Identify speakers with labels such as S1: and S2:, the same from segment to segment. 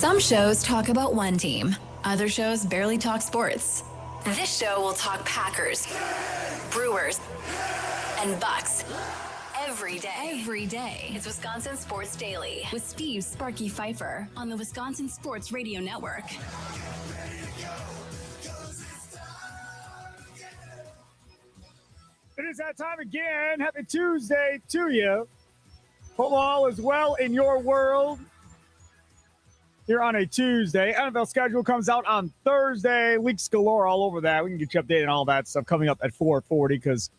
S1: Some shows talk about one team. Other shows barely talk sports. This show will talk Packers, Brewers, and Bucks. Every day. It's Wisconsin Sports Daily with Steve Sparky Pfeiffer on the Wisconsin Sports Radio Network.
S2: It is that time again. Happy Tuesday to you. Football is well in your world. Here on a Tuesday. NFL schedule comes out on Thursday. Leaks galore all over that. We can get you updated on all that stuff coming up at 4:40 because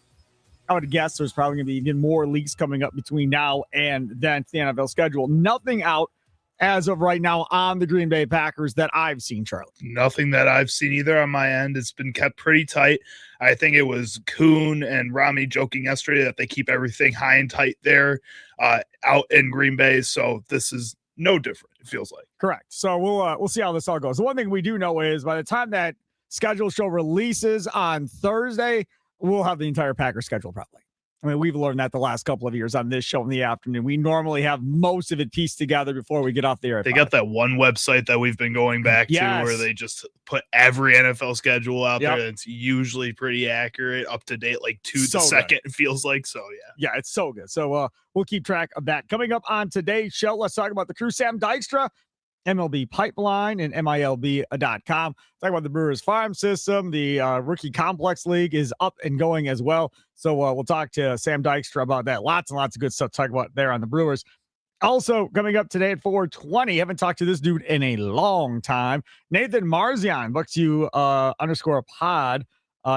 S2: I would guess there's probably going to be even more leaks coming up between now and then to the NFL schedule. Nothing out as of right now on the Green Bay Packers that I've seen, Charlie.
S3: Nothing that I've seen either on my end. It's been kept pretty tight. I think it was Kuhn and Rami joking yesterday that they keep everything high and tight there out in Green Bay. So this is no different, it feels like.
S2: Correct. So we'll see how this all goes. The one thing we do know is by the time that schedule show releases on Thursday, we'll have the entire Packers schedule probably. I mean, we've learned that the last couple of years on this show in the afternoon. We normally have most of it pieced together before we get off the air.
S3: They got that one website that we've been going back to where they just put every NFL schedule out there. It's usually pretty accurate, up to date, like to the second, it feels like. So, yeah. Yeah, it's so good. So we'll keep track of that. Coming up on today's show, let's talk about the crew. Sam Dykstra, MLB Pipeline and MILB.com. Talk about the Brewers farm system. The Rookie Complex League is up and going as well. So we'll talk to Sam Dykstra about that. Lots and lots of good stuff to talk about there on the Brewers. Also coming up today at 4:20. Haven't talked to this dude in a long time. Nathan Marzion, BucksU _pod.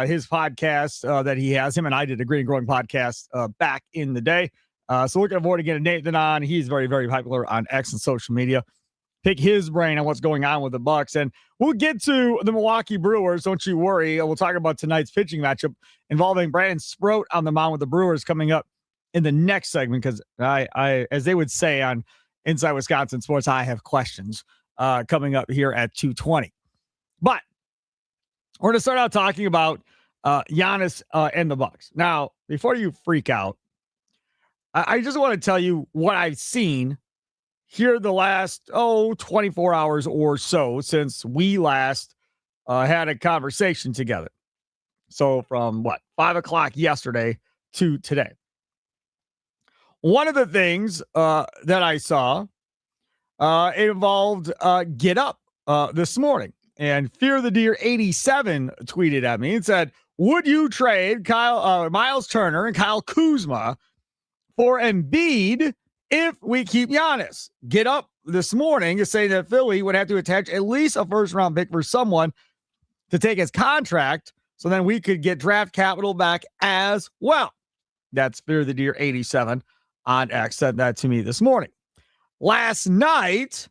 S3: His podcast that he has. Him and I did a Green and Growing podcast back in the day. So looking forward to getting Nathan on. He's very, very popular on X and social media. Pick his brain on what's going on with the Bucks. And we'll get to the Milwaukee Brewers. Don't you worry. We'll talk about tonight's pitching matchup involving Brandon Sproat on the mound with the Brewers coming up in the next segment. Because I, as they would say on Inside Wisconsin Sports, I have questions coming up here at 2:20. But we're going to start out talking about Giannis and the Bucks. Now, before you freak out, I just want to tell you what I've seen here the last 24 hours or so since we last had a conversation together. So from 5 o'clock yesterday to today. One of the things that I saw involved Get Up this morning, and Fear the Deer 87 tweeted at me and said, "Would you trade Miles Turner and Kyle Kuzma for Embiid if we keep Giannis?" Get Up this morning is saying that Philly would have to attach at least a first-round pick for someone to take his contract, so then we could get draft capital back as well. That's Fear the Deer 87 on X said that to me this morning. Last night,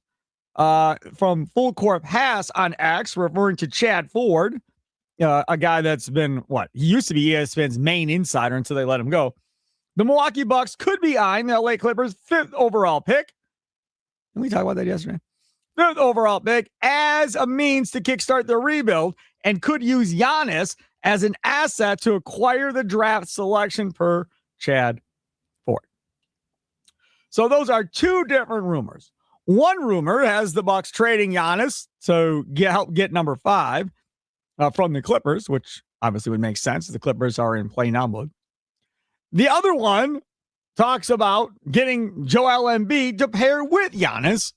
S3: from Full Court Pass on X, referring to Chad Ford, a guy that's been, he used to be ESPN's main insider until they let him go. The Milwaukee Bucks could be eyeing the LA Clippers' 5th overall pick. Didn't we talk about that yesterday? 5th overall pick as a means to kickstart their rebuild and could use Giannis as an asset to acquire the draft selection per Chad Ford. So those are two different rumors. One rumor has the Bucks trading Giannis to help get number 5 from the Clippers, which obviously would make sense. The Clippers are in play now mode. The other one talks about getting Joel Embiid to pair with Giannis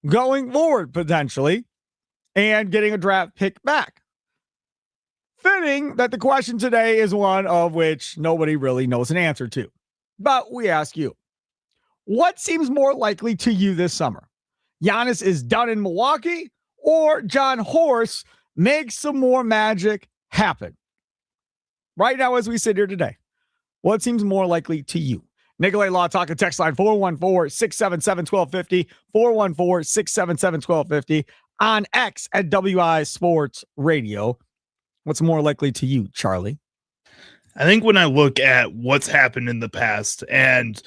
S3: going forward potentially and getting a draft pick back. Fitting that the question today is one of which nobody really knows an answer to. But we ask you, what seems more likely to you this summer? Giannis is done in Milwaukee, or John Horst makes some more magic happen? Right now as we sit here today, what seems more likely to you? Nicolay Law Talk and text line 414-677-1250, 414-677-1250 on X at WI Sports Radio. What's more likely to you, Charlie? I think when I look at what's happened in the past and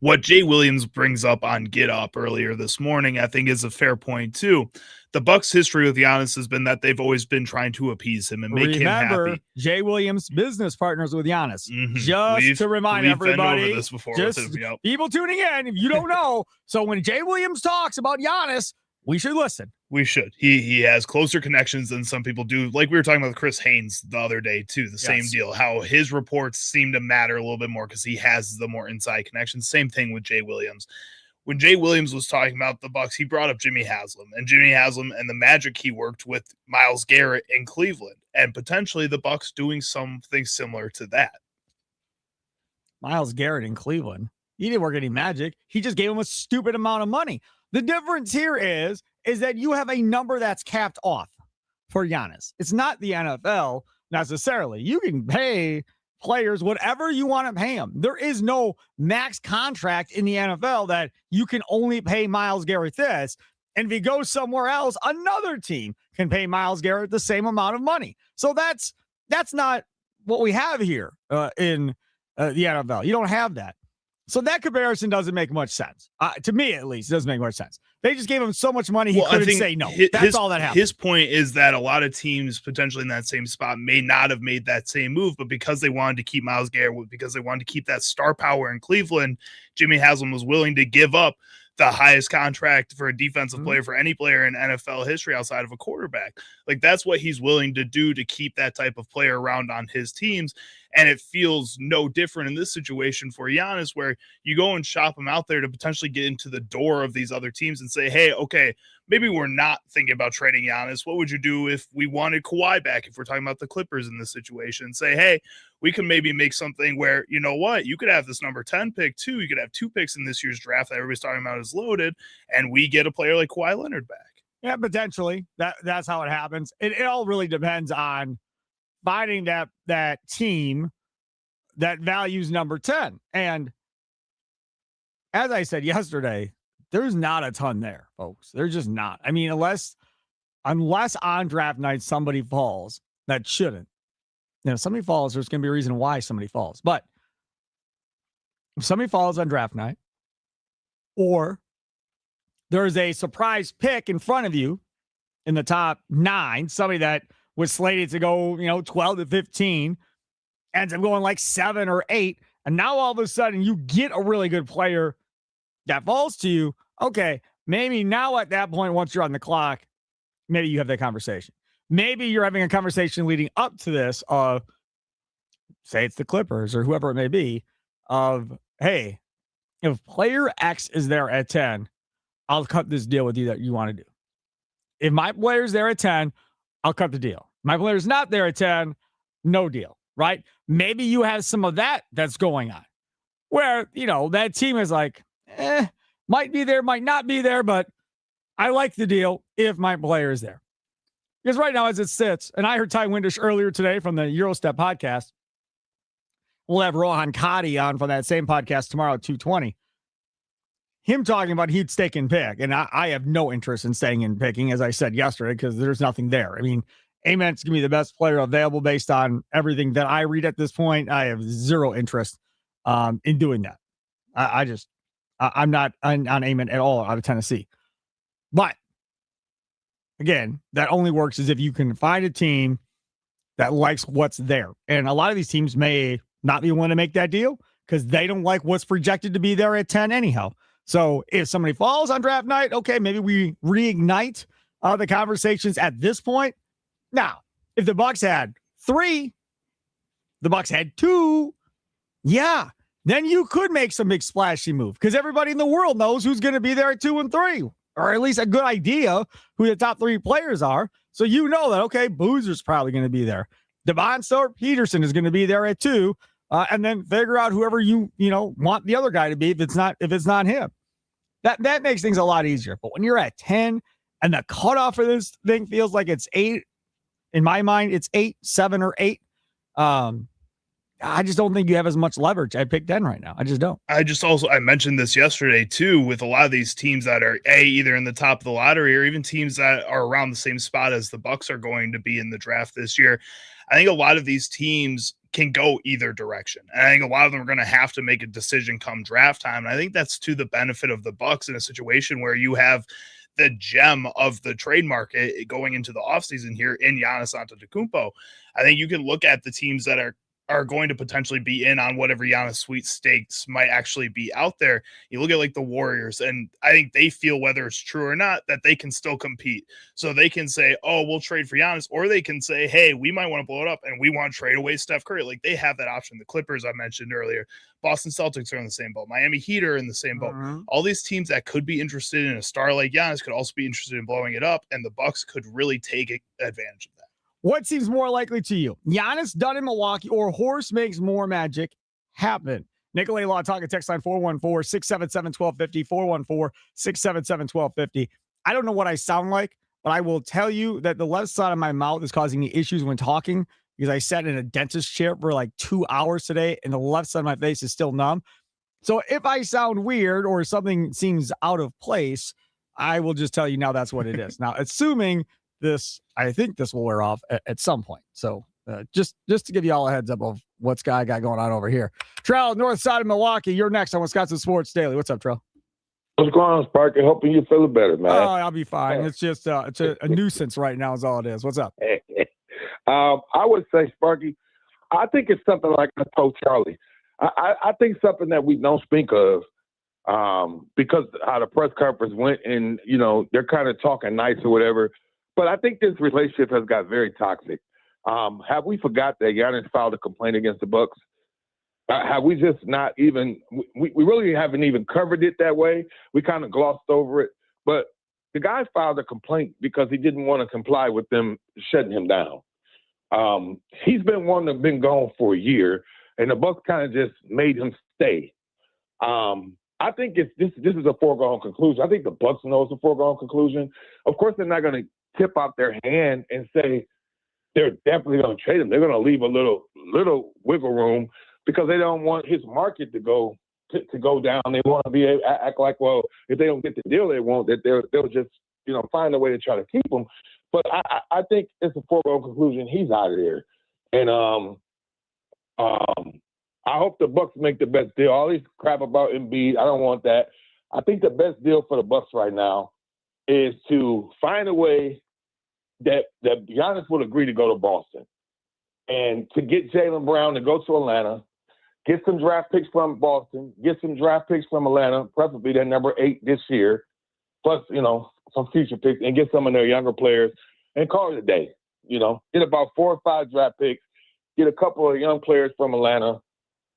S3: what Jay Williams brings up on Get Up earlier this morning, I think is a fair point too. The Bucks' history with Giannis has been that they've always been trying to appease him and make him happy.
S2: Jay Williams, business partners with Giannis. Just to remind everybody,
S3: this before
S2: just people tuning in, if you don't know. So when Jay Williams talks about Giannis,
S3: we should listen.
S4: We should. He has closer connections than some people do. Like we were talking about with Chris Haynes the other day too, the same deal, how his reports seem to matter a little bit more because he has the more inside connections. Same thing with Jay Williams. When Jay Williams was talking about the Bucks, he brought up Jimmy Haslam and the magic he worked with Myles Garrett in Cleveland, and potentially the Bucks doing something similar to that.
S3: Myles Garrett in Cleveland. He didn't work any magic. He just gave him a stupid amount of money. The difference here is that you have a number that's capped off for Giannis. It's not the NFL necessarily. You can pay players whatever you want to pay them. There is no max contract in the NFL that you can only pay Myles Garrett this. And if he goes somewhere else, another team can pay Myles Garrett the same amount of money. So that's not what we have here in the NFL. You don't have that. So that comparison doesn't make much sense. To me, at least, it doesn't make much sense. They just gave him so much money, he couldn't say no. That's all that happened.
S4: His point is that a lot of teams potentially in that same spot may not have made that same move, but because they wanted to keep Myles Garrett, because they wanted to keep that star power in Cleveland, Jimmy Haslam was willing to give up the highest contract for a defensive player for any player in NFL history outside of a quarterback. Like, that's what he's willing to do to keep that type of player around on his teams. And it feels no different in this situation for Giannis, where you go and shop him out there to potentially get into the door of these other teams and say, hey, okay, maybe we're not thinking about trading Giannis. What would you do if we wanted Kawhi back? If we're talking about the Clippers in this situation, say, hey, we can maybe make something where, you know what, you could have this number 10 pick too. You could have 2 picks in this year's draft that everybody's talking about is loaded, and we get a player like Kawhi Leonard back.
S3: Yeah, potentially. That's how it happens. It all really depends on finding that team that values number 10. And as I said yesterday, there's not a ton there, folks. There's just not. I mean, unless on draft night somebody falls that shouldn't. You know, somebody falls, there's going to be a reason why somebody falls. But if somebody falls on draft night, or there's a surprise pick in front of you in the top 9, somebody that was slated to go, 12 to 15, ends up going like 7 or 8, and now all of a sudden you get a really good player that falls to you. Okay, maybe now at that point, once you're on the clock, maybe you have that conversation. Maybe you're having a conversation leading up to this of, say it's the Clippers or whoever it may be, of, hey, if player X is there at 10, I'll cut this deal with you that you want to do. If my player's there at 10, I'll cut the deal. My player's not there at 10, no deal, right? Maybe you have some of that's going on where, that team is like, might be there, might not be there, but I like the deal if my player is there. Because right now, as it sits, and I heard Ty Windish earlier today from the Eurostep podcast. We'll have Rohan Kadi on for that same podcast tomorrow at 2:20. Him talking about he'd stake and pick. And I have no interest in staying and picking, as I said yesterday, because there's nothing there. I mean, Ament's going to be the best player available based on everything that I read at this point. I have zero interest in doing that. I'm not on Ament at all out of Tennessee. But again, that only works as if you can find a team that likes what's there. And a lot of these teams may not be willing to make that deal because they don't like what's projected to be there at 10 anyhow. So if somebody falls on draft night, okay, maybe we reignite the conversations at this point. Now, if the Bucks had 3, the Bucks had 2, yeah, then you could make some big splashy move because everybody in the world knows who's going to be there at 2 and 3. Or at least a good idea who the top 3 players are. So you know that, okay, Boozer's probably going to be there. Devon Thorpe Peterson is going to be there at 2. And then figure out whoever you want the other guy to be if it's not him. That makes things a lot easier. But when you're at 10 and the cutoff for this thing feels like it's 8, in my mind, it's 8, 7, or 8. I just don't think you have as much leverage at pick 10 right now. I just don't.
S4: I mentioned this yesterday too, with a lot of these teams that are either in the top of the lottery or even teams that are around the same spot as the Bucks are going to be in the draft this year. I think a lot of these teams can go either direction. And I think a lot of them are going to have to make a decision come draft time. And I think that's to the benefit of the Bucks in a situation where you have the gem of the trade market going into the offseason here in Giannis Antetokounmpo. I think you can look at the teams that are are going to potentially be in on whatever Giannis sweepstakes might actually be out there. You look at like the Warriors, and I think they feel, whether it's true or not, that they can still compete. So they can say, oh, we'll trade for Giannis, or they can say, hey, we might want to blow it up and we want to trade away Steph Curry. Like, they have that option. The Clippers I mentioned earlier, Boston Celtics are in the same boat. Miami Heat are in the same boat. All these teams that could be interested in a star like Giannis could also be interested in blowing it up, and the Bucks could really take advantage of that.
S3: What seems more likely to you? Giannis done in Milwaukee, or Horse makes more magic happen? Nicolay Law talking text line 414-677-1250, 414-677-1250. I don't know what I sound like, but I will tell you that the left side of my mouth is causing me issues when talking because I sat in a dentist chair for like 2 hours today and the left side of my face is still numb. So if I sound weird or something seems out of place, I will just tell you now that's what it is. Now, assuming I think this will wear off at some point. So just to give you all a heads up of what's got going on over here. Trell, north side of Milwaukee, you're next on Wisconsin Sports Daily. What's up, Trell?
S5: What's going on, Sparky? Hoping you feel better, man.
S3: Oh, I'll be fine. It's just it's a nuisance right now is all it is. What's up?
S5: I would say, Sparky, I think it's something like I told Charlie. I think something that we don't speak of because how the press conference went and, they're kind of talking nice or whatever. But I think this relationship has got very toxic. Have we forgot that Giannis filed a complaint against the Bucks? Have we just not even we really haven't even covered it that way? We kind of glossed over it. But the guy filed a complaint because he didn't want to comply with them shutting him down. He's been one that's been gone for a year, and the Bucks kind of just made him stay. I think this is a foregone conclusion. I think the Bucks know it's a foregone conclusion. Of course, they're not going to tip out their hand and say they're definitely going to trade him. They're going to leave a little wiggle room because they don't want his market to go down. They want to be act like, well, if they don't get the deal they want, that they'll just find a way to try to keep him. But I think it's a foregone conclusion. He's out of there, and I hope the Bucks make the best deal. All this crap about Embiid, I don't want that. I think the best deal for the Bucks right now is to find a way that Giannis would agree to go to Boston and to get Jaylen Brown to go to Atlanta, get some draft picks from Boston, get some draft picks from Atlanta, preferably their number 8 this year, plus, some future picks, and get some of their younger players and call it a day. Get about 4 or 5 draft picks, get a couple of young players from Atlanta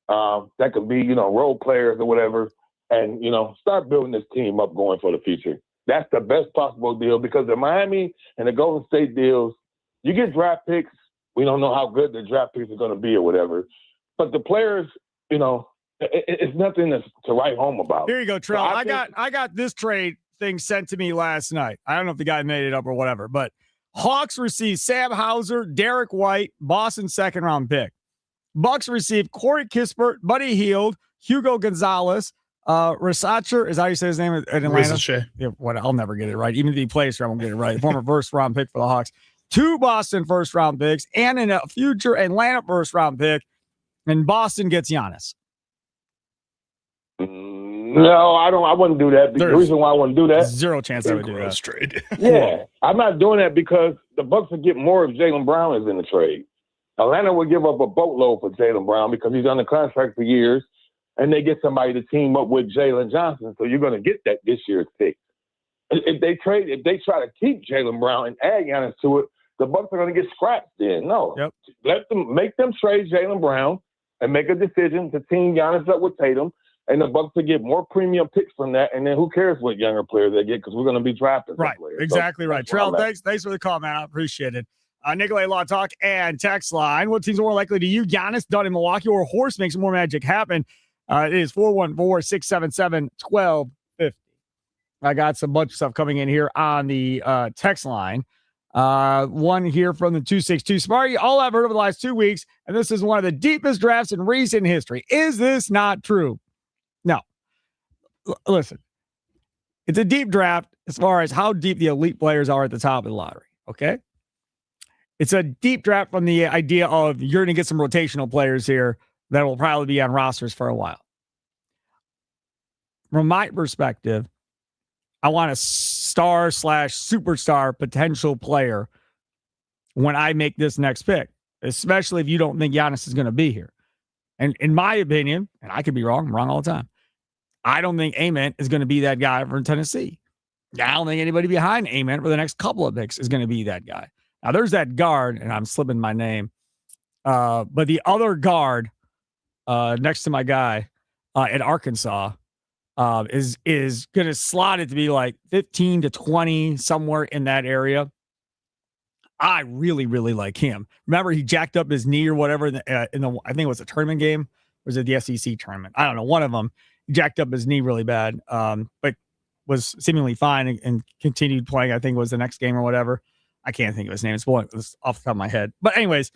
S5: that could be, role players or whatever, and, start building this team up going for the future. That's the best possible deal because the Miami and the Golden State deals, you get draft picks. We don't know how good the draft picks are going to be or whatever. But the players, it's nothing to write home about.
S3: Here you go, Trell. So I got this trade thing sent to me last night. I don't know if the guy made it up or whatever, but Hawks received Sam Hauser, Derek White, Boston second-round pick. Bucks received Corey Kispert, Buddy Hield, Hugo Gonzalez, Rasacher, is how you say his name in Atlanta? Yeah, I'll never get it right. Even if he plays here, I won't get it right. Former first-round pick for the Hawks. 2 Boston first-round picks and in a future Atlanta first-round pick, and Boston gets Giannis.
S5: No, I don't. I wouldn't do that. The reason why I wouldn't do that,
S3: zero chance I would do that.
S4: Trade.
S5: Yeah, I'm not doing that because the Bucks would get more if Jaylen Brown is in the trade. Atlanta would give up a boatload for Jaylen Brown because he's under contract for years, and they get somebody to team up with Jalen Johnson. So you're going to get that this year's pick. If they try to keep Jaylen Brown and add Giannis to it, the Bucks are going to get scrapped. Then Let them make them trade Jaylen Brown and make a decision to team Giannis up with Tatum. And the Bucks will get more premium picks from that, and then who cares what younger players they get because we're going to be drafting.
S3: Right, exactly right. Trell, thanks for the call, man. I appreciate it. Nicolay Law Talk and text line. What teams are more likely to you? Giannis done in Milwaukee or Horse makes more magic happen? It is 414-677-1250. I got some bunch of stuff coming in here on the text line. One here from the 262. Smarty, all I've heard over the last 2 weeks, and this is one of the deepest drafts in recent history. Is this not true? No. Listen, it's a deep draft as far as how deep the elite players are at the top of the lottery, okay? It's a deep draft from the idea of you're going to get some rotational players here that will probably be on rosters for a while. From my perspective, I want a star/superstar potential player when I make this next pick. especially if you don't think Giannis is going to be here. And in my opinion, and I could be wrong, I'm wrong all the time, I don't think Ament is going to be that guy for Tennessee. I don't think anybody behind Ament for the next couple of picks is going to be that guy. Now, there's that guard, and I'm slipping my name, but the other guard next to my guy at Arkansas is going to slot it to be like 15 to 20, somewhere in that area. I really, really like him. Remember, he jacked up his knee or whatever in the I think it was a tournament game, or was it the SEC tournament? I don't know. One of them, he jacked up his knee really bad, but was seemingly fine and continued playing. I think it was the next game or whatever. I can't think of his name. It's off the top of my head. But anyways,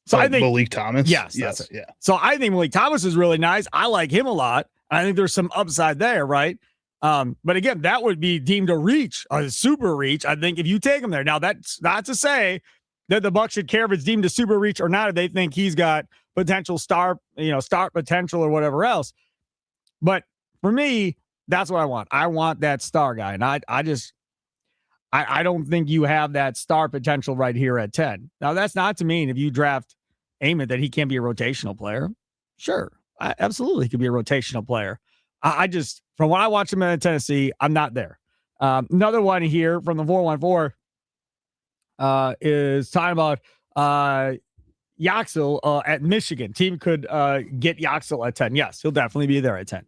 S3: so I think
S4: Malik Thomas.
S3: Yes,
S4: yes,
S3: that's it.
S4: yeah.
S3: So I think Malik Thomas is really nice. I like him a lot. I think there's some upside there, right? But again, that would be deemed a reach, a super reach. I think if you take him there. Now, that's not to say that the Bucks should care if it's deemed a super reach or not, if they think he's got potential star potential or whatever else. But for me, that's what I want. I want that star guy. And I don't think you have that star potential right here at 10. Now, that's not to mean if you draft Ament that he can't be a rotational player. Sure. Absolutely, he could be a rotational player. I just, from what I watch him in Tennessee, I'm not there. Another one here from the 414 is talking about Yaxel at Michigan. Team could get Yaxel at 10. Yes, he'll definitely be there at 10.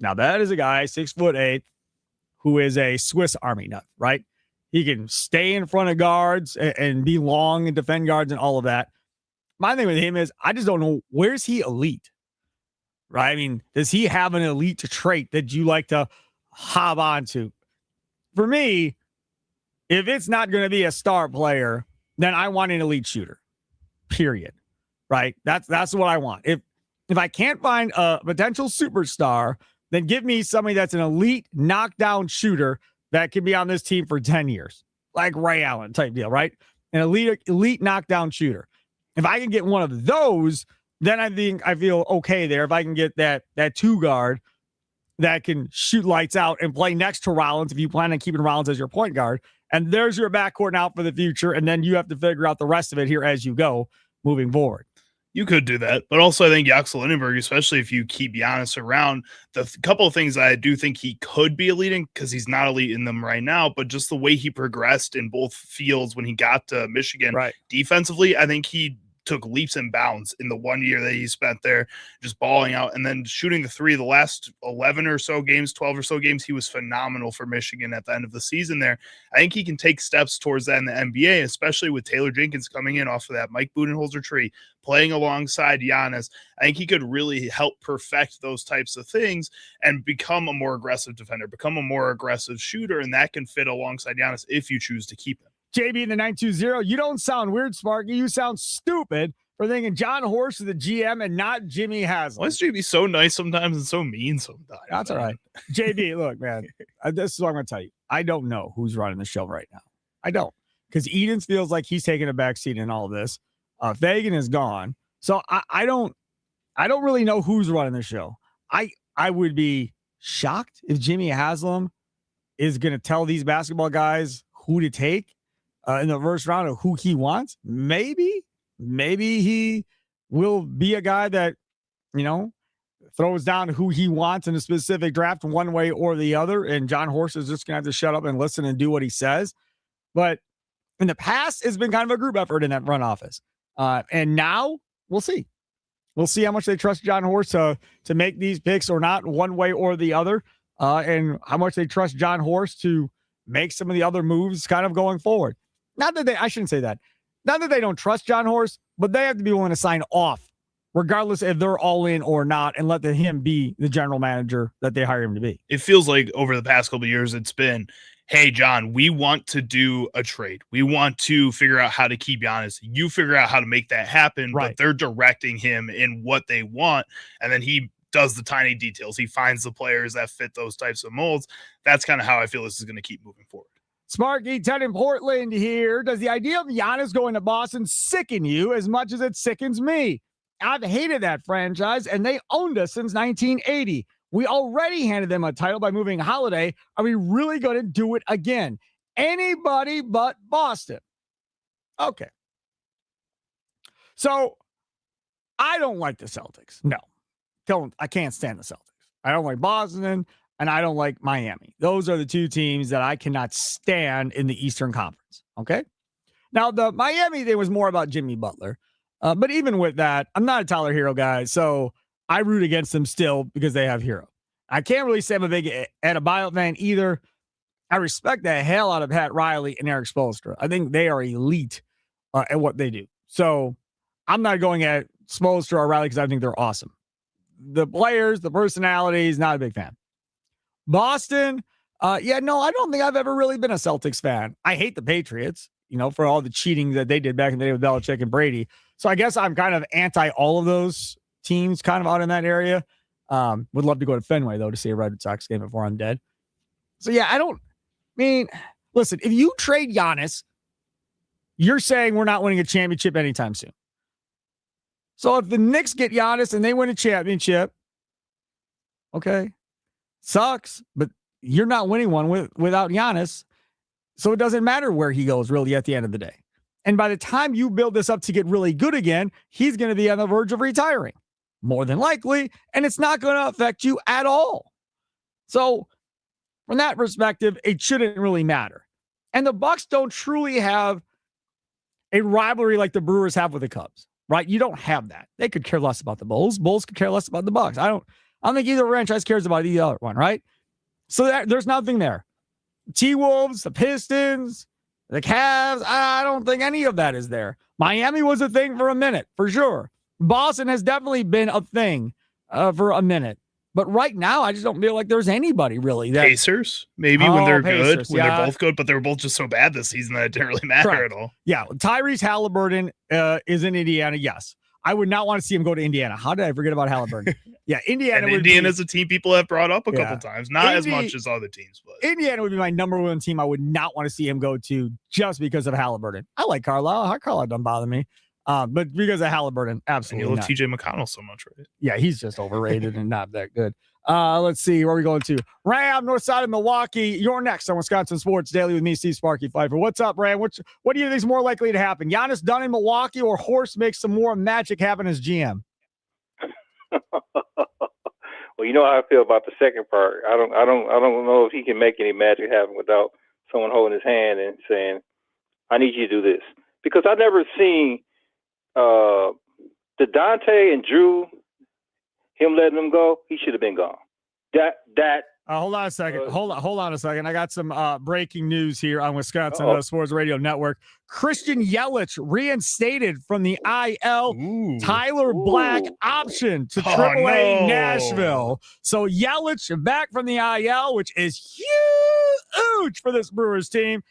S3: Now, that is a guy, 6'8", who is a Swiss Army nut, right? He can stay in front of guards and be long and defend guards and all of that. My thing with him is I just don't know, where's he elite? Right? I mean, does he have an elite trait that you like to hop onto? For me, if it's not going to be a star player, then I want an elite shooter. Period. Right? That's what I want. If I can't find a potential superstar, then give me somebody that's an elite knockdown shooter that can be on this team for 10 years. Like Ray Allen type deal, right? An elite knockdown shooter. If I can get one of those, then I feel okay there. If I can get that two guard that can shoot lights out and play next to Rollins, if you plan on keeping Rollins as your point guard, and there's your backcourt now for the future, and then you have to figure out the rest of it here as you go moving forward.
S4: You could do that, but also I think Yaxel Lindenberg, especially if you keep Giannis around, the couple of things I do think he could be elite in, because he's not elite in them right now, but just the way he progressed in both fields when he got to Michigan,
S3: right,
S4: defensively, I think he took leaps and bounds in the 1 year that he spent there, just balling out and then shooting the three. The last 11 or so games, 12 or so games, he was phenomenal for Michigan at the end of the season there. I think he can take steps towards that in the NBA, especially with Taylor Jenkins coming in off of that Mike Budenholzer tree, playing alongside Giannis. I think he could really help perfect those types of things and become a more aggressive defender, become a more aggressive shooter, and that can fit alongside Giannis if you choose to keep him.
S3: JB in the 920, you don't sound weird, Sparky. You sound stupid for thinking John Horst is the GM and not Jimmy Haslam.
S4: Why is JB so nice sometimes and so mean sometimes?
S3: That's all right. JB, look, man, this is what I'm going to tell you. I don't know who's running the show right now. I don't. Because Edens feels like he's taking a backseat in all of this. Fagan is gone. So I don't really know who's running the show. I would be shocked if Jimmy Haslam is going to tell these basketball guys who to take in the first round of who he wants. Maybe he will be a guy that, throws down who he wants in a specific draft one way or the other. And John Horst is just going to have to shut up and listen and do what he says. But in the past, it's been kind of a group effort in that front office. And now we'll see. We'll see how much they trust John Horst to make these picks or not, one way or the other. And how much they trust John Horst to make some of the other moves kind of going forward. I shouldn't say that. Not that they don't trust John Horst, but they have to be willing to sign off, regardless if they're all in or not, and let him be the general manager that they hire him to be.
S4: It feels like over the past couple of years, it's been, hey, John, we want to do a trade. We want to figure out how to keep Giannis. You figure out how to make that happen,
S3: right.
S4: But they're directing him in what they want, and then he does the tiny details. He finds the players that fit those types of molds. That's kind of how I feel this is going to keep moving forward.
S3: Sparky, Ted in Portland here. Does the idea of Giannis going to Boston sicken you as much as it sickens me? I've hated that franchise, and they owned us since 1980. We already handed them a title by moving Holiday. Are we really going to do it again? Anybody but Boston. Okay. So I don't like the Celtics. No, I can't stand the Celtics. I don't like Boston, and I don't like Miami. Those are the two teams that I cannot stand in the Eastern Conference. Okay. Now, the Miami thing was more about Jimmy Butler. But even with that, I'm not a Tyler Hero guy, so I root against them still because they have Hero. I can't really say I'm a big Adebayo fan either. I respect the hell out of Pat Riley and Eric Spoelstra. I think they are elite at what they do. So I'm not going at Spoelstra or Riley because I think they're awesome. The players, the personalities, not a big fan. Boston, I don't think I've ever really been a Celtics fan. I hate the Patriots, for all the cheating that they did back in the day with Belichick and Brady. So I guess I'm kind of anti all of those teams kind of out in that area. Would love to go to Fenway, though, to see a Red Sox game before I'm dead. So, yeah, listen, if you trade Giannis, you're saying we're not winning a championship anytime soon. So if the Knicks get Giannis and they win a championship, okay, sucks, but you're not winning one without Giannis. So it doesn't matter where he goes, really, at the end of the day. And by the time you build this up to get really good again, he's going to be on the verge of retiring, more than likely, and it's not going to affect you at all. So from that perspective, it shouldn't really matter. And the Bucks don't truly have a rivalry like the Brewers have with the Cubs, right? You don't have that. They could care less about the Bulls. Bulls could care less about the Bucks. I don't think either franchise cares about the other one, right? So there's nothing there. T-Wolves, the Pistons, the Cavs, I don't think any of that is there. Miami was a thing for a minute, for sure. Boston has definitely been a thing for a minute. But right now, I just don't feel like there's anybody really.
S4: Pacers, maybe when they're
S3: Pacers,
S4: good, when they're both good, but they were both just so bad this season that it didn't really matter at all.
S3: Yeah, Tyrese Halliburton is in Indiana, yes. I would not want to see him go to Indiana. How did I forget about Halliburton? Yeah,
S4: Indiana's a team people have brought up a couple times. Not as much as other teams, but
S3: Indiana would be my number one team I would not want to see him go to just because of Halliburton. I like Carlisle. Carlisle doesn't bother me. But because of Halliburton, absolutely.
S4: And you love TJ McConnell so much, right?
S3: Yeah, he's just overrated and not that good. Let's see. Where are we going to? Ram, north side of Milwaukee. You're next on Wisconsin Sports Daily with me, Steve Sparky Pfeiffer. What's up, Ram? What do you think is more likely to happen? Giannis done in Milwaukee or Horst makes some more magic happen as GM?
S6: Well, you know how I feel about the second part. I don't know if he can make any magic happen without someone holding his hand and saying, "I need you to do this." Because I've never seen the Dante and Drew, him letting them go. He should have been gone.
S3: Hold on a second. Hold on a second. I got some breaking news here on Wisconsin Sports Radio Network. Christian Yelich reinstated from the IL.
S4: Ooh.
S3: Tyler Black option to AAA Nashville. So Yelich back from the IL, which is huge for this Brewers team.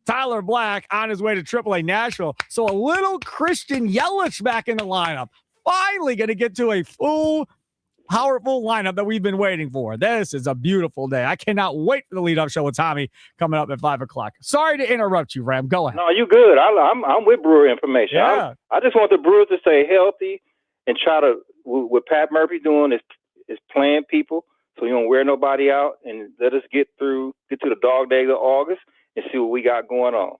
S3: Tyler Black on his way to AAA Nashville. So a little Christian Yelich back in the lineup. Finally going to get to a full powerful lineup that we've been waiting for. This is a beautiful day. I cannot wait for the lead-up show with Tommy coming up at 5 o'clock. Sorry to interrupt you, Ram. Go ahead.
S6: No, you good. I'm with Brewer information.
S3: Yeah.
S6: I just want the Brewers to stay healthy and try to, what Pat Murphy doing is playing people so you don't wear nobody out, and let us get to the dog days of August and see what we got going on.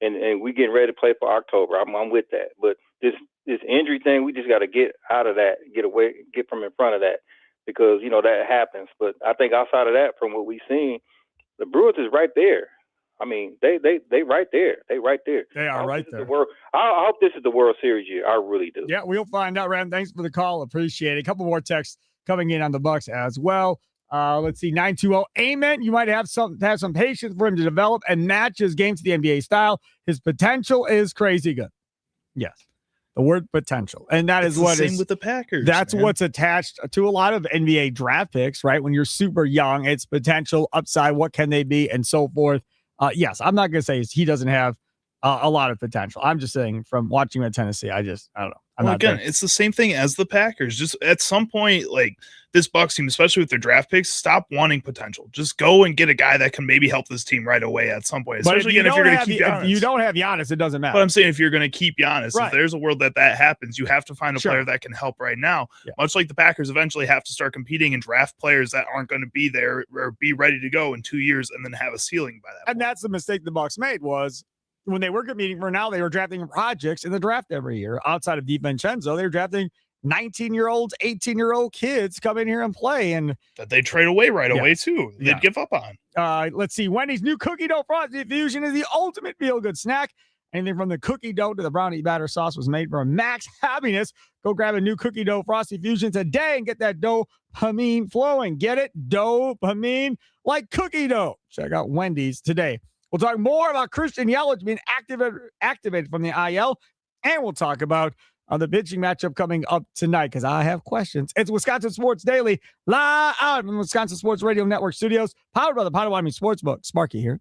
S6: And we getting ready to play for October. I'm with that. But this injury thing, we just got to get out of that, get from in front of that, because that happens. But I think outside of that, from what we've seen, the Brewers is right there. I mean, they right there. They right there.
S3: They are right there.
S6: I hope this is the World Series year. I really do.
S3: Yeah, we'll find out, Ram. Thanks for the call. Appreciate it. A couple more texts coming in on the Bucks as well. Let's see, 920. Amen. You might have some patience for him to develop and match his game to the NBA style. His potential is crazy good. Yes. The word potential. And that is what is
S4: same with the Packers.
S3: That's
S4: man.
S3: What's attached to a lot of NBA draft picks, right? When you're super young, it's potential, upside, what can they be, and so forth. Yes, I'm not going to say he doesn't have a lot of potential. I'm just saying from watching him at Tennessee, I don't know.
S4: It's the same thing as the Packers. Just at some point, like this Bucs team, especially with their draft picks, stop wanting potential. Just go and get a guy that can maybe help this team right away at some point. Especially if you're going to keep Giannis.
S3: If you don't have Giannis, it doesn't matter.
S4: But I'm saying if you're going to keep Giannis,
S3: right.
S4: If there's a world that happens, you have to find a player that can help right now. Yeah. Much like the Packers eventually have to start competing and draft players that aren't going to be there or be ready to go in 2 years and then have a ceiling by that point.
S3: And that's the mistake the Bucs made was
S2: when they were competing for now, they were drafting projects in the draft every year. Outside of DiVincenzo, they were drafting 19-year-olds, 18-year-old kids come in here and play. And
S4: that they trade away right away, too. They'd give up on.
S2: Let's see. Wendy's new cookie dough frosty fusion is the ultimate feel-good snack. Anything from the cookie dough to the brownie batter sauce was made for max happiness. Go grab a new cookie dough frosty fusion today and get that dopamine flowing. Get it? Dopamine like cookie dough. Check out Wendy's today. We'll talk more about Christian Yelich being activated from the IL, and we'll talk about the pitching matchup coming up tonight because I have questions. It's Wisconsin Sports Daily, live out from the Wisconsin Sports Radio Network studios, powered by the Potawatomi Sportsbook. Sparky here.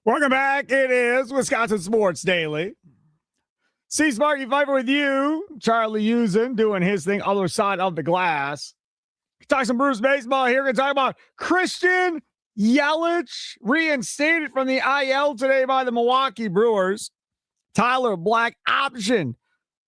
S3: Welcome back. It is Wisconsin Sports Daily. C Sparky Fifer with you. Charlie Usen doing his thing, other side of the glass. Talk some Brewers baseball here. We're going to talk about Christian Yelich, reinstated from the IL today by the Milwaukee Brewers. Tyler Black option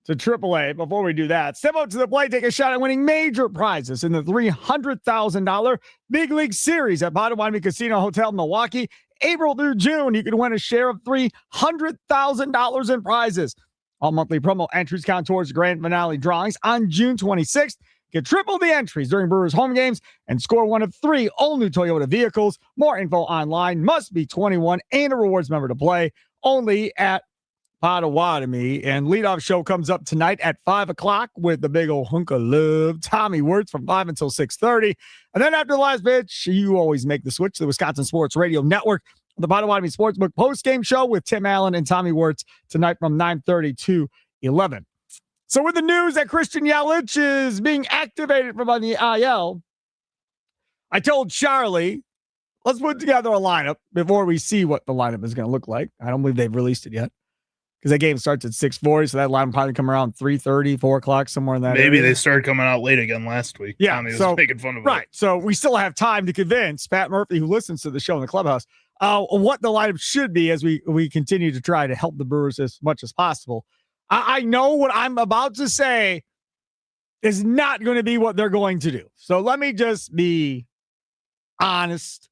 S3: to AAA. Before we do that, step up to the plate, take a shot at winning major prizes in the $300,000 Big League Series at Potawatomi Casino Hotel, Milwaukee. April through June, you can win a share of $300,000 in prizes. All monthly promo entries count towards grand finale drawings on June 26th. Get triple the entries during Brewers home games and score one of 3 all-new Toyota vehicles. More info online. Must be 21 and a rewards member to play. Only at Potawatomi. And leadoff show comes up tonight at 5 o'clock with the big old hunk of love, Tommy Wirtz, from 5 until 6:30. And then after the last pitch, you always make the switch to the Wisconsin Sports Radio Network. The Potawatomi Sportsbook post-game show with Tim Allen and Tommy Wirtz tonight from 9:30 to 11. So with the news that Christian Yelich is being activated from on the IL, I told Charlie, let's put together a lineup before we see what the lineup is going to look like. I don't believe they've released it yet because that game starts at 6:40, so that line will probably come around 3:30, 4 o'clock, somewhere in that
S4: Maybe
S3: area.
S4: They started coming out late again last week.
S3: Yeah,
S4: Tommy was
S3: so,
S4: making fun of
S3: right.
S4: it.
S3: So we still have time to convince Pat Murphy, who listens to the show in the clubhouse, what the lineup should be as we continue to try to help the Brewers as much as possible. I know what I'm about to say is not going to be what they're going to do. So let me just be honest.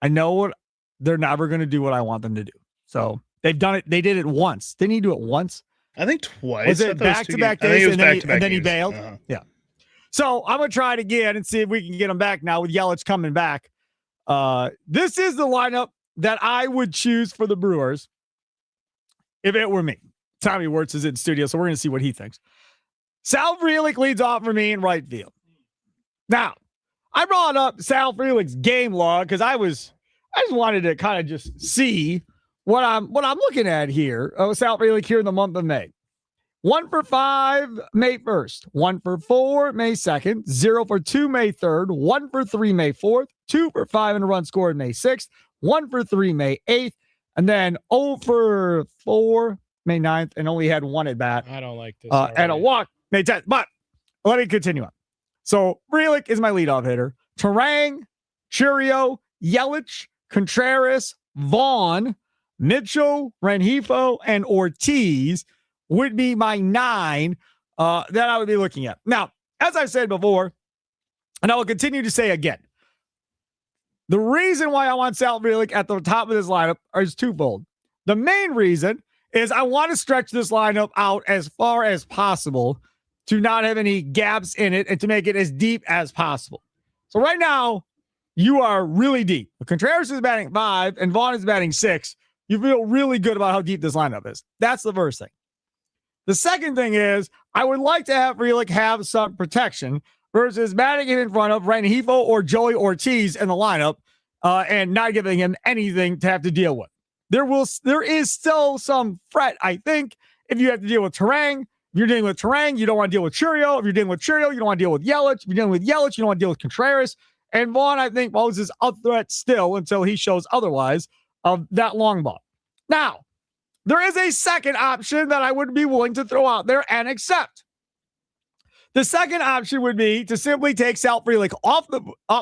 S3: I know what they're never going to do what I want them to do. So they've done it. They did it once. Didn't he do it once?
S4: I think twice.
S3: Was it back-to-back days and then he bailed?
S4: Uh-huh.
S3: Yeah. So I'm going to try it again and see if we can get him back now with Yelich coming back. This is the lineup that I would choose for the Brewers if it were me. Tommy Wirtz is in studio, so we're going to see what he thinks. Sal Frelick leads off for me in right field. Now, I brought up Sal Frelick's game log because I just wanted to kind of just see what I'm looking at here. Sal Frelick here in the month of May. 1 for 5, May 1st. 1 for 4, May 2nd. 0 for 2, May 3rd. 1 for 3, May 4th. 2 for 5 and a run scored May 6th. 1 for 3, May 8th. And then 0 for 4, May 9th, and only had 1 at bat.
S7: I don't like this.
S3: And a walk May 10th. But let me continue on. So Frelick is my leadoff hitter. Terang, Churio, Yelich, Contreras, Vaughn, Mitchell, Rengifo, and Ortiz would be my 9 that I would be looking at. Now, as I've said before, and I will continue to say again, the reason why I want Sal Frelick at the top of this lineup is twofold. The main reason is I want to stretch this lineup out as far as possible to not have any gaps in it and to make it as deep as possible. So right now, you are really deep. Contreras is batting 5 and Vaughn is batting 6. You feel really good about how deep this lineup is. That's the first thing. The second thing is I would like to have Frelick have some protection versus batting him in front of Rengifo or Joey Ortiz in the lineup and not giving him anything to have to deal with. There is still some threat, I think, if you have to deal with Terang. If you're dealing with Terang, you don't want to deal with Churio. If you're dealing with Churio, you don't want to deal with Yelich. If you're dealing with Yelich, you don't want to deal with Contreras. And Vaughn, I think, poses a threat still until he shows otherwise of that long ball. Now, there is a second option that I would be willing to throw out there and accept. The second option would be to simply take Sal Frelick off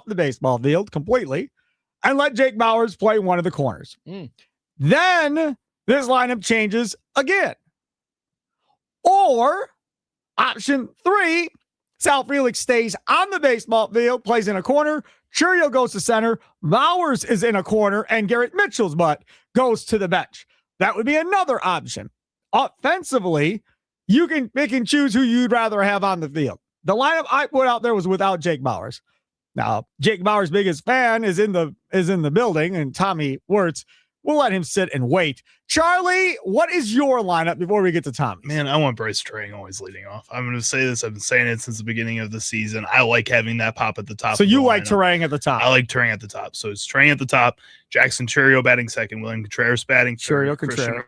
S3: the baseball field completely and let Jake Bauers play one of the corners. Then this lineup changes again. Or option 3, Sal Frelick stays on the baseball field, plays in a corner. Churio goes to center. Bauers is in a corner, and Garrett Mitchell's butt goes to the bench. That would be another option. Offensively, you can pick and choose who you'd rather have on the field. The lineup I put out there was without Jake Bauers. Now, Jake Bauers' biggest fan is in the building, and Tommy Wirtz. We'll let him sit and wait. Charlie, what is your lineup before we get to Tommy?
S4: Man, I want Bryce Terang always leading off. I'm going to say this. I've been saying it since the beginning of the season. I like having that pop at the top.
S3: So you like Terang at the top?
S4: I like Terang at the top. So it's Terang at the top. Jackson Churio batting second. William Contreras batting third.
S3: Churio, Contreras.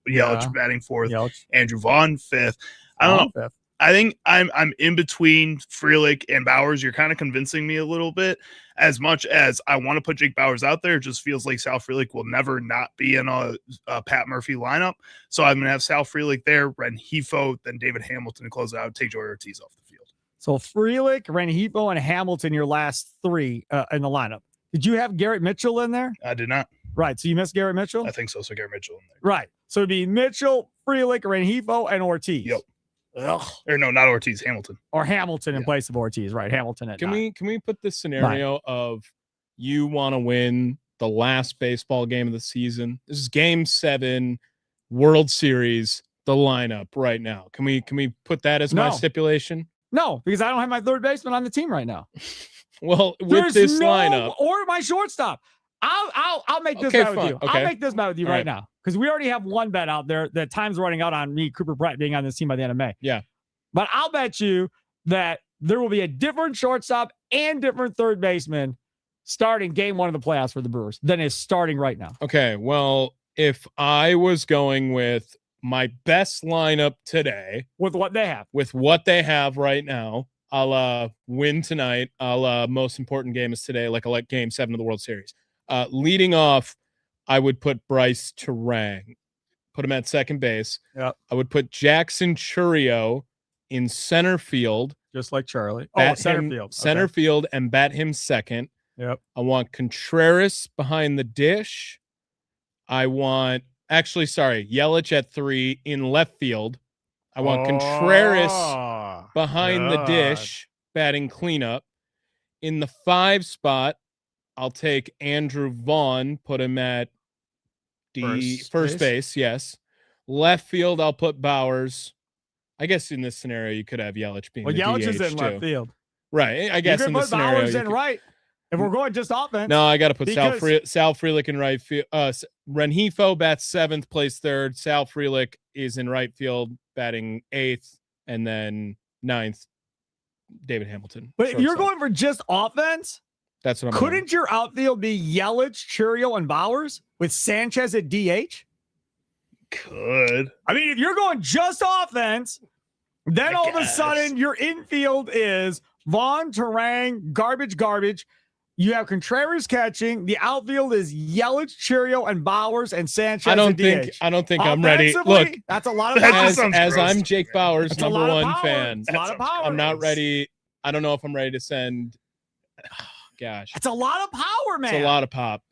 S4: Yelich batting fourth.
S3: Yelich.
S4: Andrew Vaughn fifth. I don't know. I think I'm in between Frelick and Bowers. You're kind of convincing me a little bit. As much as I want to put Jake Bowers out there, it just feels like Sal Frelick will never not be in a Pat Murphy lineup. So I'm going to have Sal Frelick there, Rengifo, then David Hamilton to close it out, take Joey Ortiz off the field.
S3: So Frelick, Rengifo, and Hamilton, your last three in the lineup. Did you have Garrett Mitchell in there?
S4: I did not.
S3: Right. So you missed Garrett Mitchell?
S4: I think so. So Garrett Mitchell in there.
S3: Right. So it'd be Mitchell, Frelick, Rengifo, and Ortiz.
S4: Yep.
S3: Ugh.
S4: Or no, not Ortiz, Hamilton.
S3: Or Hamilton in place of Ortiz, right? Hamilton at
S7: Can
S3: 9.
S7: we put this scenario of you want to win the last baseball game of the season? This is Game 7, World Series, the lineup right now. Can we put that as my stipulation?
S3: No, because I don't have my third baseman on the team right now.
S7: Well, with this lineup
S3: or my shortstop. I'll make this bet with you.
S7: Okay.
S3: I'll make this bet with you right now. Because we already have one bet out there that time's running out on me, Cooper Pratt, being on this team by the end of May.
S7: Yeah.
S3: But I'll bet you that there will be a different shortstop and different third baseman starting game 1 of the playoffs for the Brewers than is starting right now.
S7: Okay. Well, if I was going with my best lineup today,
S3: With what they have
S7: right now, I'll win tonight. Most important game is today, like I'll Game 7 of the World Series. Leading off, I would put Bryce Terang, put him at second base.
S3: Yep.
S7: I would put Jackson Chourio in center field.
S3: Just like Charlie.
S7: Center field, and bat him second.
S3: Yep.
S7: I want Contreras behind the dish. I want, Yelich at 3 in left field. I want Contreras behind the dish, batting cleanup. In the 5 spot, I'll take Andrew Vaughn, put him at first base. Yes. Left field, I'll put Bowers. I guess in this scenario, you could have Yelich being the
S3: Yelich
S7: DH
S3: is in
S7: too.
S3: left field.
S7: Right. I guess
S3: you
S7: in
S3: could
S7: this
S3: put
S7: scenario,
S3: Bowers in right. If we're going just offense.
S7: No, I got to put
S3: because...
S7: Sal Frelick in right field. Rengifo bats 7th, plays 3rd. Sal Frelick is in right field, batting 8th, and then 9th, David Hamilton.
S3: But if you're going for just offense,
S7: that's what I'm
S3: couldn't your outfield be Yelich, Chourio, and Bowers with Sanchez at DH?
S4: Could.
S3: I mean, if you're going just offense, then all of a sudden your infield is Vaughn, Terang, garbage. You have Contreras catching. The outfield is Yelich, Chourio, and Bowers, and Sanchez.
S7: I don't think I'm ready. Look,
S3: that's a lot of power.
S7: As I'm Jake Bowers,
S3: that's
S7: number 1 fan.
S3: That's a lot of power.
S7: I'm not ready. I don't know if I'm ready to send. Gosh,
S3: it's a lot of power, man.
S7: It's a lot of pop.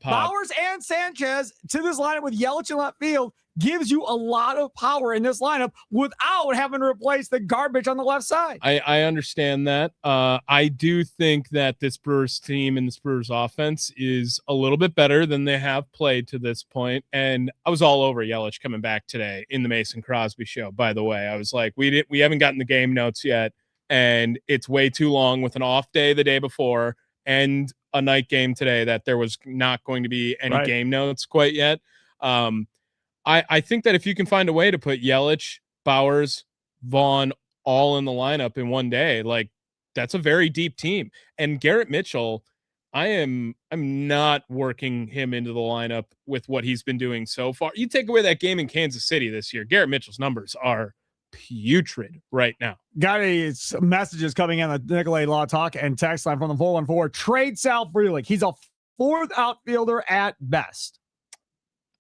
S3: Bowers and Sanchez to this lineup with Yelich in left field gives you a lot of power in this lineup without having to replace the garbage on the left side.
S7: I understand that. I do think that this Brewers team and this Brewers offense is a little bit better than they have played to this point. And I was all over Yelich coming back today in the Mason Crosby show. By the way, I was like, we haven't gotten the game notes yet, and it's way too long with an off day the day before and a night game today that there was not going to be any game notes quite yet. I think that if you can find a way to put Yelich, Bowers, Vaughn all in the lineup in one day, like that's a very deep team. And Garrett Mitchell, I'm not working him into the lineup with what he's been doing so far. You take away that game in Kansas City this year, Garrett Mitchell's numbers are putrid right now.
S3: Got any messages coming in the Nicolay Law Talk and text line from the 414. Trade Sal Frelick. He's a 4th outfielder at best.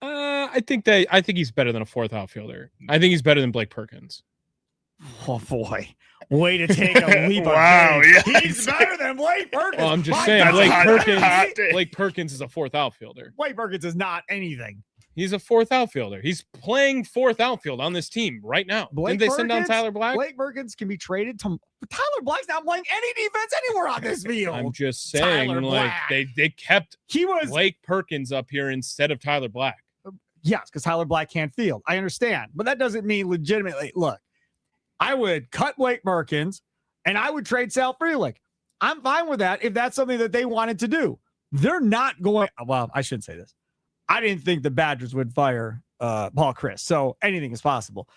S7: I think he's better than a 4th outfielder. I think he's better than Blake Perkins.
S3: Oh boy. Way to take a leap of
S4: faith.
S3: Yeah. He's better than Blake Perkins.
S7: Well, I'm just saying Blake Perkins is a 4th outfielder.
S3: Blake Perkins is not anything.
S7: He's a 4th outfielder. He's playing 4th outfield on this team right now. Didn't they send down Tyler Black?
S3: Blake Perkins can be traded to Tyler Black's not playing any defense anywhere on this field.
S7: I'm just saying, like they kept Blake Perkins up here instead of Tyler Black.
S3: Yes, because Tyler Black can't field. I understand. But that doesn't mean legitimately. Look, I would cut Blake Perkins and I would trade Sal Frelick. I'm fine with that if that's something that they wanted to do. They're not going. Well, I shouldn't say this. I didn't think the Badgers would fire Paul Chris, so anything is possible.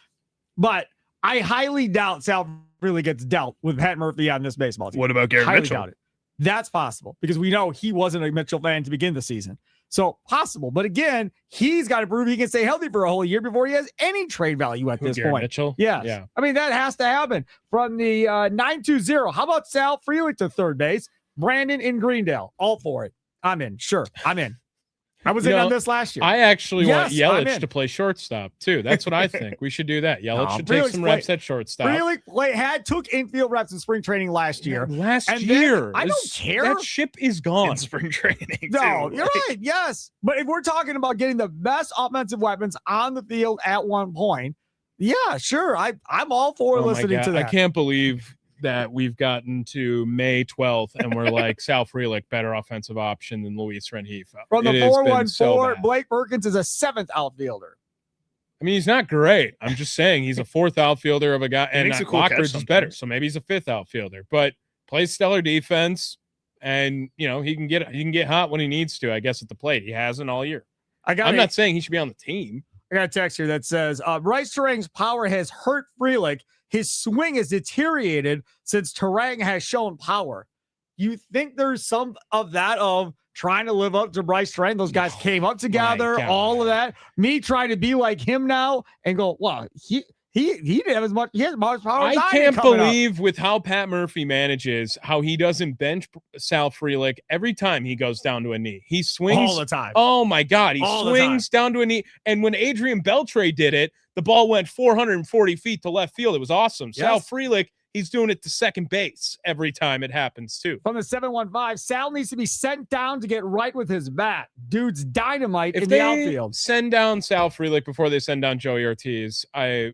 S3: But I highly doubt Sal really gets dealt with Pat Murphy on this baseball team.
S4: What about Garrett Mitchell?
S3: Doubt it. That's possible because we know he wasn't a Mitchell fan to begin the season. So possible. But again, he's got to prove he can stay healthy for a whole year before he has any trade value at this
S7: Garrett
S3: point.
S7: Mitchell?
S3: Yes.
S7: Yeah.
S3: I mean, that has to happen. From the 920, how about Sal Frelick to third base? Brandon in Greendale. All for it. I'm in. Sure. I'm in. I was in on this last year.
S7: I actually want
S3: Yes, I'm
S7: Yelich
S3: in.
S7: to play shortstop too. That's what I think. We should do that. Yelich should take
S3: Frelick's
S7: some reps at shortstop.
S3: Frelick took infield reps in spring training last year.
S7: Last year.
S3: I don't care.
S7: That ship is gone.
S4: In spring training.
S3: No,
S4: too.
S3: you're right. Yes. But if we're talking about getting the best offensive weapons on the field at one point, yeah, sure. I'm all for
S7: Oh my
S3: listening
S7: God.
S3: to that.
S7: I can't believe that we've gotten to May 12th and we're like Sal Frelick, better offensive option than Luis Rengifo.
S3: From the
S7: It has been
S3: 414,
S7: so bad.
S3: Blake Perkins is a seventh outfielder.
S7: I mean, he's not great. I'm just saying he's a fourth outfielder of a guy, and
S4: makes a cool catch
S7: Lockridge is better,
S4: sometimes.
S7: so maybe he's a fifth outfielder. But plays stellar defense, and he can get hot when he needs to. I guess at the plate, he hasn't all year. I'm not saying he should be on the team.
S3: I got a text here that says Bryce Terang's power has hurt Frelick. His swing has deteriorated since Terang has shown power. You think there's some of that of trying to live up to Bryce Terang? Those guys came up together, all of that. Me trying to be like him now and go, well, he didn't have as much. He has as much power.
S7: I can't believe with how Pat Murphy manages how he doesn't bench Sal Frelick every time he goes down to a knee. He swings
S3: all the time.
S7: Oh my God, he
S3: all
S7: swings down to a knee. And when Adrian Beltre did it, the ball went 440 feet to left field. It was awesome.
S3: Yes.
S7: Sal Frelick, he's doing it to second base every time it happens too.
S3: From the 715, Sal needs to be sent down to get right with his bat. Dude's dynamite
S7: If
S3: in
S7: they
S3: the outfield.
S7: send down Sal Frelick before they send down Joey Ortiz, I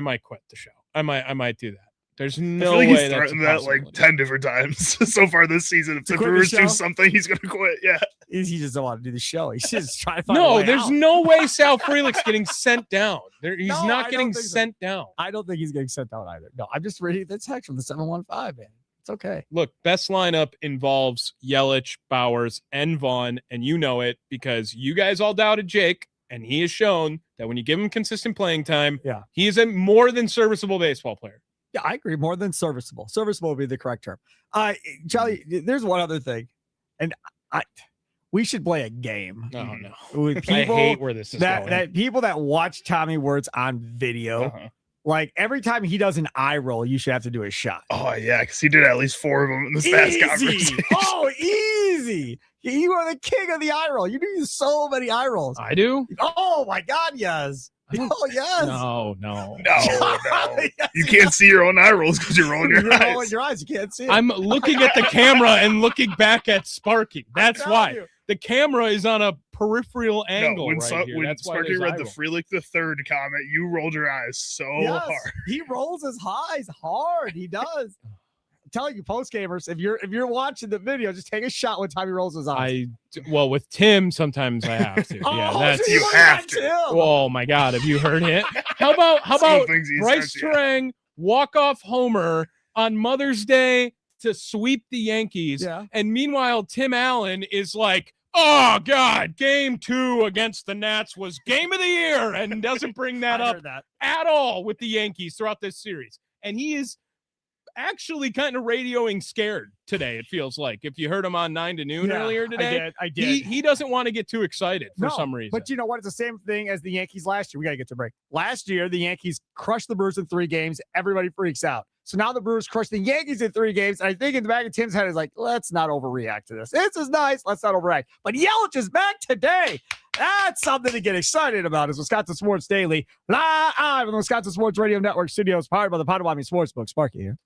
S7: might quit the show. I might do that. There's no
S4: I feel like
S7: way
S4: he's
S7: that's a
S4: threatened that like
S7: possibility.
S4: 10 different times so far this season. If
S3: To
S4: the
S3: quit the
S4: Brewers
S3: show?
S4: do something, he's gonna quit. Yeah.
S3: He just don't want to do the show. He's just trying to find a
S7: No,
S3: way
S7: there's
S3: out.
S7: no way Sal Frelick's getting sent down. He's
S3: No, I
S7: not
S3: don't
S7: getting
S3: think so.
S7: sent down.
S3: I don't think he's getting sent out either. No, I'm just reading the text from the 715, man. It's okay.
S7: Look, best lineup involves Yelich, Bowers, and Vaughn, and you know it because you guys all doubted Jake, and he has shown that when you give him consistent playing time,
S3: Yeah.
S7: he is a more than serviceable baseball player.
S3: Yeah, I agree. More than serviceable. Serviceable would be the correct term. Charlie, there's one other thing, and we should play a game.
S7: Oh no,
S3: With
S7: I
S3: people
S7: hate where this is going.
S3: that people that watch Tommy Wirtz on video,
S7: Uh-huh.
S3: like every time he does an eye roll, you should have to do a shot.
S4: Oh yeah, because he did at least 4 of them in this past
S3: Easy.
S4: conversation.
S3: Oh, easy. You are the king of the eye roll. You do so many eye rolls.
S7: I do.
S3: Oh my God, yes. Oh yes.
S7: No.
S4: No.
S3: Yes.
S4: You can't see your own eye rolls because you're rolling your
S3: You're
S4: eyes.
S3: rolling your eyes. You can't see it.
S7: I'm looking at the camera and looking back at Sparky. That's
S3: I'm telling
S7: why
S3: you.
S7: the camera is on a peripheral angle
S4: when
S7: right here.
S4: when
S7: That's why
S4: Sparky
S7: there's
S4: read
S7: eye
S4: the
S7: roll.
S4: Frelick the third comment, you rolled your eyes so
S3: Yes,
S4: hard.
S3: he rolls his eyes hard. He does. I'm telling you, post gamers, if you're watching the video, just take a shot when Tommy rolls his eyes.
S7: Well, with Tim, sometimes I have to. Yeah, that's
S3: so
S4: you
S3: look
S4: have
S3: at
S4: to.
S3: Tim.
S7: Oh my God, have you heard it? How about
S4: Some things he
S7: Bryce
S4: says, yeah.
S7: Terang walk off homer on Mother's Day to sweep the Yankees,
S3: Yeah.
S7: and meanwhile Tim Allen is like, "Oh God, Game 2 against the Nats was Game of the Year," and doesn't bring that
S3: I
S7: up
S3: heard that.
S7: at all with the Yankees throughout this series, and he is actually kind of radioing scared today. It feels like if you heard him on 9 to noon
S3: Yeah,
S7: earlier today,
S3: I did.
S7: he doesn't want to get too excited for
S3: No,
S7: some reason.
S3: But you know what? It's the same thing as the Yankees last year. We got to get to break. Last year, the Yankees crushed the Brewers in 3 games. Everybody freaks out. So now the Brewers crushed the Yankees in 3 games. And I think in the back of Tim's head is like, let's not overreact to this. This is nice. Let's not overreact. But Yelich is back today. That's something to get excited about. It's Wisconsin Sports Daily, live on the Wisconsin Sports Radio Network studios, powered by the Potawatomi Sportsbook. Sparky here.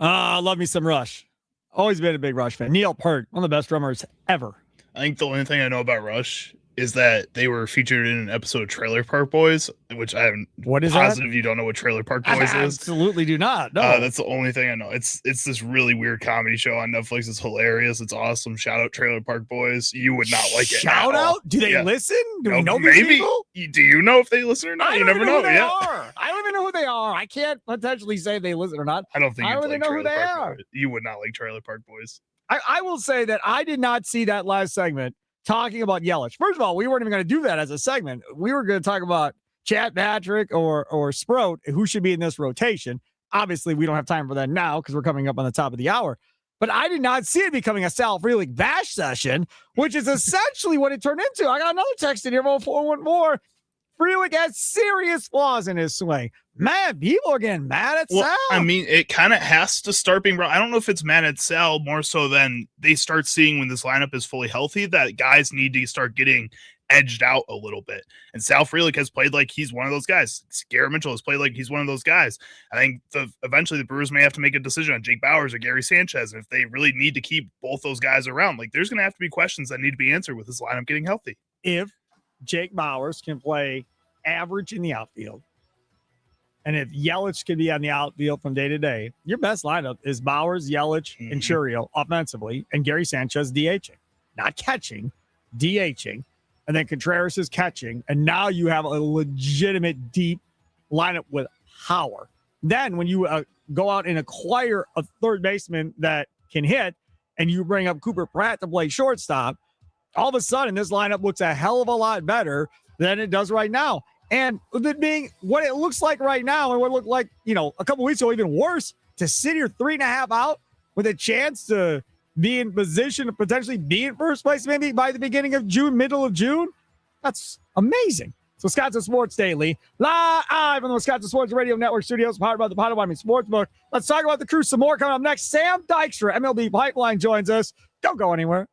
S3: Love me some Rush. Always been a big Rush fan. Neil Peart, one of the best drummers ever.
S4: I think the only thing I know about Rush is that they were featured in an episode of Trailer Park Boys, which I'm positive you don't know what Trailer Park Boys is.
S3: I absolutely do not. No,
S4: that's the only thing I know. It's this really weird comedy show on Netflix. It's hilarious. It's awesome. Shout out Trailer Park Boys. You would not like it.
S3: Shout out? Do they listen? Do we know these
S4: maybe.
S3: people?
S4: Do you know if they listen or not? You never know.
S3: I don't even know who they are. I can't potentially say if they listen or not.
S4: I don't think
S3: I don't even know who they are.
S4: You would not like Trailer Park Boys.
S3: I will say that I did not see that last segment talking about Yelich. First of all, we weren't even going to do that as a segment. We were going to talk about Chad Patrick or Sproat, who should be in this rotation. Obviously, we don't have time for that now because we're coming up on the top of the hour. But I did not see it becoming a Sal Frelick bash session, which is essentially what it turned into. I got another text in here, 414. Frelick has serious flaws in his swing. Man, people are getting mad at Sal.
S4: I mean, it kind of has to start being. I don't know if it's mad at Sal more so than they start seeing when this lineup is fully healthy that guys need to start getting edged out a little bit. And Sal Frelick has played like he's one of those guys. Garrett Mitchell has played like he's one of those guys. I think eventually the Brewers may have to make a decision on Jake Bauers or Gary Sanchez. And if they really need to keep both those guys around, like there's going to have to be questions that need to be answered with this lineup getting healthy.
S3: If Jake Bauers can play average in the outfield, and if Yelich can be on the outfield from day to day, your best lineup is Bauers, Yelich, and Churio offensively, and Gary Sanchez DHing, not catching, DHing, and then Contreras is catching, and now you have a legitimate deep lineup with power. Then when you go out and acquire a third baseman that can hit, and you bring up Cooper Pratt to play shortstop, all of a sudden this lineup looks a hell of a lot better than it does right now. And with it being what it looks like right now and what it looked like, a couple weeks ago, even worse, to sit here 3.5 out with a chance to be in position to potentially be in first place maybe by the beginning of June, middle of June, that's amazing. It's Wisconsin Sports Daily, live on the Wisconsin Sports Radio Network studios, powered by the Potawatomi Sportsbook. Let's talk about the Crew some more coming up next. Sam Dykstra, MLB Pipeline, joins us. Don't go anywhere.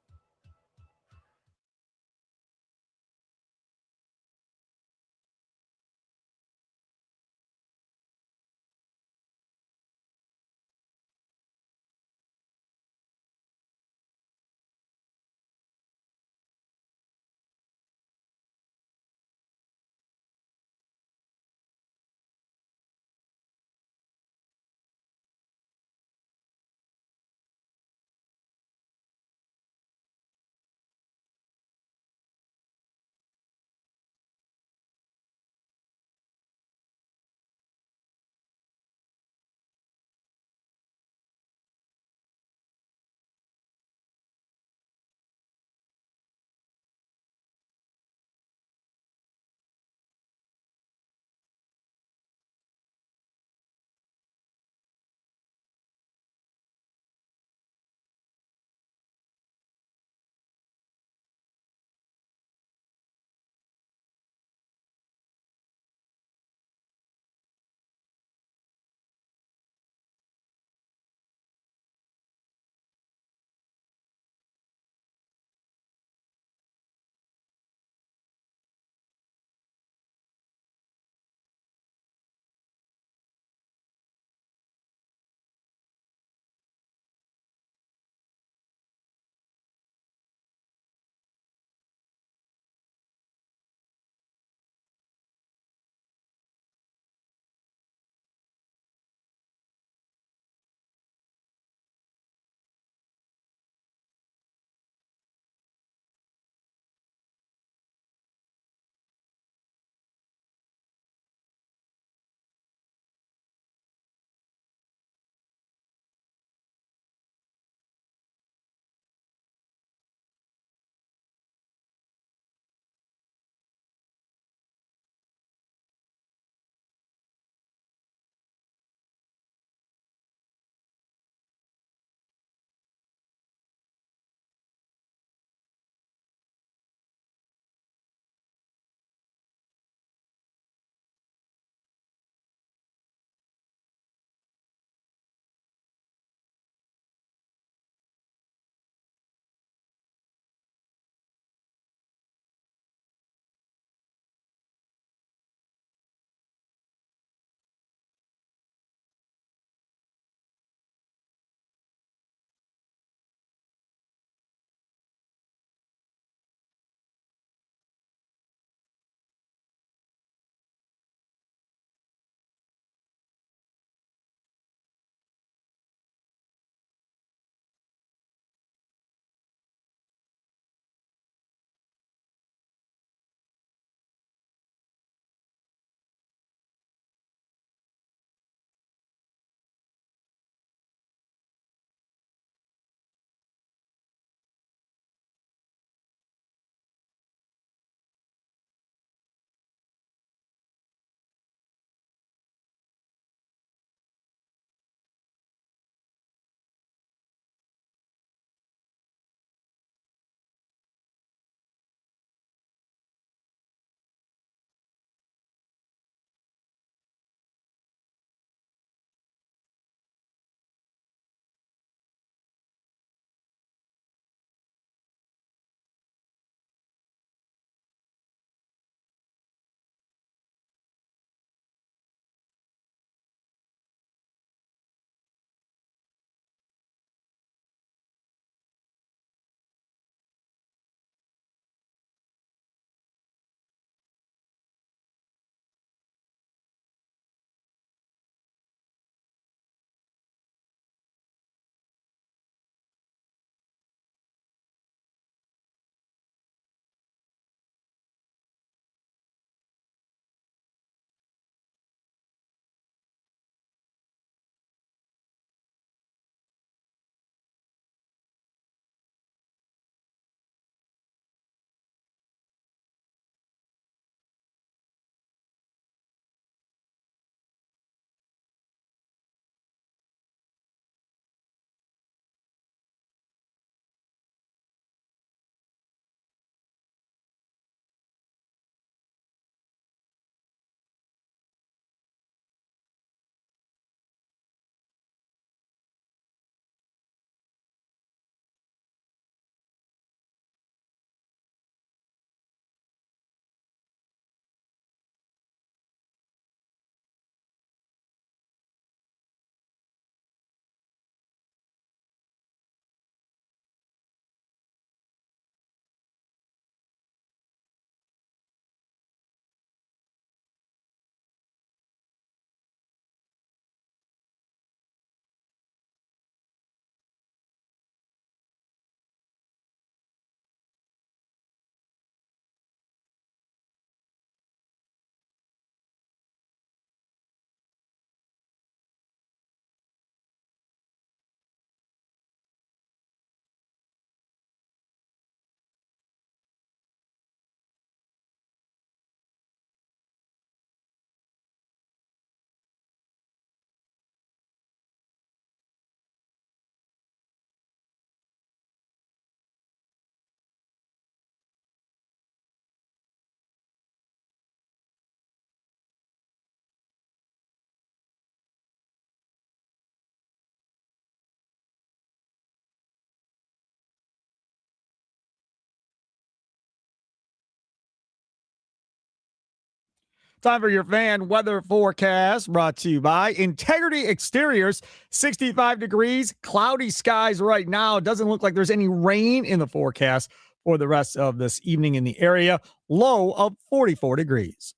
S3: Time for your fan weather forecast, brought to you by Integrity Exteriors. 65 degrees, cloudy skies right now. Doesn't look like there's any rain in the forecast for the rest of this evening in the area. Low of 44 degrees.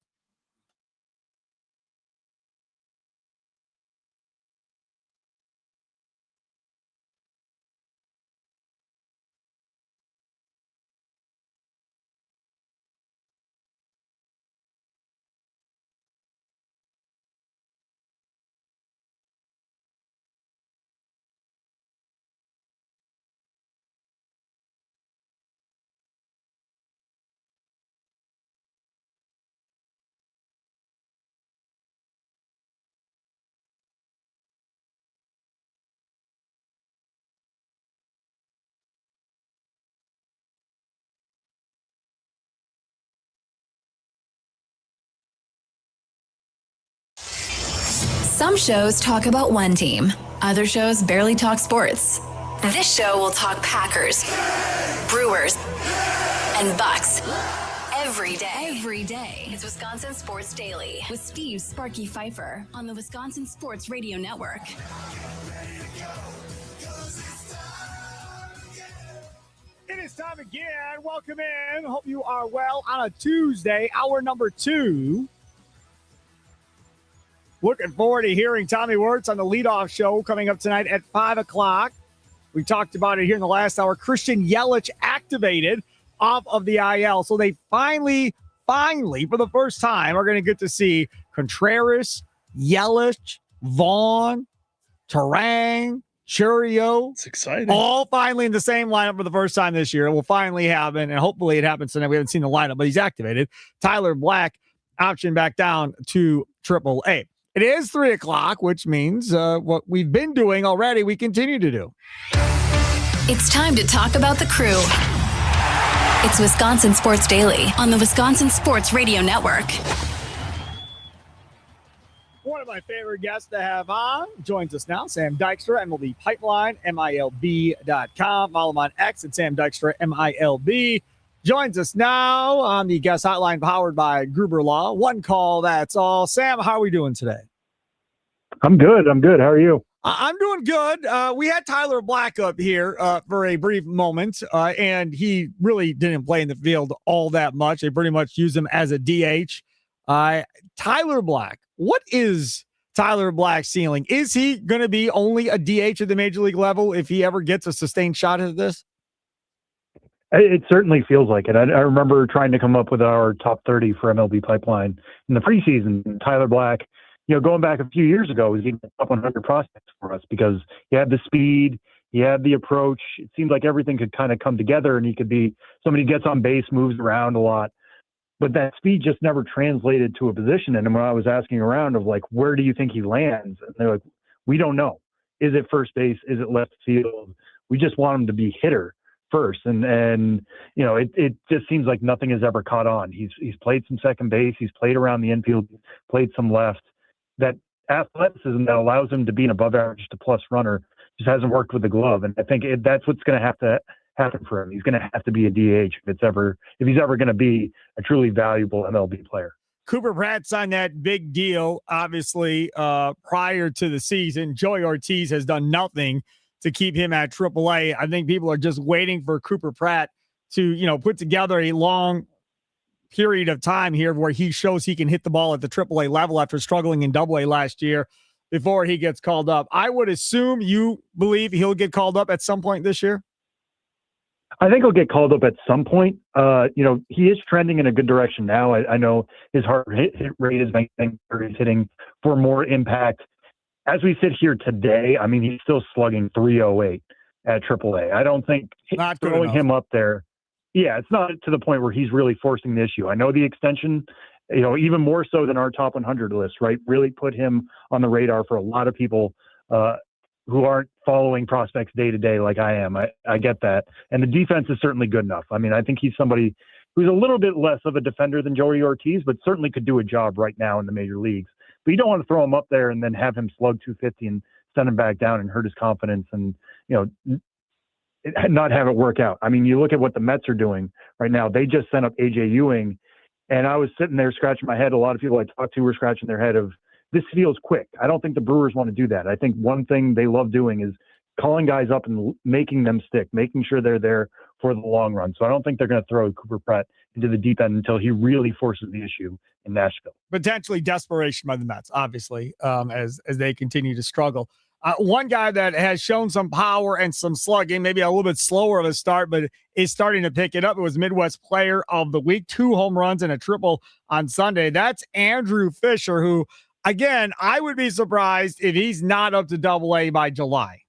S1: Some shows talk about one team. Other shows barely talk sports. This show will talk Packers, Brewers, and Bucks. Every day. It's Wisconsin Sports Daily with Steve Sparky Pfeiffer on the Wisconsin Sports Radio Network.
S2: It is time again. Welcome in. Hope you are well on a Tuesday, hour number 2. Looking forward to hearing Tommy Wirtz on the leadoff show coming up tonight at 5 o'clock. We talked about it here in the last hour. Christian Yelich activated off of the IL. So they finally, for the first time, are going to get to see Contreras, Yelich, Vaughn, Terang, Churio.
S4: It's exciting.
S2: All finally in the same lineup for the first time this year. It will finally happen, and hopefully it happens tonight. We haven't seen the lineup, but he's activated. Tyler Black option back down to AAA. It is 3 o'clock, which means what we've been doing already, we continue to do.
S1: It's time to talk about the crew. It's Wisconsin Sports Daily on the Wisconsin Sports Radio Network.
S2: One of my favorite guests to have on joins us now, Sam Dykstra, MLB Pipeline, MILB.com. Follow him on X at Sam Dykstra, MILB. Joins us now on the guest hotline powered by Gruber Law. One call, that's all. Sam, how are we doing today?
S8: I'm good. How are you?
S2: I'm doing good. We had Tyler Black up here for a brief moment, and he really didn't play in the field all that much. They pretty much use him as a DH. Tyler Black, what is Tyler Black's ceiling? Is he going to be only a DH at the major league level if he ever gets a sustained shot at this?
S8: It certainly feels like it. I remember trying to come up with our top 30 for MLB Pipeline in the preseason. Tyler Black, going back a few years ago, was even top 100 prospects for us because he had the speed, he had the approach. It seemed like everything could kind of come together, and he could be somebody who gets on base, moves around a lot. But that speed just never translated to a position. And when I was asking around of like, where do you think he lands? And they're like, we don't know. Is it first base? Is it left field? We just want him to be hitter first. And it just seems like nothing has ever caught on. He's played some second base. He's played around the infield, played some left. That athleticism that allows him to be an above average to plus runner just hasn't worked with the glove. And I think that's what's going to have to happen for him. He's going to have to be a DH if he's ever going to be a truly valuable MLB player.
S2: Cooper Pratt signed that big deal, obviously, prior to the season. Joey Ortiz has done nothing to keep him at AAA. I think people are just waiting for Cooper Pratt to, put together a long period of time here where he shows he can hit the ball at the AAA level after struggling in AA last year before he gets called up. I would assume you believe he'll get called up at some point this year.
S8: I think he'll get called up at some point. He is trending in a good direction now. I know his hit rate is he's hitting for more impact. As we sit here today, I mean, he's still slugging 308 at AAA. I don't think throwing him up there. Yeah, it's not to the point where he's really forcing the issue. I know the extension, even more so than our top 100 list, right, really put him on the radar for a lot of people who aren't following prospects day to day like I am. I get that. And the defense is certainly good enough. I mean, I think he's somebody who's a little bit less of a defender than Joey Ortiz, but certainly could do a job right now in the major leagues. But you don't want to throw him up there and then have him slug 250 and send him back down and hurt his confidence and, not have it work out. I mean, you look at what the Mets are doing right now. They just sent up AJ Ewing, And I was sitting there scratching my head. A lot of people I talked to were scratching their head of, this feels quick. I don't think the Brewers want to do that. I think one thing they love doing is calling guys up and making them stick, making sure they're there for the long run. So I don't think they're going to throw Cooper Pratt into the deep end until he really forces the issue in Nashville.
S3: Potentially desperation by the Mets, obviously, as they continue to struggle. One guy that has shown some power and some slugging, maybe a little bit slower of a start, but is starting to pick it up. It was Midwest Player of the Week, 2 home runs and a triple on Sunday. That's Andrew Fisher, who, again, I would be surprised if he's not up to Double-A by July.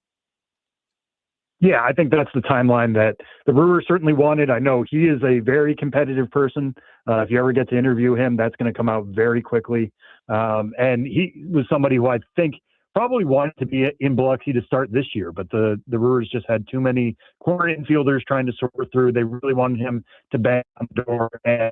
S8: Yeah, I think that's the timeline that the Brewers certainly wanted. I know he is a very competitive person. If you ever get to interview him, that's going to come out very quickly. And he was somebody who I think probably wanted to be in Biloxi to start this year, but the Brewers just had too many corner infielders trying to sort through. They really wanted him to bang on the door. And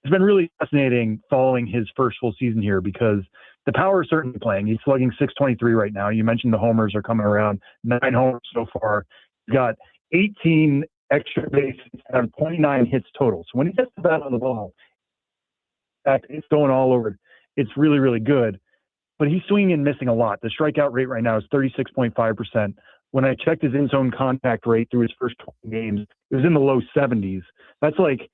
S8: it's been really fascinating following his first full season here because the power is certainly playing. He's slugging .623 right now. You mentioned the homers are coming around, 9 homers so far. He's got 18 extra bases and 29 hits total. So when he gets the bat on the ball, in fact, it's going all over. It's really, really good. But he's swinging and missing a lot. The strikeout rate right now is 36.5%. When I checked his in-zone contact rate through his first 20 games, it was in the low 70s. That's like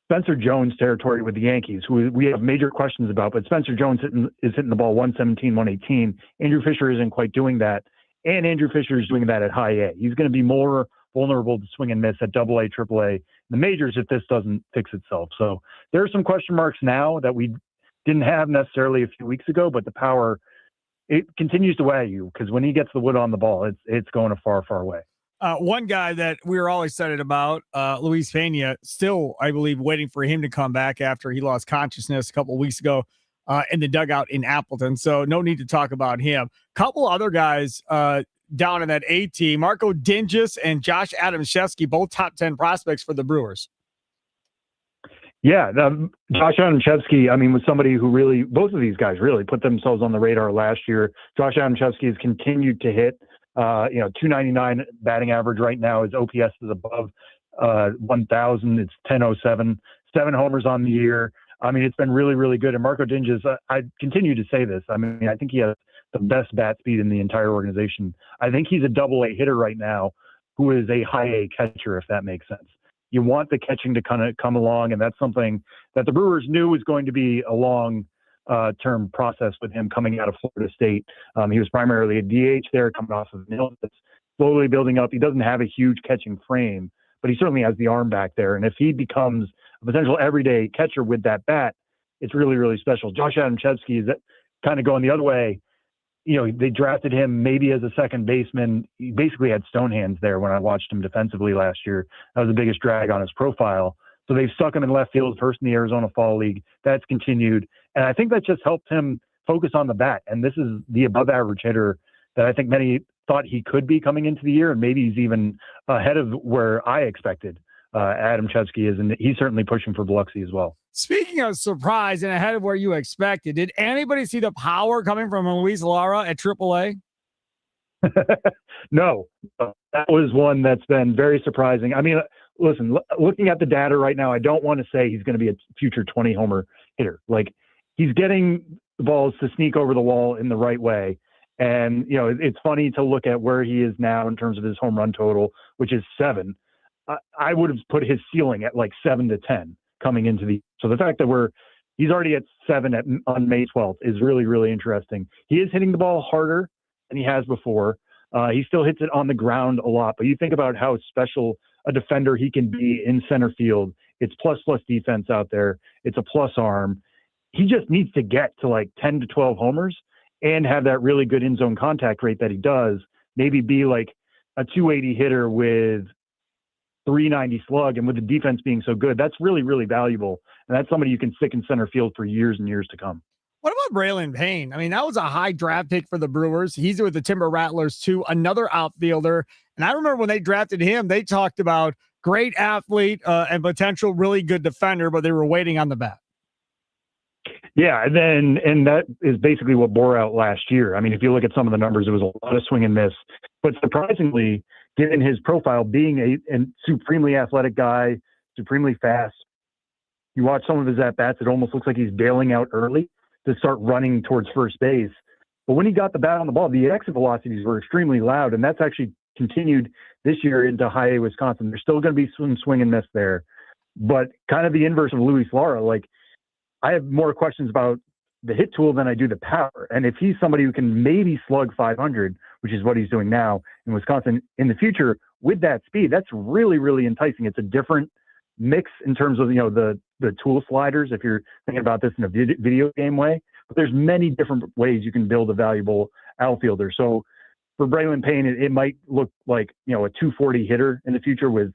S8: Spencer Jones territory with the Yankees, who we have major questions about. But Spencer Jones is hitting the ball 117, 118. Andrew Fisher isn't quite doing that. And Andrew Fisher is doing that at high A. He's going to be more vulnerable to swing and miss at Double-A, Triple-A, the majors if this doesn't fix itself. So there are some question marks now that we didn't have necessarily a few weeks ago, but the power, it continues to weigh you because when he gets the wood on the ball, it's going a far, far way.
S3: One guy that we were all excited about, Luis Pena, still, I believe, waiting for him to come back after he lost consciousness a couple of weeks ago in the dugout in Appleton. So no need to talk about him. Couple other guys down in that A team, Marco Dingus and Josh Adamczewski, both top 10 prospects for the Brewers.
S8: Yeah, Josh Adamczewski, I mean, was somebody who really, both of these guys really put themselves on the radar last year. Josh Adamczewski has continued to hit, 299 batting average right now. His OPS is above 1,000. It's 1007, 7 homers on the year. I mean, it's been really, really good. And Marco Dingus, I continue to say this. I mean, I think he has the best bat speed in the entire organization. I think he's a Double-A hitter right now who is a high A catcher, if that makes sense. You want the catching to kind of come along, and that's something that the Brewers knew was going to be a long-term process with him coming out of Florida State. He was primarily a DH there, coming off of an illness, slowly building up. He doesn't have a huge catching frame, but he certainly has the arm back there. And if he becomes a potential everyday catcher with that bat, it's really, really special. Josh Adamczewski is kind of going the other way. You know, they drafted him maybe as a second baseman. He basically had stone hands there when I watched him defensively last year. That was the biggest drag on his profile. So they've stuck him in left field first in the Arizona Fall League. That's continued. And I think that just helped him focus on the bat. And this is the above average hitter that I think many thought he could be coming into the year. And maybe he's even ahead of where I expected Adamczewski is. And he's certainly pushing for Biloxi as well.
S3: Speaking of surprise and ahead of where you expected, did anybody see the power coming from Luis Lara at AAA?
S8: No, that was one that's been very surprising. I mean, listen, looking at the data right now, I don't want to say he's going to be a future 20 homer hitter. Like, he's getting the balls to sneak over the wall in the right way. And, you know, it's funny to look at where he is now in terms of his home run total, which is 7. I would have put his ceiling at like 7 to 10 coming into so the fact that he's already at 7 on May 12th is really, really interesting. He is hitting the ball harder than he has before. He still hits it on the ground a lot, but you think about how special a defender he can be in center field. It's plus defense out there. It's a plus arm. He just needs to get to like 10 to 12 homers and have that really good in zone contact rate that he does. Maybe be like a 280 hitter with 390 slug, and with the defense being so good, that's really, really valuable. And that's somebody you can stick in center field for years and years to come.
S3: What about Braylon Payne? I mean, that was a high draft pick for the Brewers. He's with the Timber Rattlers too, another outfielder. And I remember when they drafted him, they talked about great athlete and potential really good defender, but they were waiting on the bat.
S8: Yeah, and that is basically what bore out last year. I mean, if you look at some of the numbers, it was a lot of swing and miss. But surprisingly, given his profile, being a supremely athletic guy, supremely fast, You watch some of his at-bats, it almost looks like he's bailing out early to start running towards first base. But when he got the bat on the ball, the exit velocities were extremely loud, and that's actually continued this year into high A Wisconsin. There's still going to be some swing and miss there. But kind of the inverse of Luis Lara, like, I have more questions about the hit tool than I do the power. And if he's somebody who can maybe slug 500, which is what he's doing now in Wisconsin, in the future with that speed, that's really, really enticing. It's a different mix in terms of, the tool sliders, if you're thinking about this in a video game way. But there's many different ways you can build a valuable outfielder. So for Braylon Payne, it might look like, a 240 hitter in the future with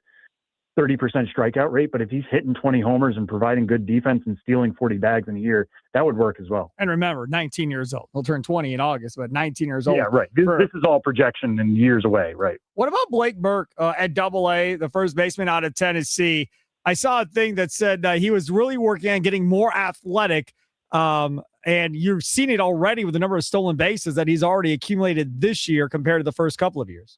S8: 30% strikeout rate, but if he's hitting 20 homers and providing good defense and stealing 40 bags in a year, that would work as well.
S3: And remember, 19 years old. He'll turn 20 in August, but 19 years old.
S8: Yeah, right. This is all projection and years away, right?
S3: What about Blake Burke at Double-A, the first baseman out of Tennessee? I saw a thing that said he was really working on getting more athletic, and you've seen it already with the number of stolen bases that he's already accumulated this year compared to the first couple of years.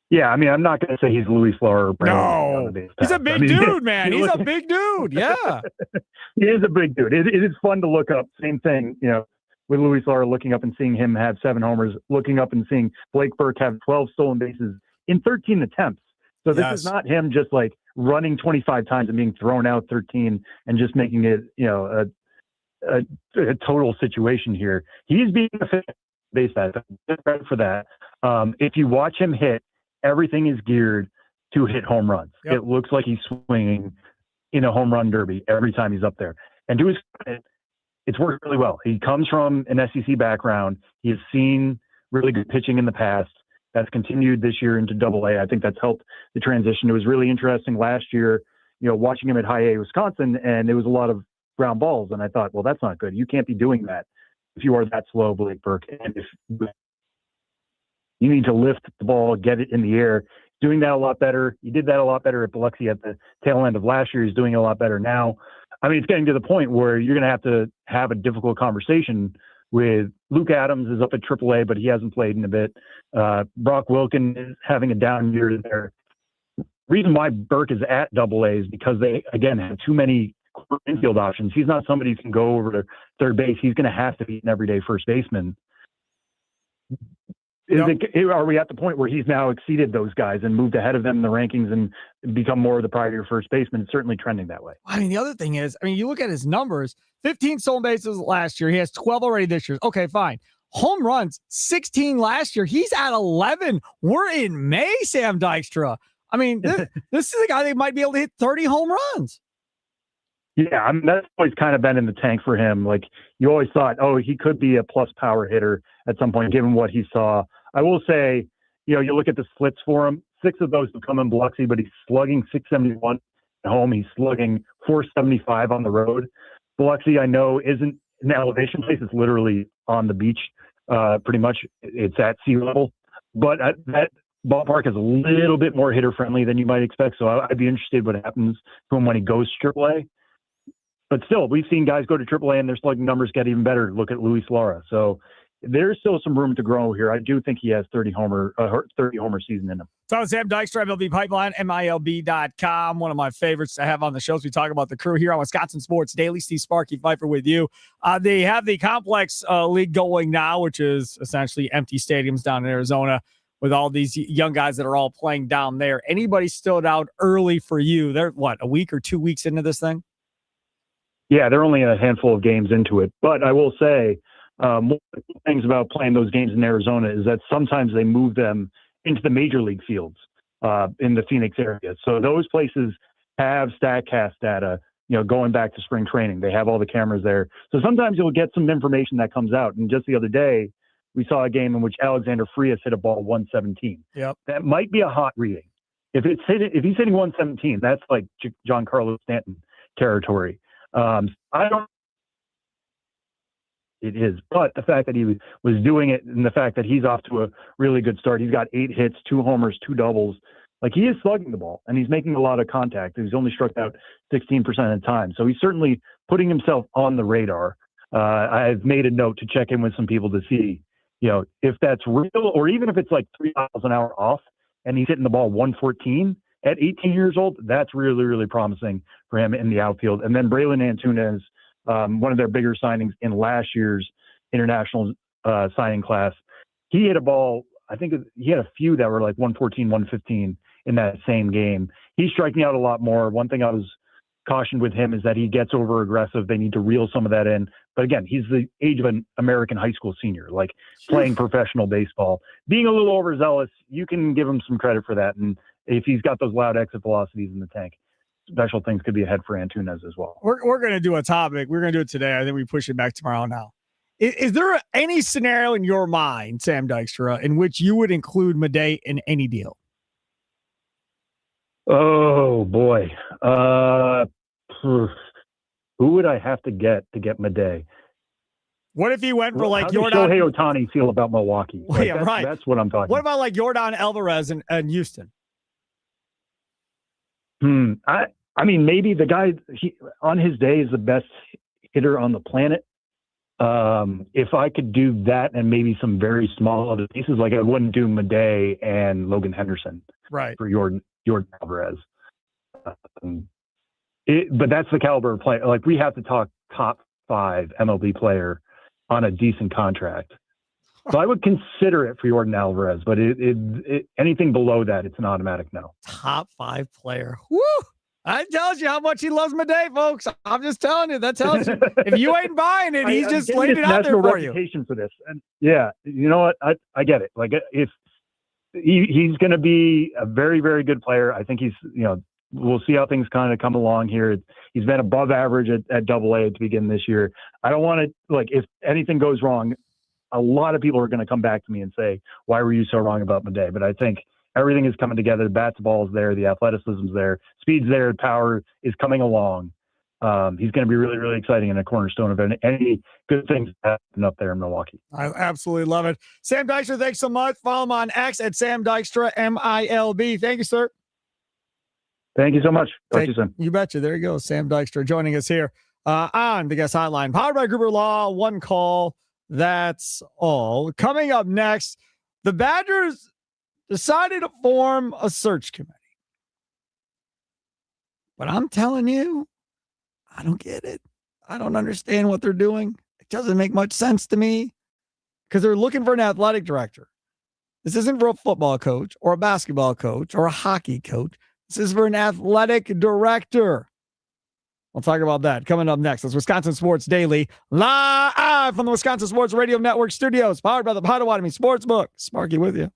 S8: Yeah, I mean, I'm not going to say he's Luis Lara.
S3: No, he's a big dude, man. He's a big dude. Yeah,
S8: he is a big dude. It is fun to look up. Same thing, with Luis Lara, looking up and seeing him have 7 homers, looking up and seeing Blake Burke have 12 stolen bases in 13 attempts. So this is not him just like running 25 times and being thrown out 13 and just making it, a total situation here. He's being a base bat. Credit for that. If you watch him hit, everything is geared to hit home runs. Yep. It looks like he's swinging in a home run derby every time he's up there. And to his credit, it's worked really well. He comes from an SEC background. He has seen really good pitching in the past. That's continued this year into Double-A. I think that's helped the transition. It was really interesting last year, watching him at high A Wisconsin, and it was a lot of ground balls. And I thought, well, that's not good. You can't be doing that if you are that slow, Blake Burke. And if you need to lift the ball, get it in the air. Doing that a lot better. He did that a lot better at Biloxi at the tail end of last year. He's doing it a lot better now. I mean, it's getting to the point where you're going to have a difficult conversation with Luke Adams is up at AAA, but he hasn't played in a bit. Brock Wilken is having a down year there. Reason why Burke is at Double-A is because they, again, have too many infield options. He's not somebody who can go over to third base. He's going to have to be an everyday first baseman. Are we at the point where he's now exceeded those guys and moved ahead of them in the rankings and become more of the priority first baseman? It's certainly trending that way.
S3: I mean, the other thing is, you look at his numbers, 15 stolen bases last year. He has 12 already this year. Okay, fine. Home runs, 16 last year. He's at 11. We're in May, Sam Dykstra. I mean, this is a guy that might be able to hit 30 home runs.
S8: Yeah, I mean, that's always kind of been in the tank for him. Like, you always thought, he could be a plus power hitter at some point, given what he saw. I will say, you look at the splits for him, 6 of those have come in Biloxi, but he's slugging 671 at home. He's slugging 475 on the road. Biloxi, I know, isn't an elevation place. It's literally on the beach, pretty much. It's at sea level. But that ballpark is a little bit more hitter-friendly than you might expect, so I'd be interested what happens to him when he goes to AAA. But still, we've seen guys go to AAA and their slugging numbers get even better. Look at Luis Lara. So there's still some room to grow here. I do think he has 30 homer season in him.
S3: So Sam Dykstra, MLB Pipeline, MILB.com. One of my favorites to have on the shows. We talk about the crew here on Wisconsin Sports Daily. Steve Sparky Pfeiffer with you. They have the Complex League going now, which is essentially empty stadiums down in Arizona with all these young guys that are all playing down there. Anybody stood out early for you? They're, a week or 2 weeks into this thing?
S8: Yeah, they're only a handful of games into it. But I will say, one of the things about playing those games in Arizona is that sometimes they move them into the major league fields in the Phoenix area. So those places have StatCast data, going back to spring training. They have all the cameras there. So sometimes you'll get some information that comes out. And just the other day, we saw a game in which Alexander Frias hit a ball 117.
S3: Yep. That
S8: might be a hot reading. If he's hitting 117, that's like Giancarlo Stanton territory. It is, but the fact that he was doing it and the fact that he's off to a really good start, he's got 8 hits, 2 homers, 2 doubles. Like, he is slugging the ball and he's making a lot of contact. He's only struck out 16% of the time. So he's certainly putting himself on the radar. I've made a note to check in with some people to see, if that's real, or even if it's like 3 miles an hour off and he's hitting the ball 114 at 18 years old, that's really, really promising for him in the outfield. And then Braylon Antunes, one of their bigger signings in last year's international signing class, he hit a ball. I think he had a few that were like 114, 115 in that same game. He's striking out a lot more. One thing I was cautioned with him is that he gets over aggressive. They need to reel some of that in. But again, he's the age of an American high school senior, like playing professional baseball. Being a little overzealous, you can give him some credit for that. And if he's got those loud exit velocities in the tank, special things could be ahead for Antunes as well.
S3: We're going to do a topic. We're going to do it today. I think we push it back tomorrow now. Is there any scenario in your mind, Sam Dykstra, in which you would include Madej in any deal?
S8: Oh, boy. Who would I have to get Madej?
S3: What if he went for like
S8: Jordan? How does Shohei Ohtani feel about Milwaukee? Like,
S3: yeah, right.
S8: That's what I'm talking about.
S3: What about like Jordan Alvarez and Houston?
S8: I mean, maybe the guy on his day is the best hitter on the planet. If I could do that and maybe some very small other pieces, like I wouldn't do Madej and Logan Henderson,
S3: right,
S8: for Jordan Alvarez. But that's the caliber of player. Like, we have to talk top 5 MLB player on a decent contract. So I would consider it for Jordan Alvarez, but anything below that, it's an automatic no.
S3: Top 5 player. Woo! I tells you how much he loves Madej, folks. I'm just telling you. That tells you. If you ain't buying it, he's just laid it out there for you.
S8: For this, and yeah, you know what? I get it. Like, if he's going to be a very, very good player, I think he's. We'll see how things kind of come along here. He's been above average at Double-A to begin this year. I don't want to, like, if anything goes wrong, a lot of people are going to come back to me and say, why were you so wrong about Madej? But I think everything is coming together. The bat to ball is there. The athleticism's there. Speed's there. Power is coming along. He's going to be really, really exciting and a cornerstone of any good things happen up there in Milwaukee.
S3: I absolutely love it. Sam Dykstra, thanks so much. Follow him on X at Sam Dykstra, MILB. Thank you, sir.
S8: Thank you so much. Talk to you soon.
S3: You betcha. There you go. Sam Dykstra joining us here on the Guest Hotline. Powered by Gruber Law. One call. That's all. Coming up next, the Badgers decided to form a search committee. But I'm telling you, I don't get it. I don't understand what they're doing. It doesn't make much sense to me because they're looking for an athletic director. This isn't for a football coach or a basketball coach or a hockey coach. This is for an athletic director. We'll talk about that coming up next. It's Wisconsin Sports Daily, live from the Wisconsin Sports Radio Network studios, powered by the Potawatomi Sportsbook. Sparky with you.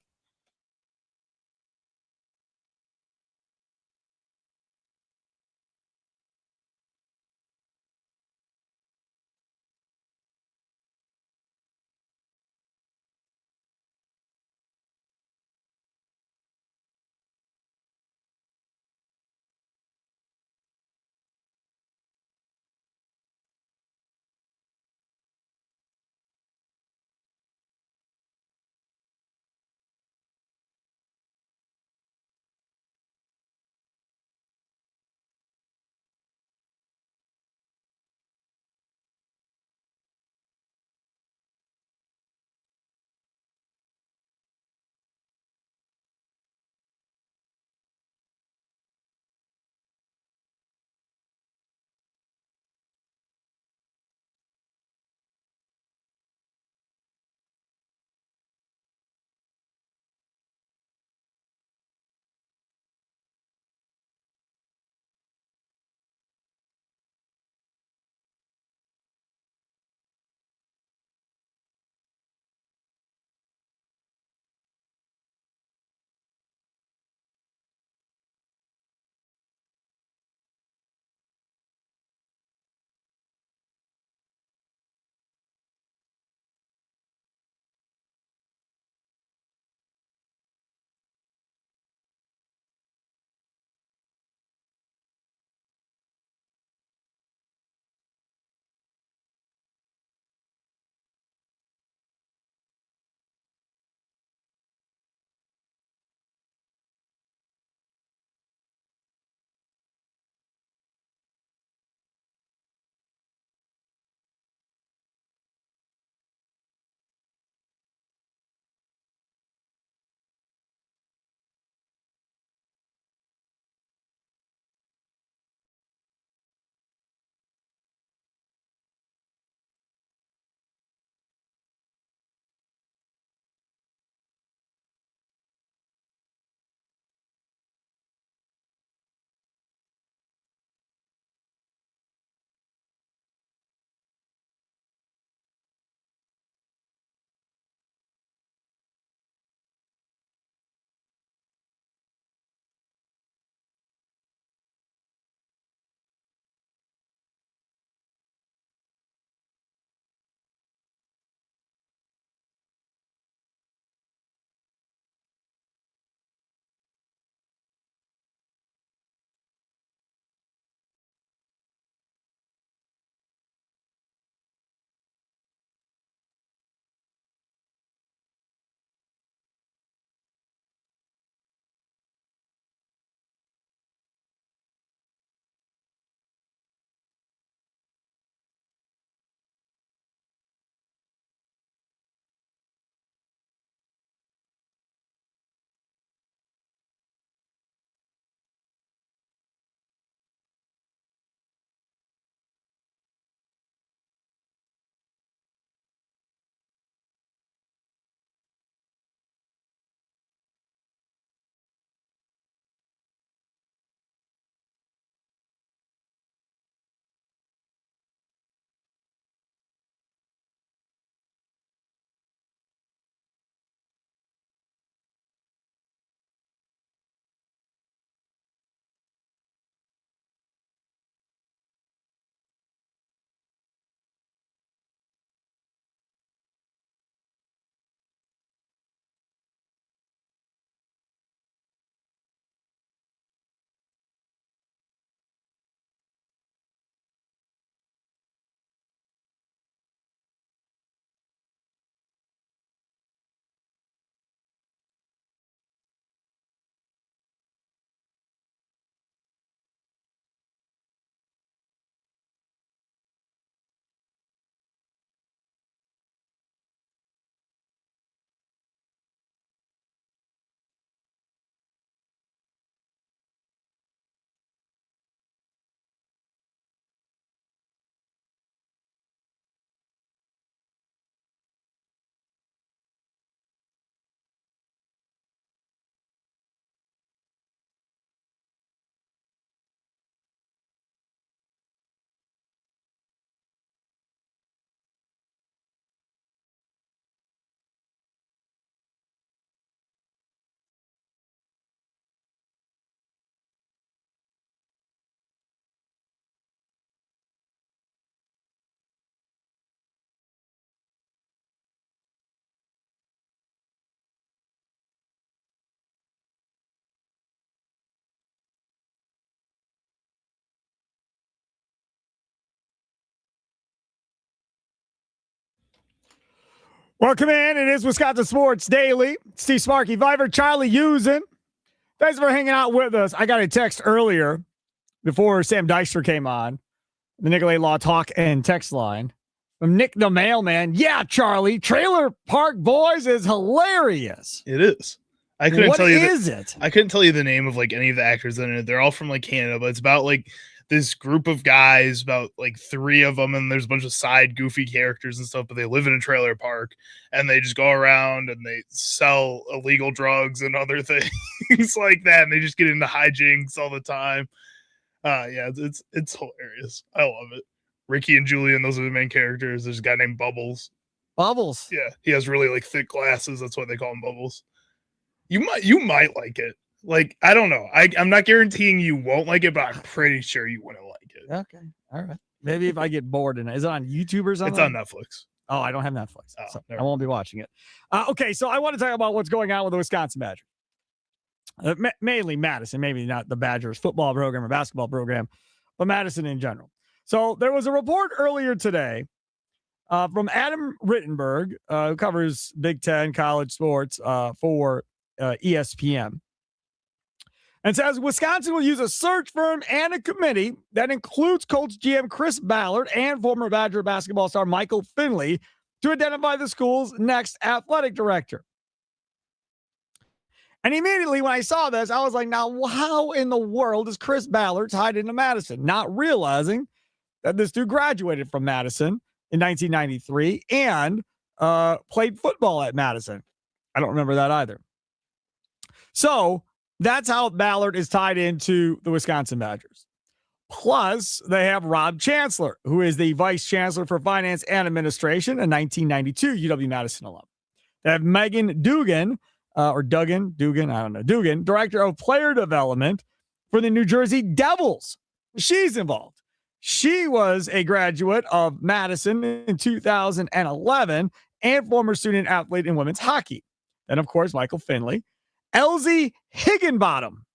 S2: Welcome in. It is Wisconsin Sports Daily. Steve Sparky, Viver, Charlie Usen. Thanks for hanging out with us. I got a text earlier before Sam Dykstra came on, the Nicolay Law Talk and text line from Nick the Mailman. Yeah, Charlie, Trailer Park Boys is hilarious.
S4: It is. I couldn't
S2: What
S4: tell you
S2: is it?
S4: I couldn't tell you the name of like any of the actors in it. They're all from like Canada, but it's about like this group of guys, about like 3 of them, and there's a bunch of side goofy characters and stuff, but they live in a trailer park and they just go around and they sell illegal drugs and other things like that, and they just get into hijinks all the time. Yeah, it's hilarious. I love it. Ricky and Julian, those are the main characters. There's a guy named Bubbles.
S2: Bubbles.
S4: Yeah, he has really like thick glasses. That's why they call him Bubbles. You might like it. Like, I don't know. I'm not guaranteeing you won't like it, but I'm pretty sure you wouldn't like it.
S2: Okay. All right. Maybe if I get bored and is it on YouTube or something?
S4: It's on Netflix.
S2: Oh, I don't have Netflix.
S4: Oh,
S2: So
S4: never
S2: I won't be watching it. Okay, so I want to talk about what's going on with the Wisconsin Badgers. Mainly Madison, maybe not the Badgers football program or basketball program, but Madison in general. So there was a report earlier today from Adam Rittenberg, who covers Big Ten college sports for ESPN. And says Wisconsin will use a search firm and a committee that includes coach GM Chris Ballard and former Badger basketball star Michael Finley to identify the school's next athletic director. And immediately when I saw this, I was like, now how in the world is Chris Ballard tied into Madison? Not realizing that this dude graduated from Madison in 1993 and played football at Madison. I don't remember that either. So that's how Ballard is tied into the Wisconsin Badgers. Plus, they have Rob Chancellor, who is the vice chancellor for finance and administration, a 1992 UW-Madison alum. They have Megan Dugan, Dugan, director of player development for the New Jersey Devils. She's involved. She was a graduate of Madison in 2011 and former student athlete in women's hockey. And, of course, Michael Finley. Elsie Higginbottom.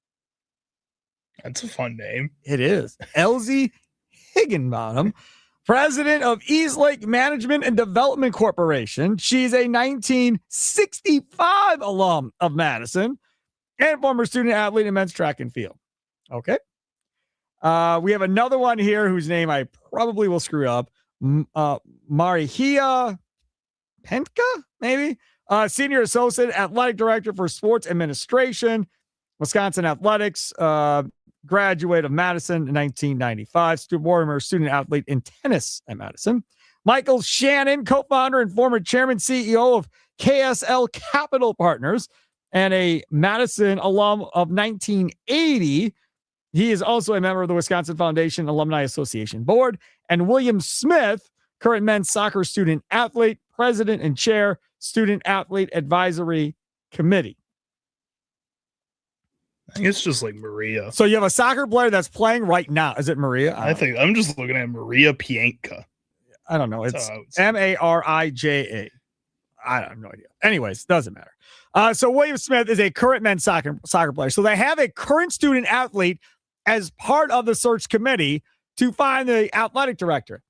S4: That's a fun name.
S2: It is. Elsie Higginbottom, president of East Lake Management and Development Corporation. She's a 1965 alum of Madison and former student athlete in men's track and field. Okay. We have another one here whose name I probably will screw up. Marihia Pentka, maybe? Senior Associate Athletic Director for Sports Administration, Wisconsin Athletics, graduate of Madison in 1995, former student athlete in tennis at Madison. Michael Shannon, co-founder and former chairman, CEO of KSL Capital Partners, and a Madison alum of 1980. He is also a member of the Wisconsin Foundation Alumni Association Board. And William Smith, current men's soccer student athlete, president and chair, Student Athlete Advisory Committee.
S4: I think it's just like Maria.
S2: So you have a soccer player that's playing right now. Is it Maria?
S4: I think I'm just looking at Maria Pienka.
S2: I don't know. It's Marija. I have no idea. Anyways, doesn't matter. So William Smith is a current men's soccer player. So they have a current student athlete as part of the search committee to find the athletic director.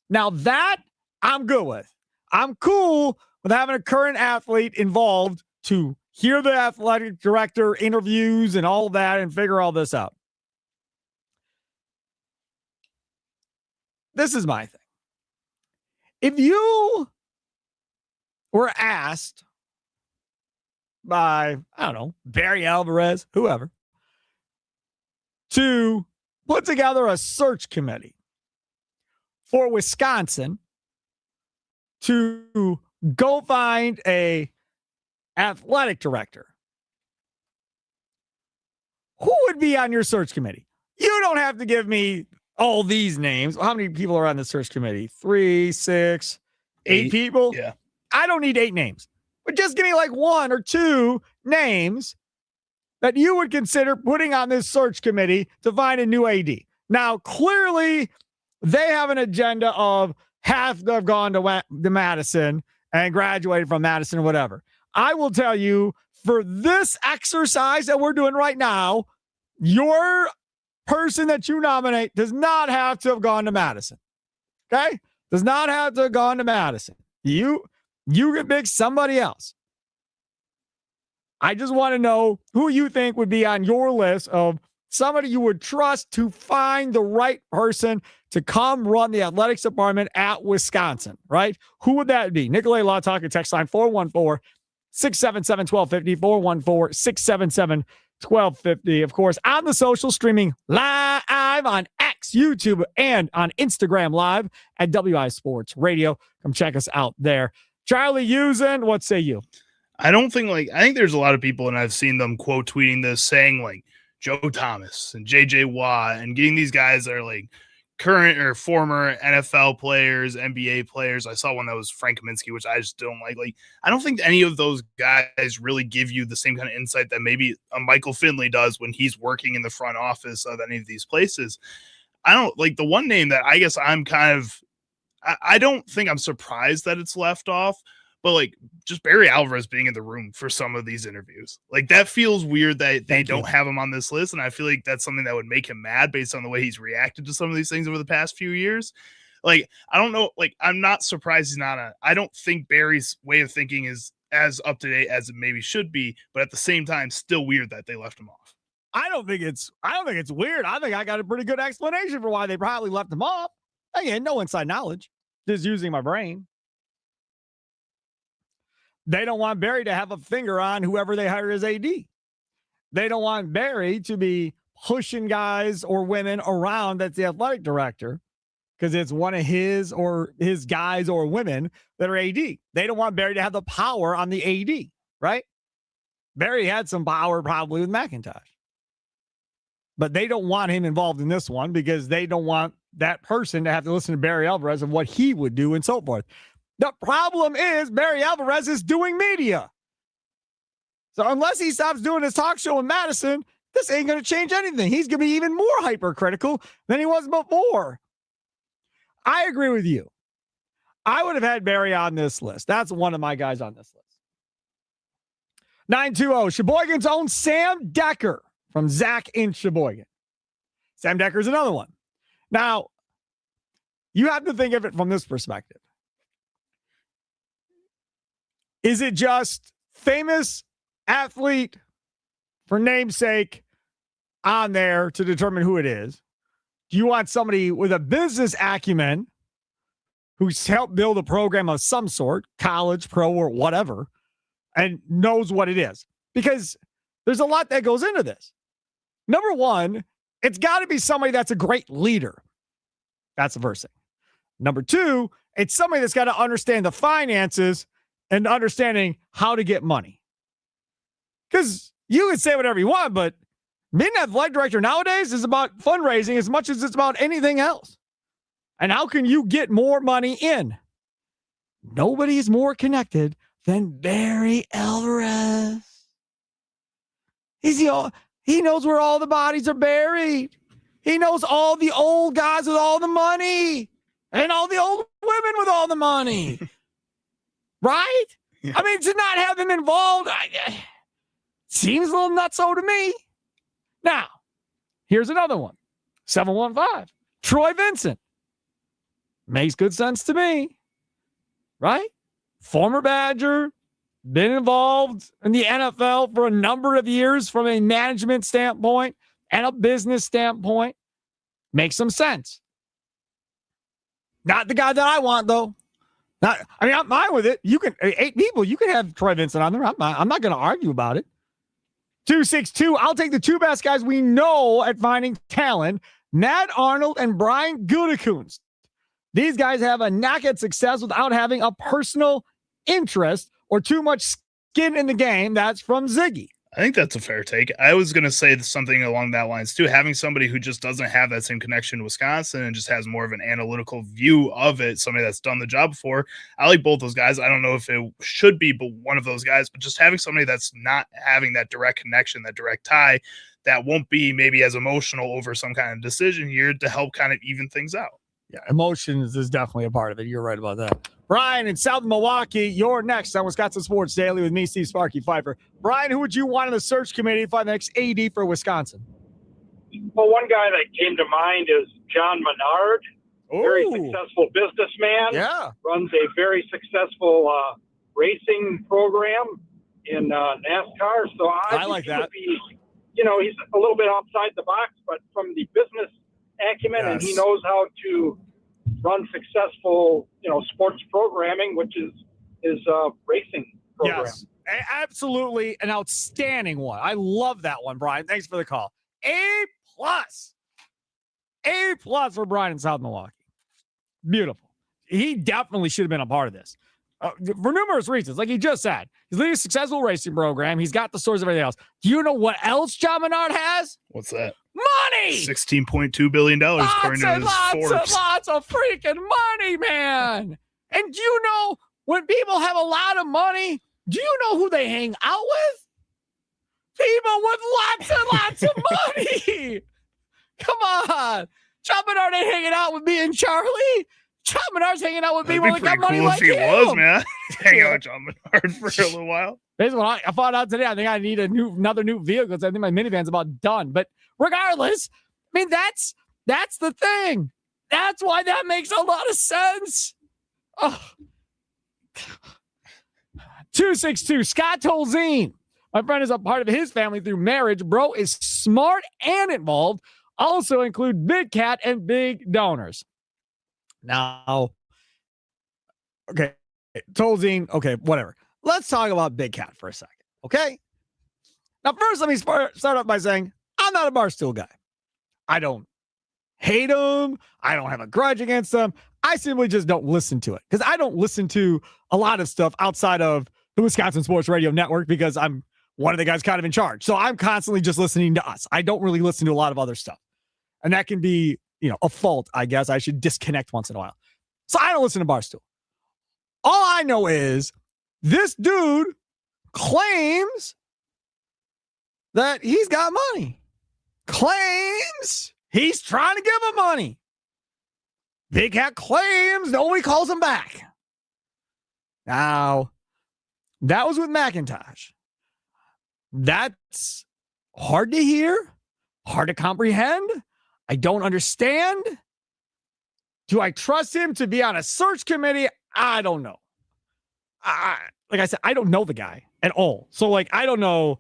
S2: Now that I'm good with. I'm cool with having a current athlete involved to hear the athletic director interviews and all that and figure all this out. This is my thing. If you were asked by, I don't know, Barry Alvarez, whoever, to put together a search committee for Wisconsin to go find a athletic director, who would be on your search committee? You don't have to give me all these names. How many people are on the search committee? 3, 6, 8 people?
S4: Yeah.
S2: I don't need 8 names, but just give me like 1 or 2 names that you would consider putting on this search committee to find a new AD. Now, clearly, they have an agenda of half have gone to Madison and graduated from Madison or whatever. I will tell you, for this exercise that we're doing right now, your person that you nominate does not have to have gone to Madison. Okay? Does not have to have gone to Madison.
S3: You can pick somebody else. I just want to know who you think would be on your list of somebody you would trust to find the right person to come run the athletics department at Wisconsin, right? Who would that be? Nicolay Law Talk and text line 414-677-1250, 414-677-1250. Of course, on the social, streaming live on X, YouTube, and on Instagram live at WI Sports Radio. Come check us out there. Charlie Usen, what say you?
S4: I think there's a lot of people, and I've seen them quote tweeting this, saying like Joe Thomas and JJ Watt and getting these guys that are like current or former NFL players, NBA players. I saw one that was Frank Kaminsky, which I just don't like. Like, I don't think any of those guys really give you the same kind of insight that maybe a Michael Finley does when he's working in the front office of any of these places. I don't like the one name that I guess I'm kind of, I don't think I'm surprised that it's left off, but like just Barry Alvarez being in the room for some of these interviews, like that feels weird that they don't have him on this list. And I feel like that's something that would make him mad based on the way he's reacted to some of these things over the past few years. Like, I don't know. Like, I'm not surprised he's not I don't think Barry's way of thinking is as up to date as it maybe should be, but at the same time, still weird that they left him off.
S3: I don't think it's weird. I think I got a pretty good explanation for why they probably left him off. Again, no inside knowledge, just using my brain. They don't want Barry to have a finger on whoever they hire as AD. They don't want Barry to be pushing guys or women around that's the athletic director because it's one of his guys or women that are AD. They don't want Barry to have the power on the AD, right? Barry had some power probably with McIntosh. But they don't want him involved in this one because they don't want that person to have to listen to Barry Alvarez and what he would do and so forth. The problem is Barry Alvarez is doing media. So unless he stops doing his talk show in Madison, this ain't going to change anything. He's going to be even more hypercritical than he was before. I agree with you. I would have had Barry on this list. That's one of my guys on this list. 920, Sheboygan's own Sam Decker from Zach in Sheboygan. Sam Decker's another one. Now, you have to think of it from this perspective. Is it just famous athlete for namesake on there to determine who it is? Do you want somebody with a business acumen who's helped build a program of some sort, college, pro, or whatever, and knows what it is? Because there's a lot that goes into this. Number one, it's got to be somebody that's a great leader. That's the first thing. Number two, it's somebody that's got to understand the finances and understanding how to get money. Because you can say whatever you want, but being an athletic director nowadays is about fundraising as much as it's about anything else. And how can you get more money in? Nobody is more connected than Barry Alvarez. He knows where all the bodies are buried. He knows all the old guys with all the money and all the old women with all the money. Right? Yeah. I mean, to not have him involved seems a little nutso to me. Now, here's another one. 715. Troy Vincent. Makes good sense to me. Right? Former Badger. Been involved in the NFL for a number of years from a management standpoint and a business standpoint. Makes some sense. Not the guy that I want, though. I'm fine with it. You can 8 people. You can have Troy Vincent on there. I'm not going to argue about it. 262. I'll take the two best guys we know at finding talent: Nat Arnold and Brian Gutekunst. These guys have a knack at success without having a personal interest or too much skin in the game. That's from Ziggy.
S4: I think that's a fair take. I was going to say something along that lines too. Having somebody who just doesn't have that same connection to Wisconsin and just has more of an analytical view of it, somebody that's done the job before. I like both those guys. I don't know if it should be but one of those guys, but just having somebody that's not having that direct connection, that direct tie, that won't be maybe as emotional over some kind of decision here to help kind of even things out.
S3: Yeah, emotions is definitely a part of it. You're right about that. Brian in South Milwaukee, you're next on Wisconsin Sports Daily with me, Steve Sparky Pfeiffer. Brian, who would you want in the search committee to find the next AD for Wisconsin?
S9: Well, one guy that came to mind is John Menard, very successful businessman.
S3: Yeah.
S9: Runs a very successful racing program in NASCAR. So
S3: I like that.
S9: He's a little bit outside the box, but from the business acumen, and he
S3: Yes.
S9: knows how to run successful, sports programming, which is racing program.
S3: Yes, absolutely an outstanding one. I love that one, Brian. Thanks for the call. A+. A+ for Brian in South Milwaukee. Beautiful. He definitely should have been a part of this for numerous reasons. Like he just said, he's leading a successful racing program. He's got the stores, everything else. Do you know what else John Menard has?
S4: What's that?
S3: Money.
S4: $16.2 billion according to Forbes.
S3: Lots of freaking money, man. And do you know when people have a lot of money, do you know who they hang out with? People with lots and lots of money. Come on. John Menard ain't hanging out with me and Charlie. John Menard's hanging out with people that got money
S4: cool
S3: like
S4: if he
S3: him.
S4: was, man. Hang out with John Menard for a little while.
S3: Basically, I found out today, I think I need another new vehicle because I think my minivan's about done. But regardless, I mean, that's the thing. That's why that makes a lot of sense. Oh. 262, Scott Tolzien. My friend is a part of his family through marriage. Bro is smart and involved. Also include Big Cat and big donors. Now, okay, Tolzien, okay, whatever. Let's talk about Big Cat for a second, okay? Now, first, let me start off by saying I'm not a Barstool guy. I don't hate him. I don't have a grudge against him. I simply just don't listen to it because I don't listen to a lot of stuff outside of the Wisconsin Sports Radio Network because I'm one of the guys kind of in charge. So I'm constantly just listening to us. I don't really listen to a lot of other stuff. And that can be, a fault, I guess. I should disconnect once in a while. So I don't listen to Barstool. All I know is this dude claims that he's got money. Claims he's trying to give him money. Big Cat claims nobody calls him back. Now, that was with McIntosh. That's hard to hear, hard to comprehend. I don't understand. Do I trust him to be on a search committee? I don't know. Like I said, I don't know the guy at all. So, I don't know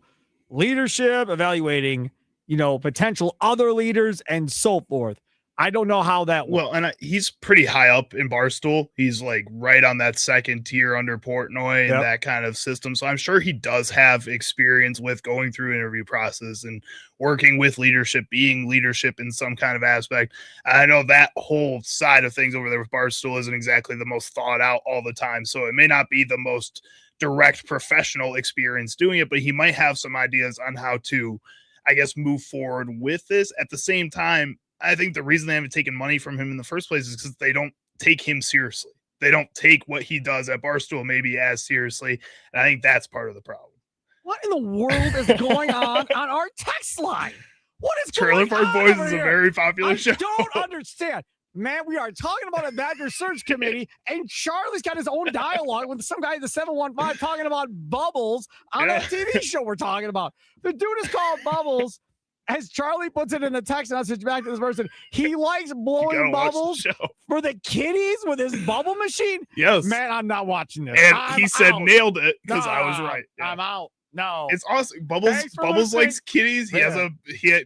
S3: leadership, evaluating, potential other leaders and so forth. I don't know how that works.
S4: Well, and he's pretty high up in Barstool. He's right on that second tier under Portnoy and that kind of system. So I'm sure he does have experience with going through interview process and working with leadership, being leadership in some kind of aspect. I know that whole side of things over there with Barstool isn't exactly the most thought out all the time. So it may not be the most direct professional experience doing it, but he might have some ideas on how to, I guess, move forward with this. At the same time, I think the reason they haven't taken money from him in the first place is because they don't take him seriously. They don't take what he does at Barstool maybe as seriously. And I think that's part of the problem.
S3: What in the world is going on our text line? What is
S4: Trailer
S3: going
S4: Park
S3: on
S4: Boys
S3: over
S4: is
S3: here?
S4: a very popular show.
S3: I don't understand. Man, we are talking about a Badger search committee, and Charlie's got his own dialogue with some guy at the 715 talking about Bubbles on that TV show we're talking about. The dude is called Bubbles. As Charlie puts it in the text message back to this person, he likes blowing bubbles for the kiddies with his bubble machine.
S4: Yes.
S3: Man, I'm not watching this.
S4: And he said nailed it because I was right.
S3: Yeah. I'm out. No.
S4: It's awesome. Bubbles likes kitties. He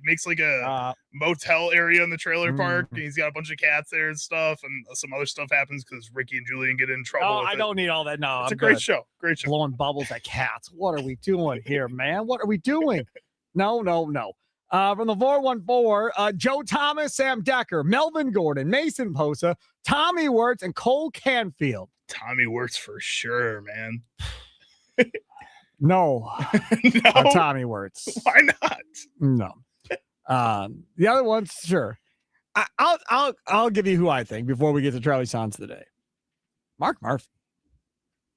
S4: makes a motel area in the trailer park, and he's got a bunch of cats there and stuff, and some other stuff happens because Ricky and Julian get in trouble.
S3: I don't need all that. No,
S4: it's a great show. Great show.
S3: Blowing bubbles at cats. What are we doing here, man? What are we doing? No. From the 414, Joe Thomas, Sam Decker, Melvin Gordon, Mason Posa, Tommy Wirtz, and Cole Canfield.
S4: Tommy Wirtz for sure, man.
S3: No. Tommy Wirtz.
S4: Why not?
S3: No. The other ones, sure. I'll give you who I think before we get to Charlie Sands today. Mark Murphy.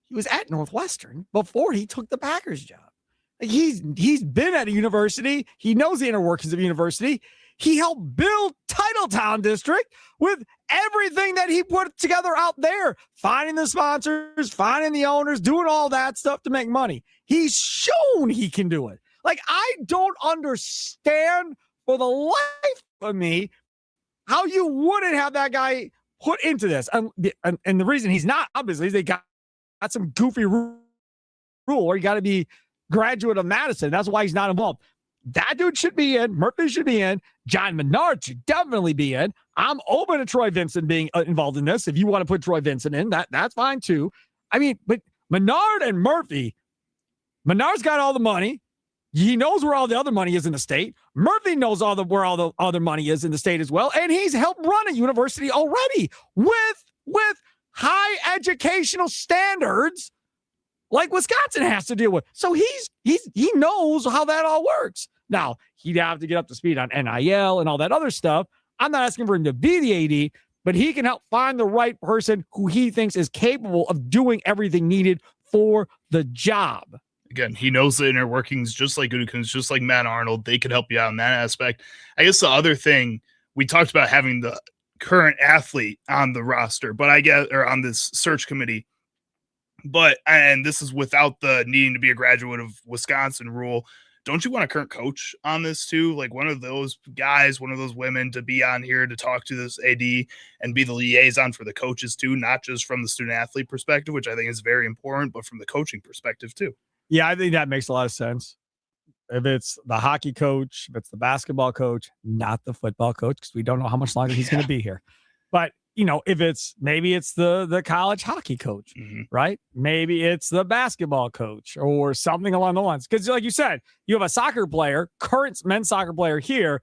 S3: He was at Northwestern before he took the Packers job. He's been at a university. He knows the inner workings of university. He helped build Titletown District with everything that he put together out there, finding the sponsors, finding the owners, doing all that stuff to make money. He's shown he can do it. I don't understand for the life of me how you wouldn't have that guy put into this. And the reason he's not, obviously, is they got got some goofy rule, or you got to be graduate of Madison. That's why he's not involved. That dude should be in. Murphy should be in. John Menard should definitely be in. I'm open to Troy Vincent being involved in this. If you want to put Troy Vincent in, that's fine too. I mean, but Menard and Murphy, Menard's got all the money. He knows where all the other money is in the state. Murphy knows where all the other money is in the state as well. And he's helped run a university already with high educational standards like Wisconsin has to deal with. So he knows how that all works. Now, he'd have to get up to speed on NIL and all that other stuff. I'm not asking for him to be the AD, but he can help find the right person who he thinks is capable of doing everything needed for the job.
S4: Again, he knows the inner workings just like Gutekunst, just like Matt Arnold. They could help you out in that aspect. I guess the other thing, we talked about having the current athlete on the roster, but or on this search committee. And this is without the needing to be a graduate of Wisconsin rule. Don't you want a current coach on this too? Like one of those guys, one of those women to be on here to talk to this AD and be the liaison for the coaches too, not just from the student athlete perspective, which I think is very important, but from the coaching perspective too.
S3: Yeah, I think that makes a lot of sense. If it's the hockey coach, if it's the basketball coach, not the football coach, because we don't know how much longer he's going to be here. But, if maybe it's the college hockey coach, right? Maybe it's the basketball coach or something along the lines. Because like you said, you have a soccer player, current men's soccer player here.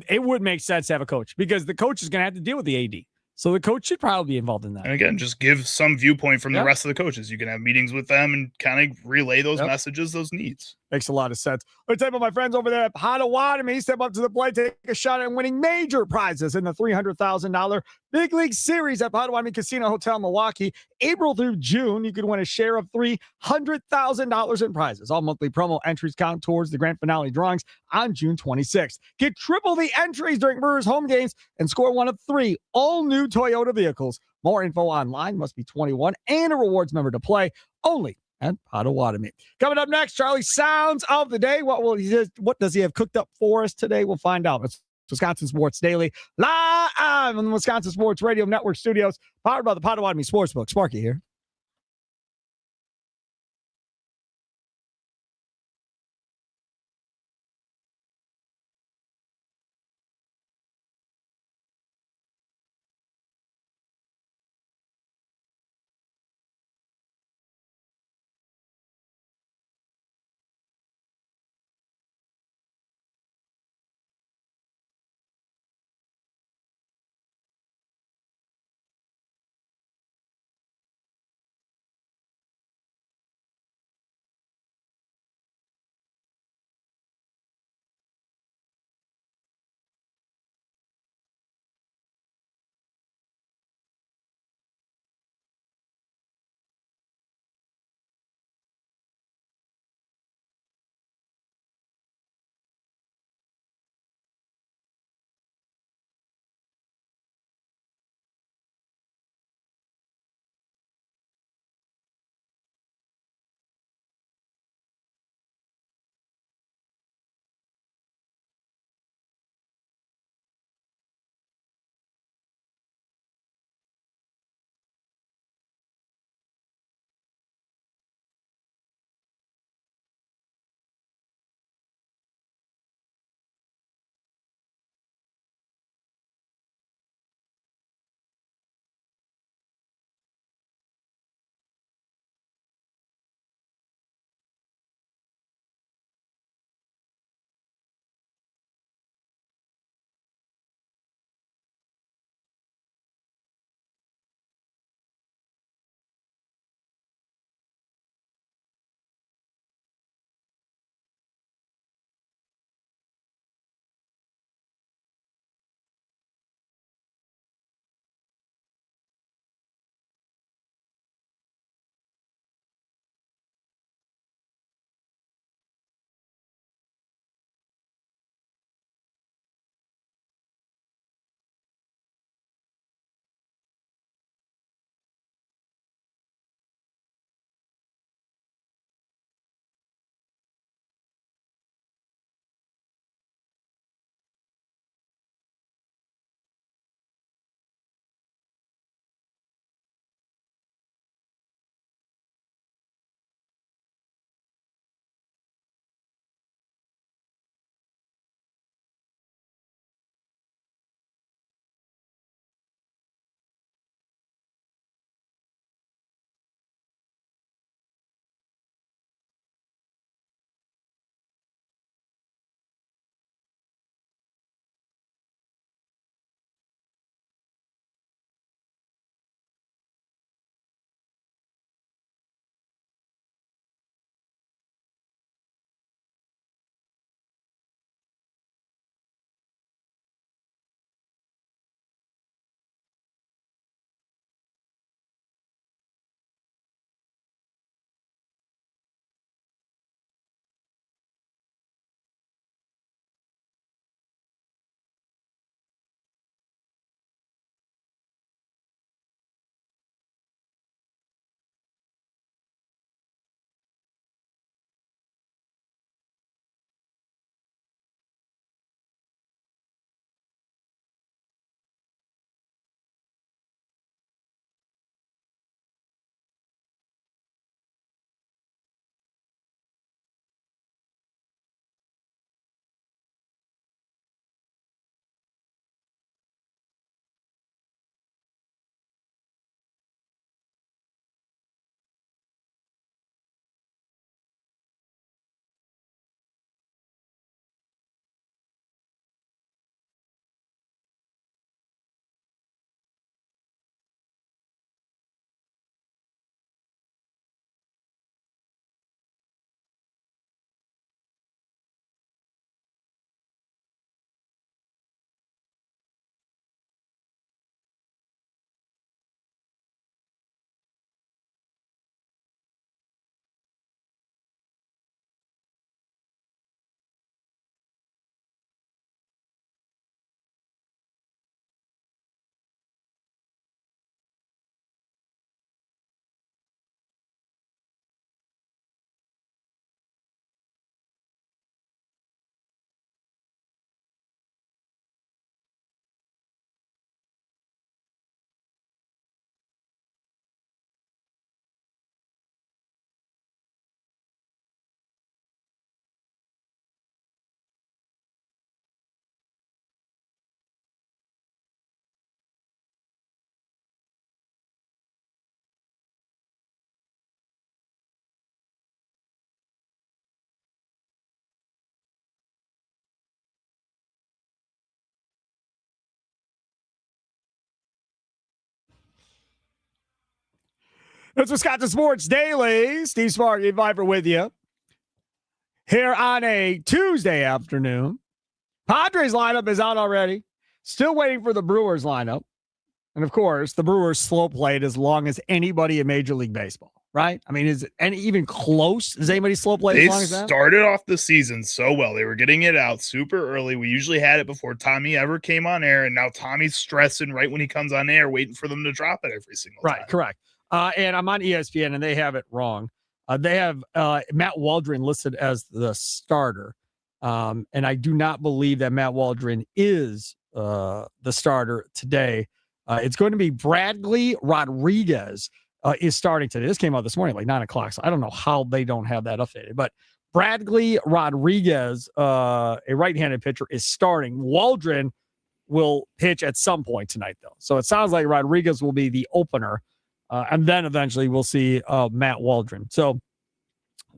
S3: It would make sense to have a coach because the coach is going to have to deal with the AD. So the coach should probably be involved in that.
S4: And again, just give some viewpoint from the rest of the coaches. You can have meetings with them and kind of relay those messages, those needs.
S3: Makes a lot of sense. Let's tell my friends over there at Potawatomi step up to the plate, take a shot at winning major prizes in the $300,000 Big League Series at Potawatomi Casino Hotel, Milwaukee. April through June, you could win a share of $300,000 in prizes. All monthly promo entries count towards the grand finale drawings on June 26th. Get triple the entries during Brewers home games and score one of 3 all-new Toyota vehicles. More info online, must be 21 and a rewards member to play. Only at Potawatomi. Coming up next, Charlie, sounds of the day. What does he have cooked up for us today? We'll find out. It's Wisconsin Sports Daily, live on the Wisconsin Sports Radio Network studios, powered by the Potawatomi Sportsbook. Sparky here. It's Wisconsin Sports Daily. Steve Sparky, Viper with you here on a Tuesday afternoon. Padres lineup is out already. Still waiting for the Brewers lineup. And, of course, the Brewers slow played as long as anybody in Major League Baseball, right? I mean, is it even close? Is anybody slow played as long as that?
S4: They started off the season so well. They were getting it out super early. We usually had it before Tommy ever came on air, and now Tommy's stressing right when he comes on air, waiting for them to drop it every single time.
S3: Right, correct. And I'm on ESPN, and they have it wrong. They have Matt Waldron listed as the starter. And I do not believe that Matt Waldron is the starter today. It's going to be Bradley Rodriguez is starting today. This came out this morning, like 9 o'clock. So I don't know how they don't have that updated. But Bradley Rodriguez, a right-handed pitcher, is starting. Waldron will pitch at some point tonight, though. So it sounds like Rodriguez will be the opener. And then eventually we'll see Matt Waldron. So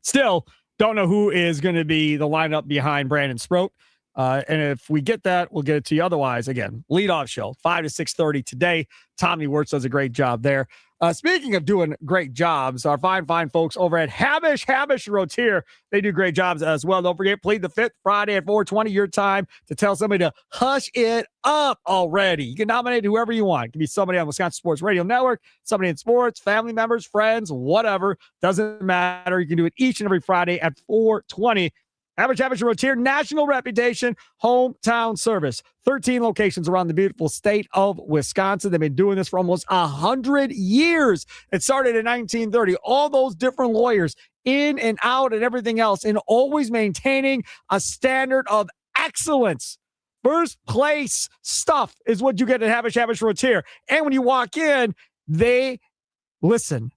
S3: still don't know who is going to be the lineup behind Brandon Sproat. And if we get that, we'll get it to you. Otherwise, again, leadoff show, 5 to 6:30 today. Tommy Wirtz does a great job there. Speaking of doing great jobs, our fine folks over at Habish Rotier, they do great jobs as well. Don't forget, Plead the Fifth, Friday at 4:20, your time to tell somebody to hush it up already. You can nominate whoever you want. It can be somebody on Wisconsin Sports Radio Network, somebody in sports, family members, friends, whatever. Doesn't matter. You can do it each and every Friday at 4:20. Habish Rotier, national reputation, hometown service. 13 locations around the beautiful state of Wisconsin. They've been doing this for almost 100 years. It started in 1930. All those different lawyers in and out and everything else, and always maintaining a standard of excellence. First place stuff is what you get at Habish Rotier. And when you walk in, they listen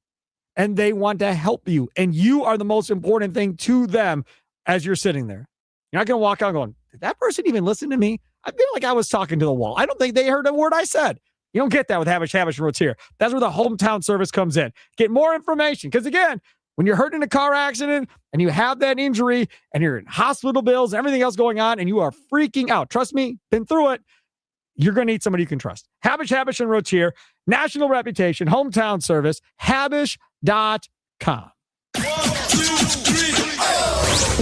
S3: and they want to help you. And you are the most important thing to them. As you're sitting there, you're not going to walk out going, did that person even listen to me? I feel like I was talking to the wall. I don't think they heard a word I said. You don't get that with Habish Rotier. That's where the hometown service comes in. Get more information. Because again, when you're hurt in a car accident and you have that injury and you're in hospital bills and everything else going on and you are freaking out, trust me, been through it, you're going to need somebody you can trust. Habish and Rotier, national reputation, hometown service, habish.com.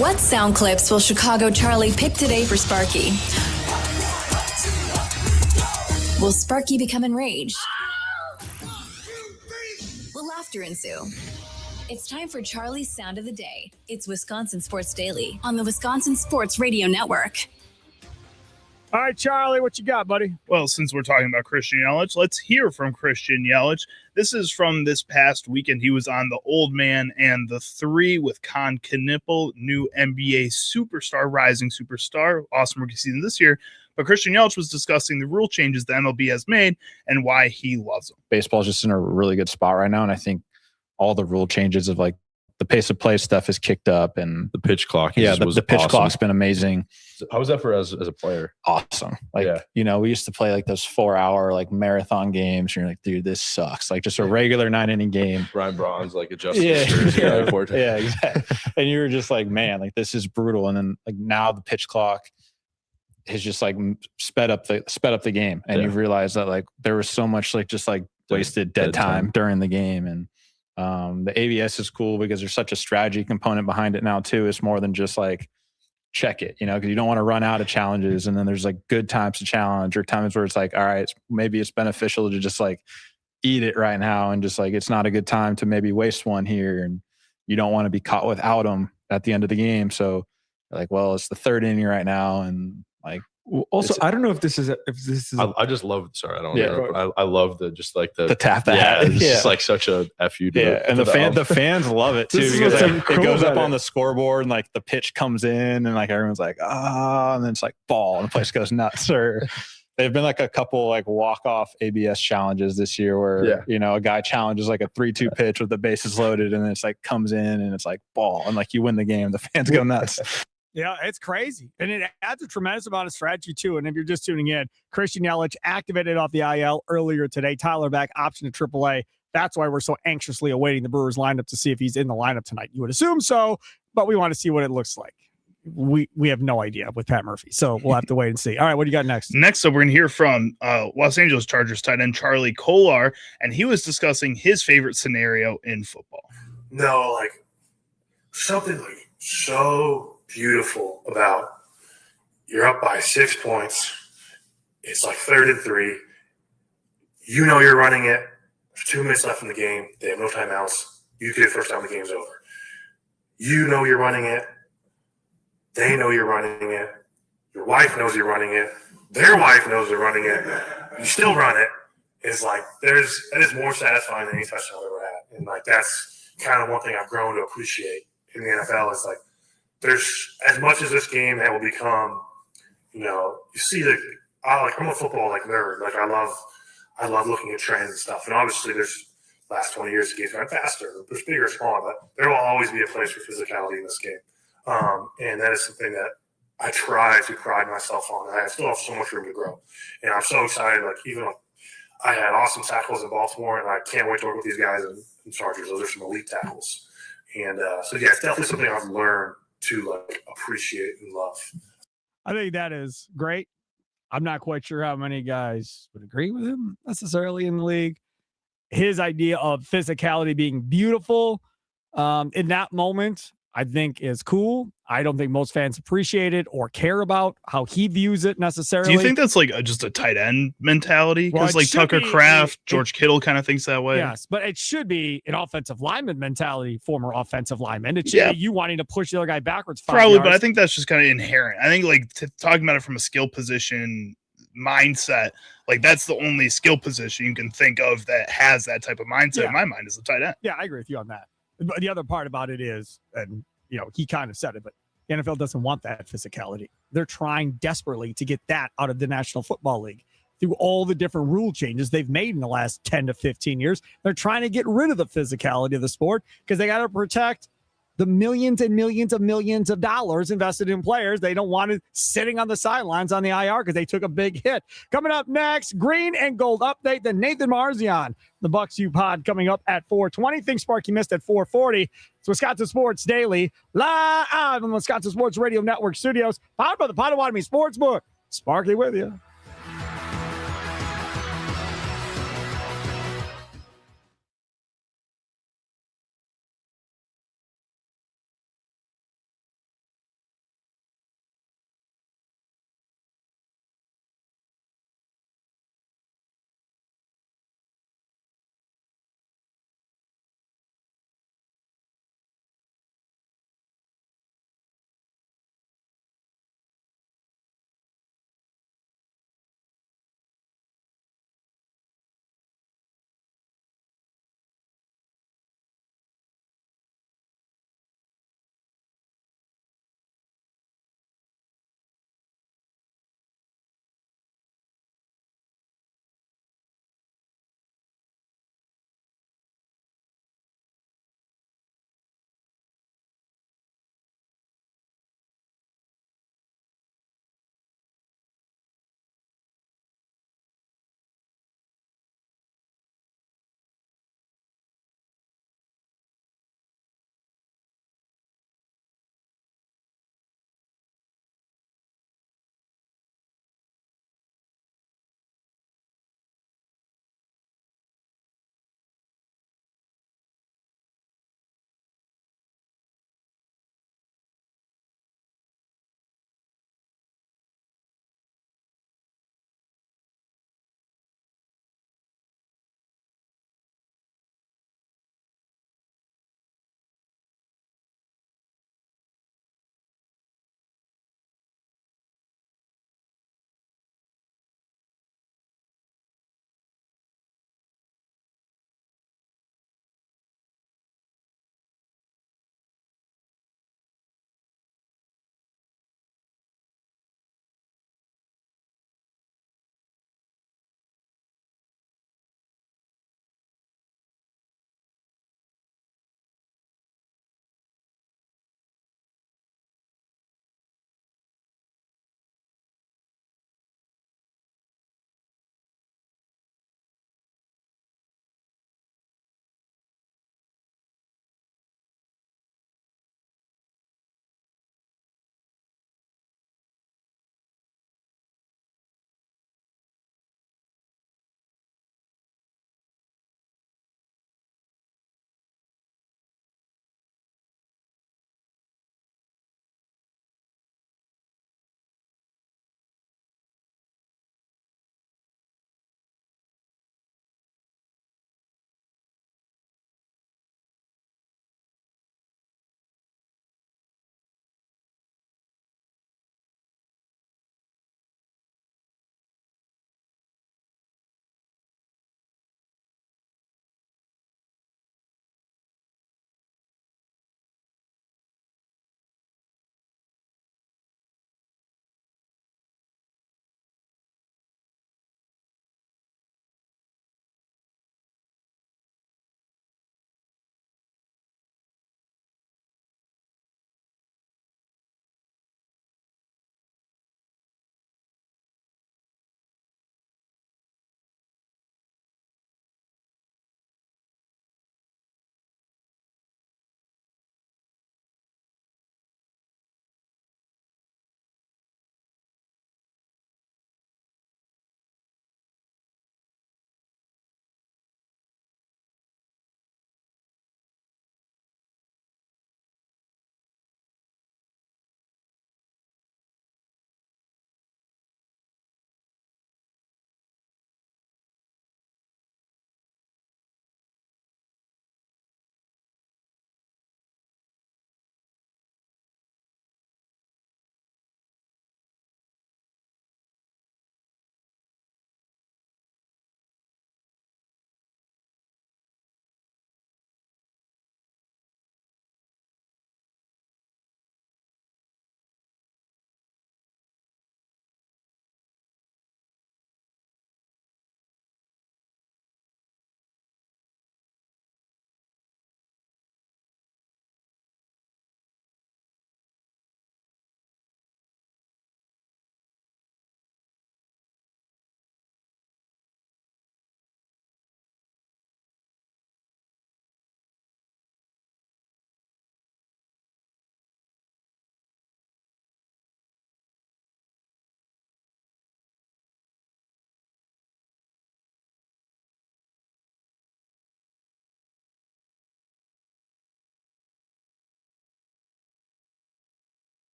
S1: What sound clips will Chicago Charlie pick today for Sparky? Will Sparky become enraged? Will laughter ensue? It's time for Charlie's Sound of the Day. It's Wisconsin Sports Daily on the Wisconsin Sports Radio Network.
S2: All right, Charlie, what you got, buddy?
S4: Well, since we're talking about Christian Yelich, let's hear from Christian Yelich. This is from this past weekend. He was on The Old Man and the Three with Con Knippel, new NBA superstar, rising superstar, awesome rookie season this year. But Christian Yelich was discussing the rule changes the MLB has made and why he loves them.
S10: Baseball's just in a really good spot right now, and I think all the rule changes of like the pace of play stuff is kicked up, and
S11: the pitch clock.
S10: The pitch clock's been amazing.
S11: How was that for as a player?
S10: Awesome. Like, you know, we used to play like those 4-hour like marathon games. And you're like, dude, this sucks. Like just a regular 9-inning game.
S11: Brian Braun's like adjusting his jersey.
S10: Yeah, exactly. And you were just like, man, like this is brutal. And then like now the pitch clock has just like sped up the game. And you realize that like there was so much like just like wasted dead time during the game. And the ABS is cool because there's such a strategy component behind it now too. It's more than just like check it, you know, because you don't want to run out of challenges. And then there's like good times to challenge or times where it's like, all right, maybe it's beneficial to just like eat it right now. And just like, it's not a good time to maybe waste one here. And you don't want to be caught without them at the end of the game. So like, well, it's the third inning right now. And like,
S12: also, I don't know if this is.
S11: I just love. Sorry, I don't. Yeah, I love the just like the
S10: tap that.
S11: Yeah, it's just like such a fu.
S10: And the fans love it too because like, it goes up on the scoreboard and like the pitch comes in and like everyone's like and then it's like ball and the place goes nuts. Or they've been like a couple like walk-off ABS challenges this year where you know a guy challenges like a 3-2 pitch with the bases loaded and then it's like comes in and it's like ball and like you win the game. The fans go nuts.
S3: Yeah, it's crazy. And it adds a tremendous amount of strategy, too. And if you're just tuning in, Christian Yelich activated off the IL earlier today. Tyler back, option to AAA. That's why we're so anxiously awaiting the Brewers lineup to see if he's in the lineup tonight. You would assume so, but we want to see what it looks like. we have no idea with Pat Murphy. So we'll have to wait and see. All right, what do you got next?
S4: Next up, we're going to hear from Los Angeles Chargers tight end Charlie Kolar, and he was discussing his favorite scenario in football.
S13: No, like something like so beautiful about you're up by 6 points. It's like 3rd and 3. You know you're running it. There's 2 minutes left in the game. They have no timeouts. You get it first time the game's over. You know you're running it. They know you're running it. Your wife knows you're running it. Their wife knows they're running it. You still run it. It's like that is more satisfying than any touchdown I've ever had. And like that's kind of one thing I've grown to appreciate in the NFL. It's like there's as much as this game that will become, you see I'm a football nerd. Like I love looking at trends and stuff. And obviously there's last 20 years the game's gone faster. There's bigger or smaller, but there will always be a place for physicality in this game. And that is something that I try to pride myself on. I still have so much room to grow. And I'm so excited. I had awesome tackles in Baltimore, and I can't wait to work with these guys in Chargers. Those are some elite tackles. And so, yeah, it's definitely something I've learned to appreciate and love.
S3: I think that is great. I'm not quite sure how many guys would agree with him necessarily in the league. His idea of physicality being beautiful in that moment, I think is cool. I don't think most fans appreciate it or care about how he views it necessarily.
S4: Do you think that's just a tight end mentality? Because Tucker Kraft, George Kittle kind of thinks that way.
S3: Yes, but it should be an offensive lineman mentality, former offensive lineman. It should be you wanting to push the other guy backwards 5
S4: Probably,
S3: yards.
S4: but I think that's just kind of inherent. I think talking about it from a skill position mindset, that's the only skill position you can think of that has that type of mindset in my mind is the tight end.
S3: Yeah, I agree with you on that. But the other part about it is, and he kind of said it, but the NFL doesn't want that physicality. They're trying desperately to get that out of the National Football League through all the different rule changes they've made in the last 10 to 15 years. They're trying to get rid of the physicality of the sport because they got to protect the millions and millions of millions of dollars invested in players. They don't want it sitting on the sidelines on the IR because they took a big hit. Coming up next, Green and Gold update, the Nathan Marzion, the Bucks U pod coming up at 4:20. Things Sparky missed at 4:40. It's Wisconsin Sports Daily, live on the Wisconsin Sports Radio Network studios, powered by the Potawatomi Sportsbook. Sparky with you.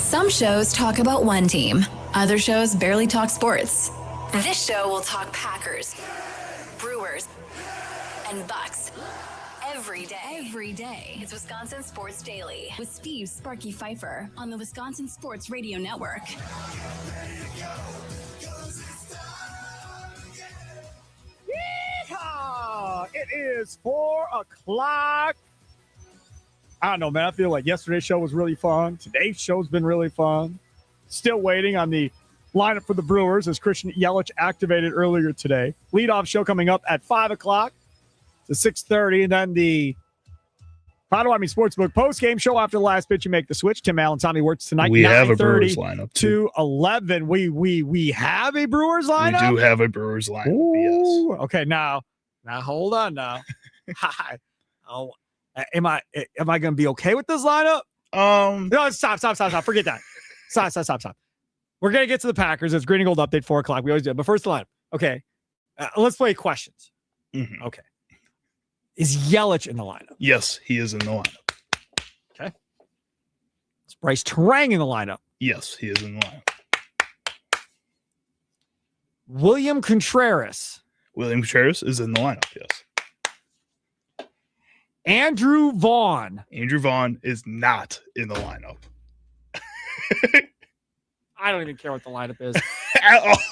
S1: Some shows talk about one team. Other shows barely talk sports. This show will talk Packers, Brewers, and Bucks. Every day. It's Wisconsin Sports Daily with Steve Sparky Pfeiffer on the Wisconsin Sports Radio Network.
S2: Yeehaw! It is 4 o'clock. I don't know, man. I feel like yesterday's show was really fun. Today's show's been really fun. Still waiting on the lineup for the Brewers as Christian Yelich activated earlier today. Leadoff show coming up at 5 o'clock to 6:30. And then the Potawatomi Sportsbook post-game show after the last pitch. You make the switch. Tim Allen, Tommy Wirtz tonight.
S4: We have a Brewers lineup
S2: to 11. We have a Brewers lineup?
S4: We do have a Brewers lineup,
S2: Ooh, yes. Okay, now hold on now. Am I going to be okay with this lineup? No, stop. Forget that. Stop. We're going to get to the Packers. It's Green and Gold Update, 4 o'clock. We always do it. But first, the lineup. Okay. Let's play questions.
S4: Mm-hmm.
S2: Okay. Is Yelich in the lineup?
S4: Yes, he is in the lineup.
S2: Okay. Is Bryce Terang in the lineup?
S4: Yes, he is in the lineup.
S2: William Contreras.
S4: William Contreras is in the lineup, yes.
S2: Andrew Vaughn.
S4: Andrew Vaughn is not in the lineup.
S2: I don't even care what the lineup is.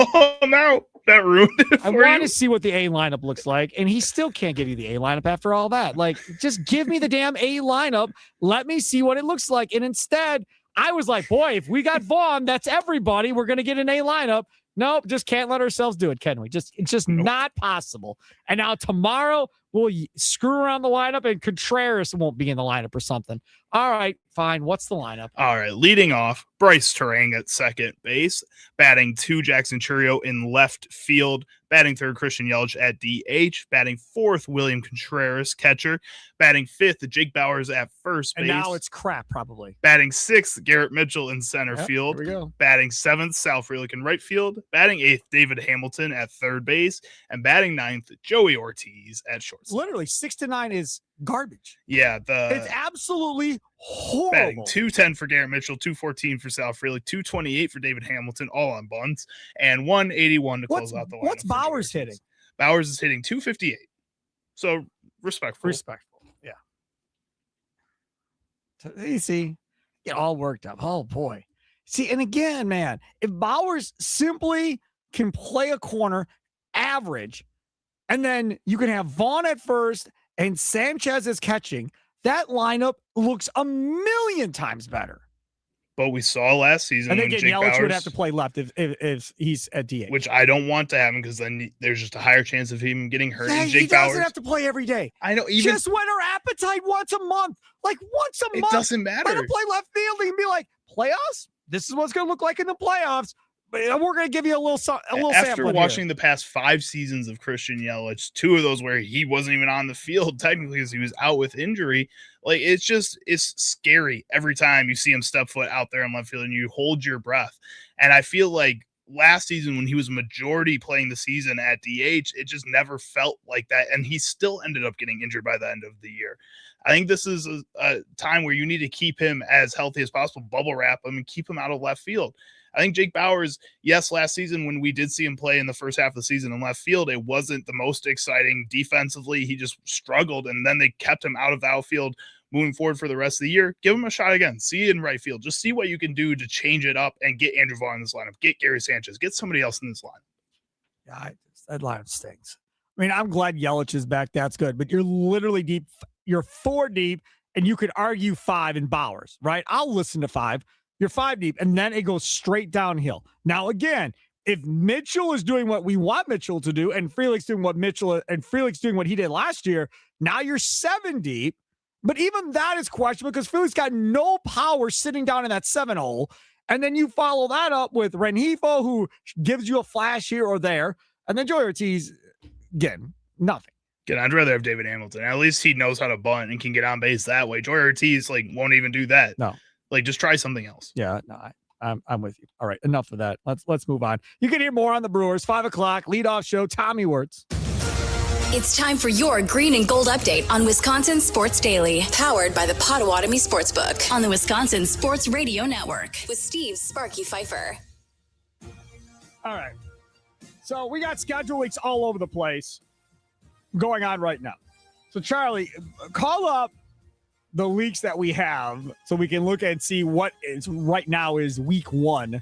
S4: Oh, no. That ruined it.
S2: I want to see what the A lineup looks like, and he still can't give you the A lineup after all that. Like, just give me the damn A lineup. Let me see what it looks like. And instead, I was like, boy, if we got Vaughn, that's everybody. We're going to get an A lineup. Nope, just can't let ourselves do it, can we? It's just not possible. And now tomorrow, we'll screw around the lineup, and Contreras won't be in the lineup or something. All right, fine. What's the lineup?
S4: All right, leading off, Bryce Terang at second base, batting 2, Jackson Chourio in left field, batting 3rd, Christian Yelich at DH, batting 4th, William Contreras, catcher, batting 5th, Jake Bauers at first base.
S2: And now it's crap, probably.
S4: Batting 6th, Garrett Mitchell in center field.
S2: Here we go.
S4: Batting 7th, Sal Frelick in right field. Batting 8th, David Hamilton at third base. And batting 9th, Joey Ortiz at shortstop.
S2: Literally, 6 to 9 is garbage.
S4: Yeah,
S2: it's absolutely horrible.
S4: Batting 210 for Garrett Mitchell, 214 for Sal Frelick, 228 for David Hamilton, all on bunts, and 181 to close out the lineup.
S2: What's Bauers hitting?
S4: Bauers is hitting 258. So respectful.
S2: Yeah. So, you see, get all worked up. Oh boy. See, and again, man, if Bauers simply can play a corner average, and then you can have Vaughn at first and Sanchez is catching, that lineup looks a million times better.
S4: But we saw last season,
S2: and then
S4: when
S2: Jake Yelich
S4: Bauers
S2: would have to play left if he's at DH,
S4: which I don't want to happen, because then there's just a higher chance of him getting hurt.
S2: Yeah,
S4: and Jake
S2: he doesn't
S4: Bauers
S2: have to play every day.
S4: I know,
S2: just whet our appetite once a month, like once a month.
S4: It doesn't matter.
S2: Let him play left field and be like, playoffs. This is what's going to look like in the playoffs. But we're going to give you a little sample.
S4: After watching the past 5 seasons of Christian Yelich, 2 of those where he wasn't even on the field technically because he was out with injury, like it's scary every time you see him step foot out there in left field and you hold your breath. And I feel like last season, when he was majority playing the season at DH, it just never felt like that. And he still ended up getting injured by the end of the year. I think this is a time where you need to keep him as healthy as possible, bubble wrap him, and keep him out of left field. I think Jake Bauers, yes, last season when we did see him play in the first half of the season in left field, it wasn't the most exciting defensively. He just struggled, and then they kept him out of the outfield moving forward for the rest of the year. Give him a shot again. See it in right field. Just see what you can do to change it up and get Andrew Vaughn in this lineup. Get Gary Sanchez. Get somebody else in this lineup.
S2: Yeah, that lineup stinks. I mean, I'm glad Yelich is back. That's good. But you're literally deep. You're 4 deep, and you could argue 5 in Bauers, right? I'll listen to 5. You're 5 deep, and then it goes straight downhill. Now, again, if Mitchell is doing what we want Mitchell to do, and Frelick's doing what Frelick's doing what he did last year, now you're 7 deep. But even that is questionable because Frelick's got no power sitting down in that 7 hole. And then you follow that up with Rengifo, who gives you a flash here or there. And then Joey Ortiz, again, nothing.
S4: Again, I'd rather have David Hamilton. At least he knows how to bunt and can get on base that way. Joey Ortiz, won't even do that.
S2: No.
S4: Just try something else.
S2: Yeah, no, I'm with you. All right, enough of that. Let's move on. You can hear more on the Brewers. 5 o'clock leadoff show. Tommy Wirtz.
S1: It's time for your green and gold update on Wisconsin Sports Daily, powered by the Potawatomi Sportsbook on the Wisconsin Sports Radio Network with Steve Sparky Pfeiffer.
S2: All right. So we got schedule weeks all over the place going on right now. So, Charlie, call up the leaks that we have so we can look and see what is right now is week 1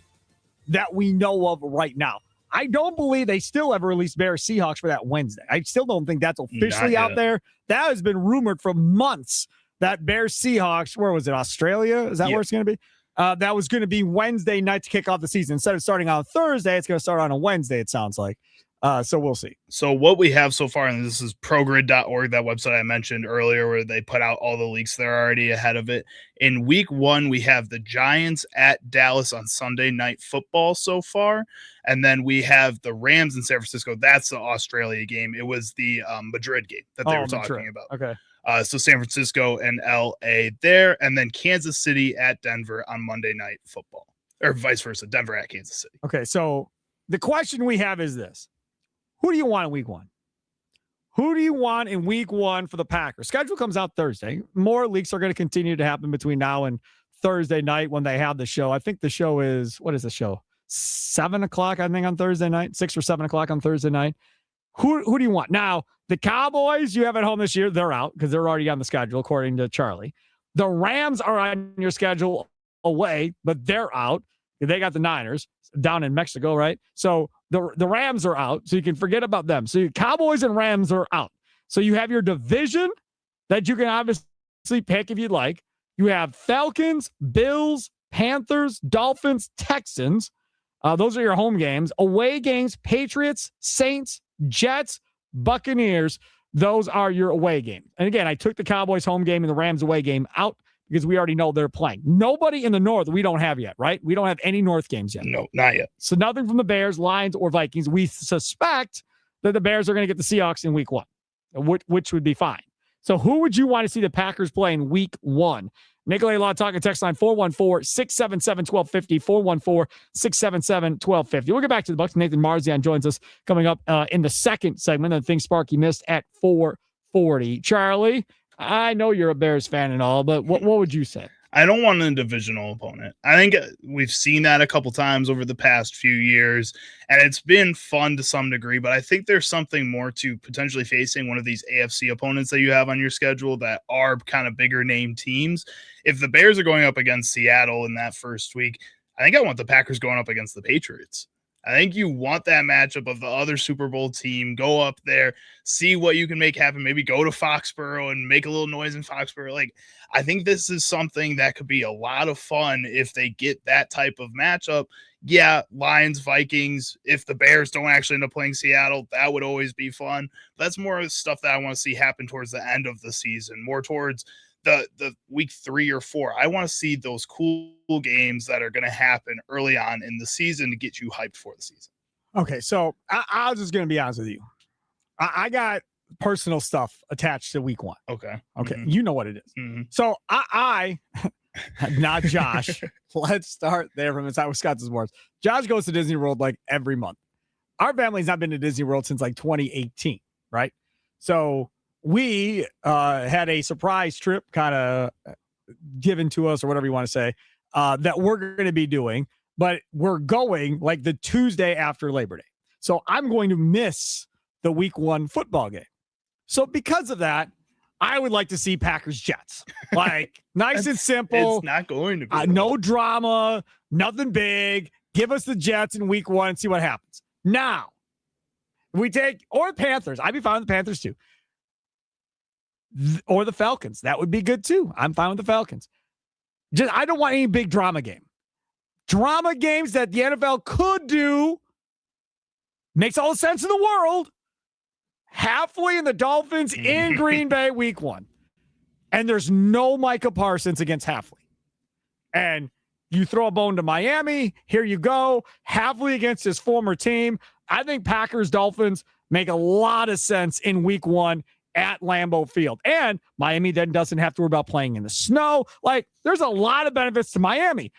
S2: that we know of right now. I don't believe they still ever released Bears Seahawks for that Wednesday. I still don't think that's officially out there. That has been rumored for months that Bears Seahawks, where was it, Australia? Is that where it's going to be? That was going to be Wednesday night to kick off the season. Instead of starting on Thursday, it's going to start on a Wednesday, it sounds like. So we'll see.
S4: So what we have so far, and this is progrid.org, that website I mentioned earlier, where they put out all the leaks that are already ahead of it. In week 1, we have the Giants at Dallas on Sunday Night Football so far. And then we have the Rams in San Francisco. That's the Australia game. It was the Madrid game that they were talking about.
S2: Okay.
S4: So San Francisco and LA there. And then Kansas City at Denver on Monday Night Football. Or vice versa, Denver at Kansas City.
S2: Okay, so the question we have is this. Who do you want in week 1? Who do you want in week 1 for the Packers? Schedule comes out Thursday. More leaks are going to continue to happen between now and Thursday night when they have the show. I think the show is, what is the show? 7 o'clock, I think, on Thursday night. 6 or 7 o'clock on Thursday night. Who do you want? Now, the Cowboys you have at home this year, they're out because they're already on the schedule, according to Charlie. The Rams are on your schedule away, but they're out. They got the Niners down in Mexico, right? So the Rams are out, so you can forget about them. So your Cowboys and Rams are out. So you have your division that you can obviously pick if you'd like. You have Falcons, Bills, Panthers, Dolphins, Texans. Those are your home games. Away games, Patriots, Saints, Jets, Buccaneers. Those are your away games. And again, I took the Cowboys home game and the Rams away game out because we already know they're playing. Nobody in the North we don't have yet, right? We don't have any North games yet.
S4: No, not yet.
S2: So nothing from the Bears, Lions, or Vikings. We suspect that the Bears are going to get the Seahawks in week 1, which would be fine. So who would you want to see the Packers play in week 1? Nicolay Law Talking text line 414-677-1250, 414-677-1250. We'll get back to the Bucs. Nathan Marzion joins us coming up in the second segment of things Sparky missed at 4:40. Charlie, I know you're a Bears fan and all, but what would you say?
S4: I don't want a divisional opponent. I think we've seen that a couple times over the past few years, and it's been fun to some degree, but I think there's something more to potentially facing one of these AFC opponents that you have on your schedule that are kind of bigger name teams. If the Bears are going up against Seattle in that first week, I think I want the Packers going up against the Patriots. I think you want that matchup of the other Super Bowl team. Go up there, see what you can make happen. Maybe go to Foxborough and make a little noise in Foxborough. Like, I think this is something that could be a lot of fun if they get that type of matchup. Yeah, Lions, Vikings, if the Bears don't actually end up playing Seattle, that would always be fun. That's more stuff that I want to see happen towards the end of the season, more towards the week 3 or 4. I want to see those cool games that are going to happen early on in the season to get you hyped for the season.
S2: Okay, so I was just going to be honest with you. I got personal stuff attached to week 1.
S4: Okay.
S2: Mm-hmm. You know what it is.
S4: Mm-hmm.
S2: So I not Josh. Let's start there from inside Wisconsin sports. Josh goes to Disney World like every month. Our family's not been to Disney World since like 2018, right? So we had a surprise trip kind of given to us or whatever you want to say that we're going to be doing, but we're going like the Tuesday after Labor Day. So I'm going to miss the week 1 football game. So because of that, I would like to see Packers Jets. Like nice and simple.
S4: It's not going to be.
S2: No drama, nothing big. Give us the Jets in week 1 and see what happens. Now, we take, or the Panthers. I'd be fine with the Panthers too. Or the Falcons. That would be good too. I'm fine with the Falcons. I don't want any big drama game. Drama games that the NFL could do makes all the sense in the world. Halfway in the Dolphins in Green Bay week 1. And there's no Micah Parsons against Halfway. And you throw a bone to Miami. Here you go. Halfway against his former team. I think Packers Dolphins make a lot of sense in week 1 at Lambeau Field. And Miami then doesn't have to worry about playing in the snow. Like, there's a lot of benefits to Miami.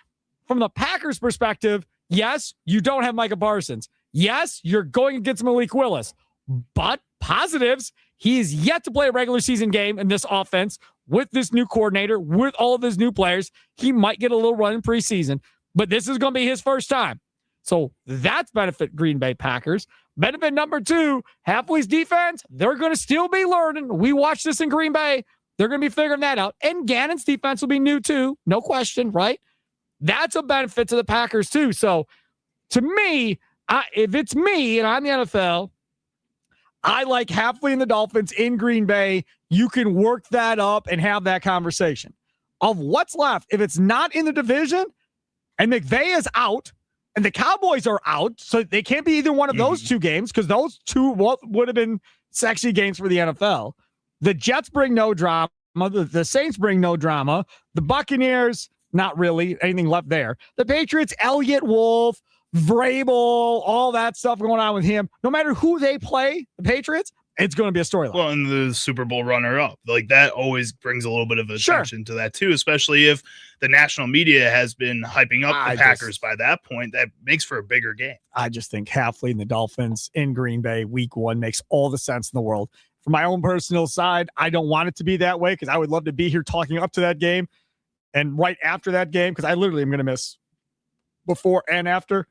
S2: From the Packers' perspective, yes, you don't have Micah Parsons. Yes, you're going against Malik Willis.
S3: But positives, he is yet to play a regular season game in this offense with this new coordinator, with all of his new players. He might get a little run in preseason, but this is going to be his first time. So that's benefit Green Bay Packers. Benefit number 2, Hafley's defense, they're going to still be learning. We watched this in Green Bay. They're going to be figuring that out. And Gannon's defense will be new too. No question, right? That's a benefit to the Packers too. So to me, if it's me and I'm the NFL, I like Hafley and the Dolphins in Green Bay. You can work that up and have that conversation. Of what's left, if it's not in the division and McVay is out and the Cowboys are out, so they can't be either one of those two games because those two would have been sexy games for the NFL. The Jets bring no drama. The Saints bring no drama. The Buccaneers, not really anything left there. The Patriots, Elliott, Wolf, Vrabel, all that stuff going on with him. No matter who they play, the Patriots, it's going to be a storyline.
S4: Well, and the Super Bowl runner-up, like that always brings a little bit of attention to that too, especially if the national media has been hyping up the Packers by that point. That makes for a bigger game.
S3: I just think Hafley and the Dolphins in Green Bay week 1 makes all the sense in the world. From my own personal side, I don't want it to be that way because I would love to be here talking up to that game and right after that game because I literally am going to miss before and after.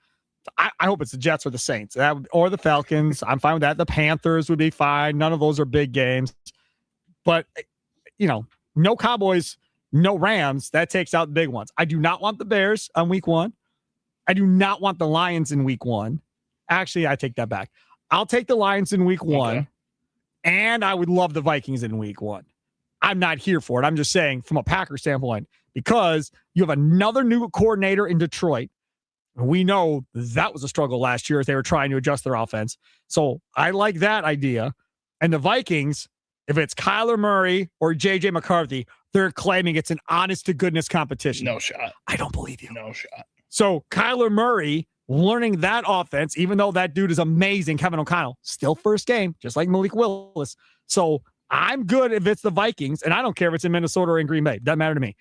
S3: I hope it's the Jets or the Saints or the Falcons. I'm fine with that. The Panthers would be fine. None of those are big games. But, no Cowboys, no Rams. That takes out the big ones. I do not want the Bears on week 1. I do not want the Lions in week 1. Actually, I take that back. I'll take the Lions in week 1. Okay. And I would love the Vikings in week 1. I'm not here for it. I'm just saying from a Packer standpoint, because you have another new coordinator in Detroit. We know that was a struggle last year as they were trying to adjust their offense. So I like that idea. And the Vikings, if it's Kyler Murray or J.J. McCarthy, they're claiming it's an honest-to-goodness competition.
S4: No shot.
S3: I don't believe you.
S4: No shot.
S3: So Kyler Murray learning that offense, even though that dude is amazing, Kevin O'Connell, still first game, just like Malik Willis. So I'm good if it's the Vikings, and I don't care if it's in Minnesota or in Green Bay. Doesn't matter to me.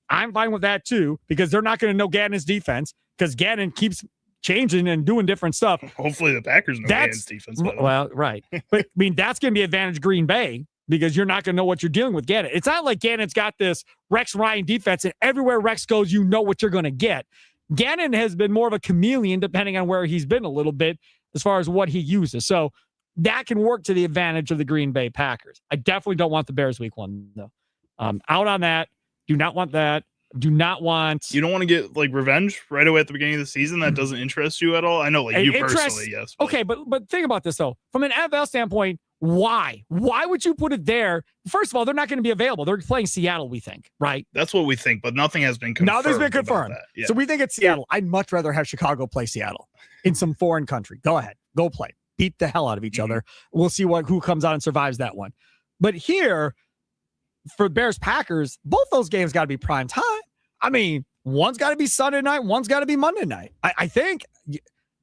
S3: I'm fine with that too, because they're not going to know Gannon's defense because Gannon keeps changing and doing different stuff.
S4: Hopefully the Packers know Gannon's defense.
S3: Well, right. But I mean, that's going to be advantage Green Bay because you're not going to know what you're dealing with Gannon. It's not like Gannon's got this Rex Ryan defense, and everywhere Rex goes, you know what you're going to get. Gannon has been more of a chameleon depending on where he's been a little bit as far as what he uses. So that can work to the advantage of the Green Bay Packers. I definitely don't want the Bears week 1, though. Out on that. Do not want that. Do not want.
S4: You don't want to get like revenge right away at the beginning of the season. That doesn't interest you at all. I know, like you personally, yes.
S3: But. Okay, but think about this though. From an NFL standpoint, why? Why would you put it there? First of all, they're not going to be available. They're playing Seattle, we think, right?
S4: That's what we think, but nothing has been confirmed.
S3: Nothing's been confirmed. Yeah. So we think it's Seattle. I'd much rather have Chicago play Seattle in some foreign country. Go ahead, go play. Beat the hell out of each other. We'll see who comes out and survives that one. But here, for Bears Packers, both those games got to be prime time. I mean, one's got to be Sunday night, one's got to be Monday night. I think,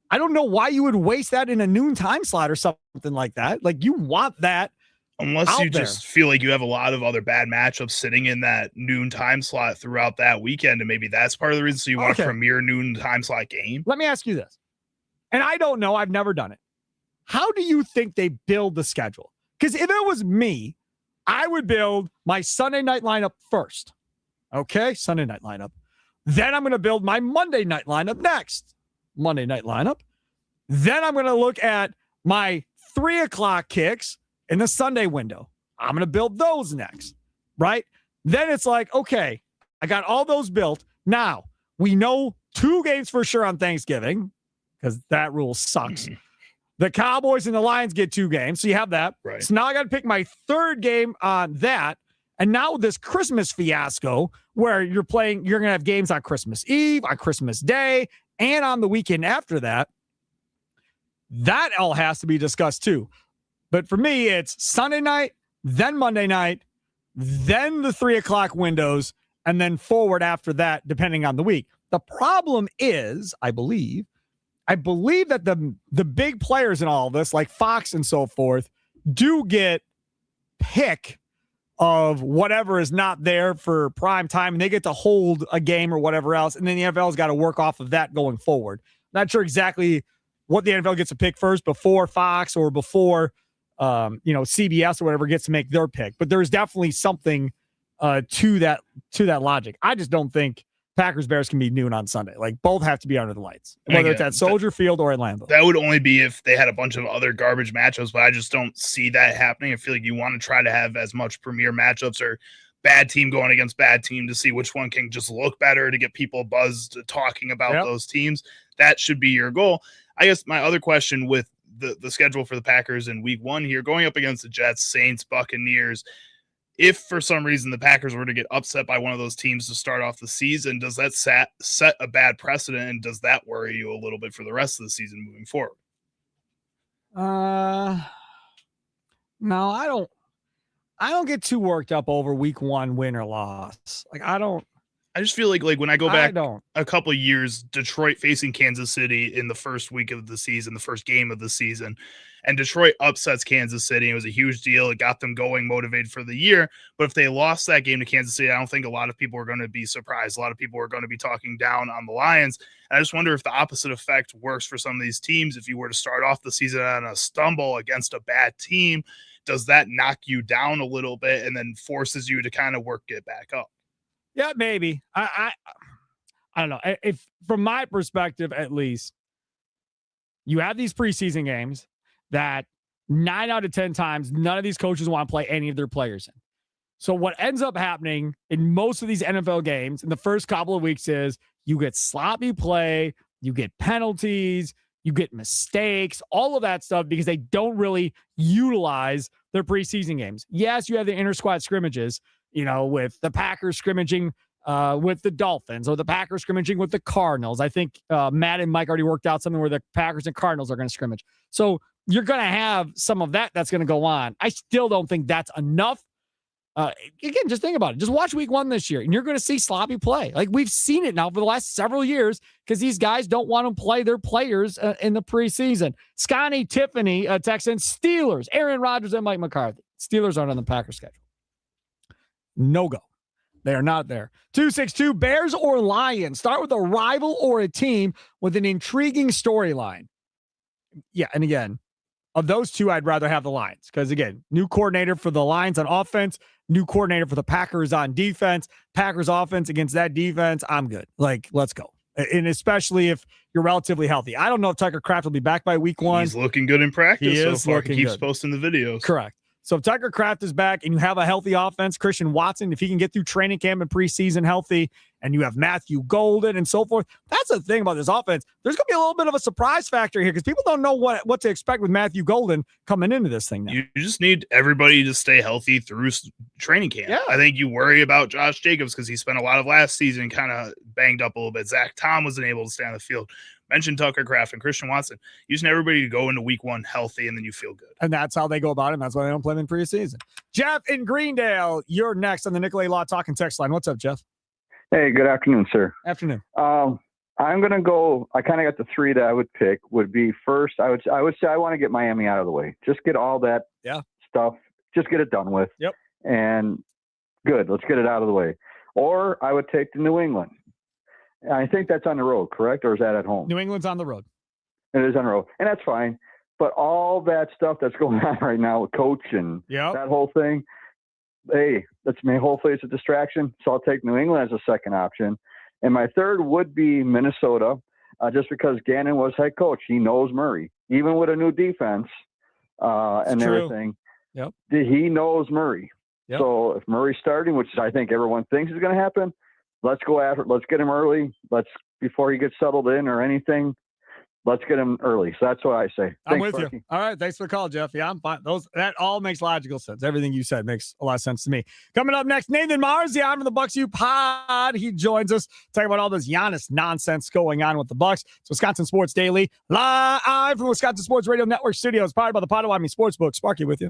S3: I don't know why you would waste that in a noon time slot or something like that. Like, you want that.
S4: Unless you just feel like you have a lot of other bad matchups sitting in that noon time slot throughout that weekend, and maybe that's part of the reason. So you want a premier noon time slot game.
S3: Let me ask you this. And I don't know, I've never done it. How do you think they build the schedule? Because if it was me, I would build my Sunday night lineup first. Okay, Sunday night lineup. Then I'm going to build my Monday night lineup next. Monday night lineup. Then I'm going to look at my 3 o'clock kicks in the Sunday window. I'm going to build those next, right? Then it's like, okay, I got all those built. Now, we know 2 games for sure on Thanksgiving because that rule sucks. The Cowboys and the Lions get 2 games, so you have that.
S4: Right.
S3: So now I got to pick my 3rd game on that. And now this Christmas fiasco where you're going to have games on Christmas Eve, on Christmas Day, and on the weekend after that. That all has to be discussed too. But for me, it's Sunday night, then Monday night, then the 3 o'clock windows, and then forward after that, depending on the week. The problem is, I believe that the big players in all of this, like Fox and so forth, do get pick of whatever is not there for prime time, and they get to hold a game or whatever else, and then the NFL's got to work off of that going forward. Not sure exactly what the NFL gets to pick first before Fox or before CBS or whatever gets to make their pick. But there's definitely something to that logic. I just don't think Packers Bears can be noon on Sunday. Like, both have to be under the lights, whether it's at Soldier Field or at Lambeau.
S4: That would only be if they had a bunch of other garbage matchups, but I just don't see that happening. I feel like you want to try to have as much premier matchups or bad team going against bad team to see which one can just look better, to get people buzzed talking about those teams. That should be your goal. I guess my other question with the schedule for the Packers in week 1 here, going up against the Jets, Saints, Buccaneers, if for some reason the Packers were to get upset by one of those teams to start off the season, does that set a bad precedent, and does that worry you a little bit for the rest of the season moving forward?
S3: No, I don't get too worked up over week 1 win or loss. Like,
S4: I just feel like when I go back
S3: a
S4: couple of years, Detroit facing Kansas City in the first week of the season, the first game of the season, and Detroit upsets Kansas City. It was a huge deal. It got them going, motivated for the year. But if they lost that game to Kansas City, I don't think a lot of people are going to be surprised. A lot of people are going to be talking down on the Lions. And I just wonder if the opposite effect works for some of these teams. If you were to start off the season on a stumble against a bad team, does that knock you down a little bit and then forces you to kind of work it back up?
S3: Yeah, maybe. I don't know. If from my perspective, at least, you have these preseason games that 9 out of 10 times, none of these coaches want to play any of their players in. So what ends up happening in most of these NFL games in the first couple of weeks is you get sloppy play, you get penalties, you get mistakes, all of that stuff, because they don't really utilize their preseason games. Yes, you have the inter-squad scrimmages, with the Packers scrimmaging with the Dolphins, or the Packers scrimmaging with the Cardinals. I think Matt and Mike already worked out something where the Packers and Cardinals are going to scrimmage. So you're going to have some of that's going to go on. I still don't think that's enough. Again, just think about it. Just watch week 1 this year, and you're going to see sloppy play. Like, we've seen it now for the last several years, because these guys don't want to play their players in the preseason. Scotty Tiffany, Texans, Steelers, Aaron Rodgers and Mike McCarthy. Steelers aren't on the Packers schedule. No go. They are not there. 262, Bears or Lions? Start with a rival or a team with an intriguing storyline. Yeah, and again, of those two, I'd rather have the Lions, because, again, new coordinator for the Lions on offense, new coordinator for the Packers on defense. Packers offense against that defense, I'm good. Like, let's go. And especially if you're relatively healthy. I don't know if Tucker Kraft will be back by week 1.
S4: He's looking good in practice.
S3: He
S4: so
S3: is
S4: far.
S3: looking
S4: He keeps
S3: good.
S4: posting the videos.
S3: Correct. So if Tucker Kraft is back and you have a healthy offense, Christian Watson, if he can get through training camp and preseason healthy, and you have Matthew Golden and so forth, that's the thing about this offense. There's going to be a little bit of a surprise factor here, because people don't know what to expect with Matthew Golden coming into this thing now.
S4: You just need everybody to stay healthy through training camp.
S3: Yeah.
S4: I think you worry about Josh Jacobs because he spent a lot of last season kind of banged up a little bit. Zach Tom wasn't able to stay on the field. Mentioned Tucker Kraft and Christian Watson. You just need everybody to go into week 1 healthy, and then you feel good.
S3: And that's how they go about it, and that's why they don't play them in preseason. Jeff in Greendale, you're next on the Nicolay Law Talking text line. What's up, Jeff?
S14: Hey, good afternoon, sir.
S3: Afternoon.
S14: I'm going to go, I kind of got the 3 that I would pick. Would be first, I would say I want to get Miami out of the way. Just get all that stuff. Just get it done with.
S3: Yep.
S14: And good. Let's get it out of the way. Or I would take the New England. I think that's on the road, correct? Or is that at home?
S3: New England's on the road.
S14: It is on the road. And that's fine. But all that stuff that's going on right now with coach and that whole thing, hey, hopefully it's a distraction. So I'll take New England as a second option. And my third would be Minnesota, just because Gannon was head coach. He knows Murray. Even with a new defense and everything, he knows Murray.
S3: Yep.
S14: So if Murray's starting, which I think everyone thinks is going to happen, let's go after it. Let's get him early. Before he gets settled in or anything, let's get him early. So that's what I say.
S3: I'm with you. All right. Thanks for the call, Jeff. Yeah, I'm fine. That all makes logical sense. Everything you said makes a lot of sense to me. Coming up next, Nathan Marzion from the Bucks U Pod. He joins us talking about all this Giannis nonsense going on with the Bucks. It's Wisconsin Sports Daily, live from Wisconsin Sports Radio Network Studios, powered by the Potawatomi Sportsbook. Sparky with you.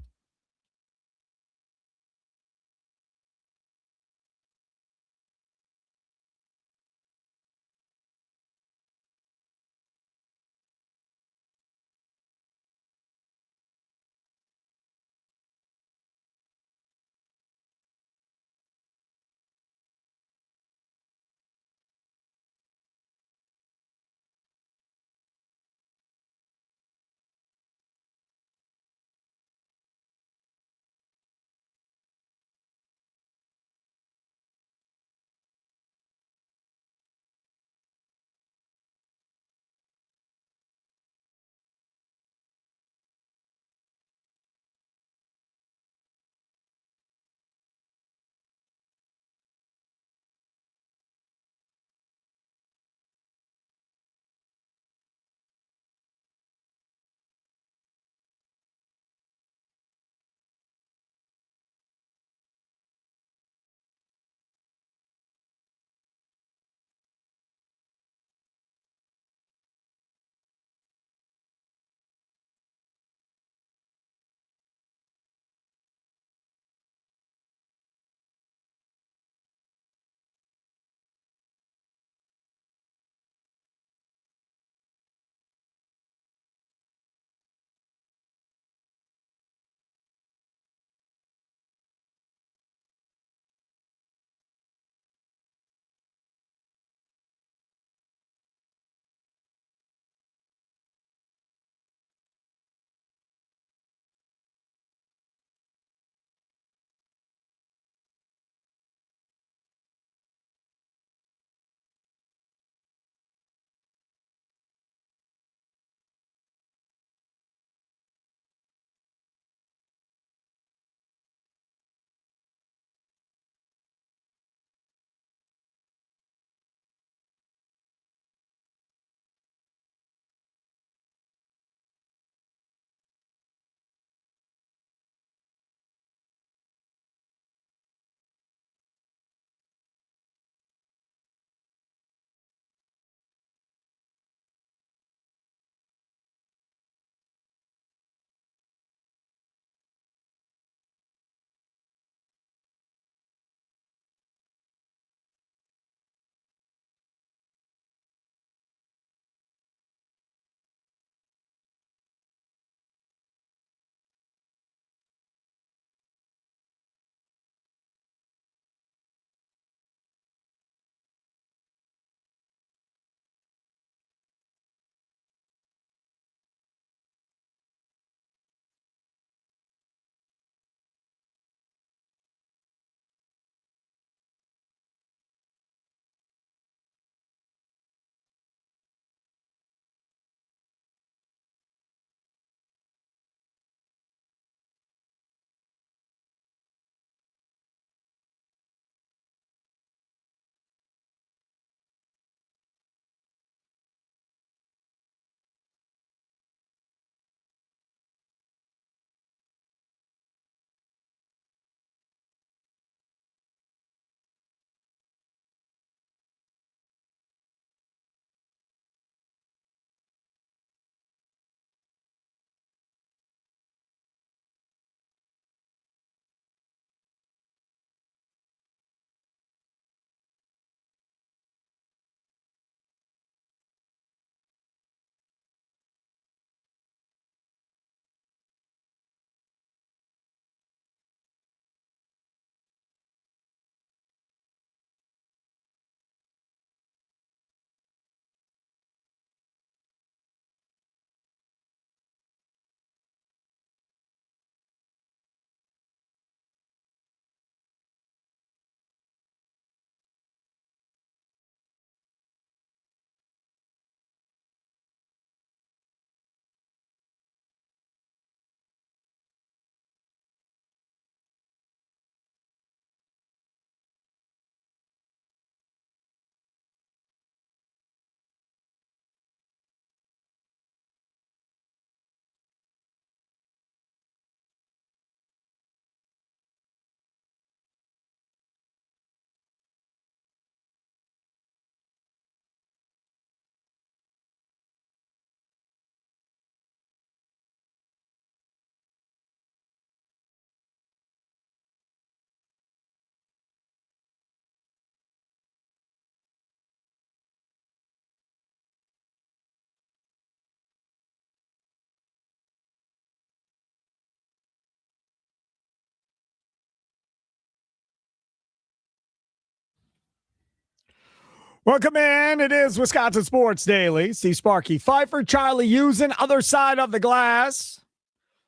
S3: Welcome in. It is Wisconsin Sports Daily. Steve Sparky, Pfeiffer, Charlie Usen, other side of the glass.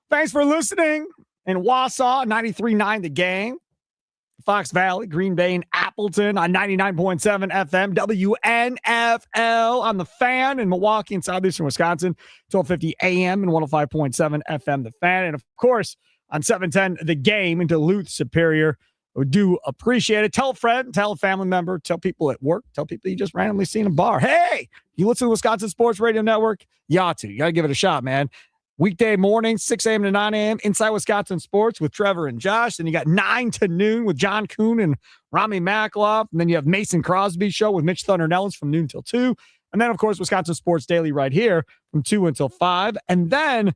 S3: Thanks for listening. In Wausau, 93.9 The Game. Fox Valley, Green Bay, and Appleton on 99.7 FM, WNFL on The Fan in Milwaukee and southeastern Wisconsin, 12:50 a.m. and 105.7 FM, The Fan. And, of course, on 710 The Game in Duluth, Superior. We do appreciate it. Tell a friend, tell a family member, tell people at work, tell people you just randomly see in a bar. Hey, you listen to the Wisconsin Sports Radio Network? You ought to. You got to give it a shot, man. Weekday morning, 6 a.m. to 9 a.m. Inside Wisconsin Sports with Trevor and Josh. Then you got 9 to noon with John Kuhn and Rami Makloff. And then you have Mason Crosby's show with Mitch Thunder Nellis from noon till 2. And then, of course, Wisconsin Sports Daily right here from 2 until 5. And then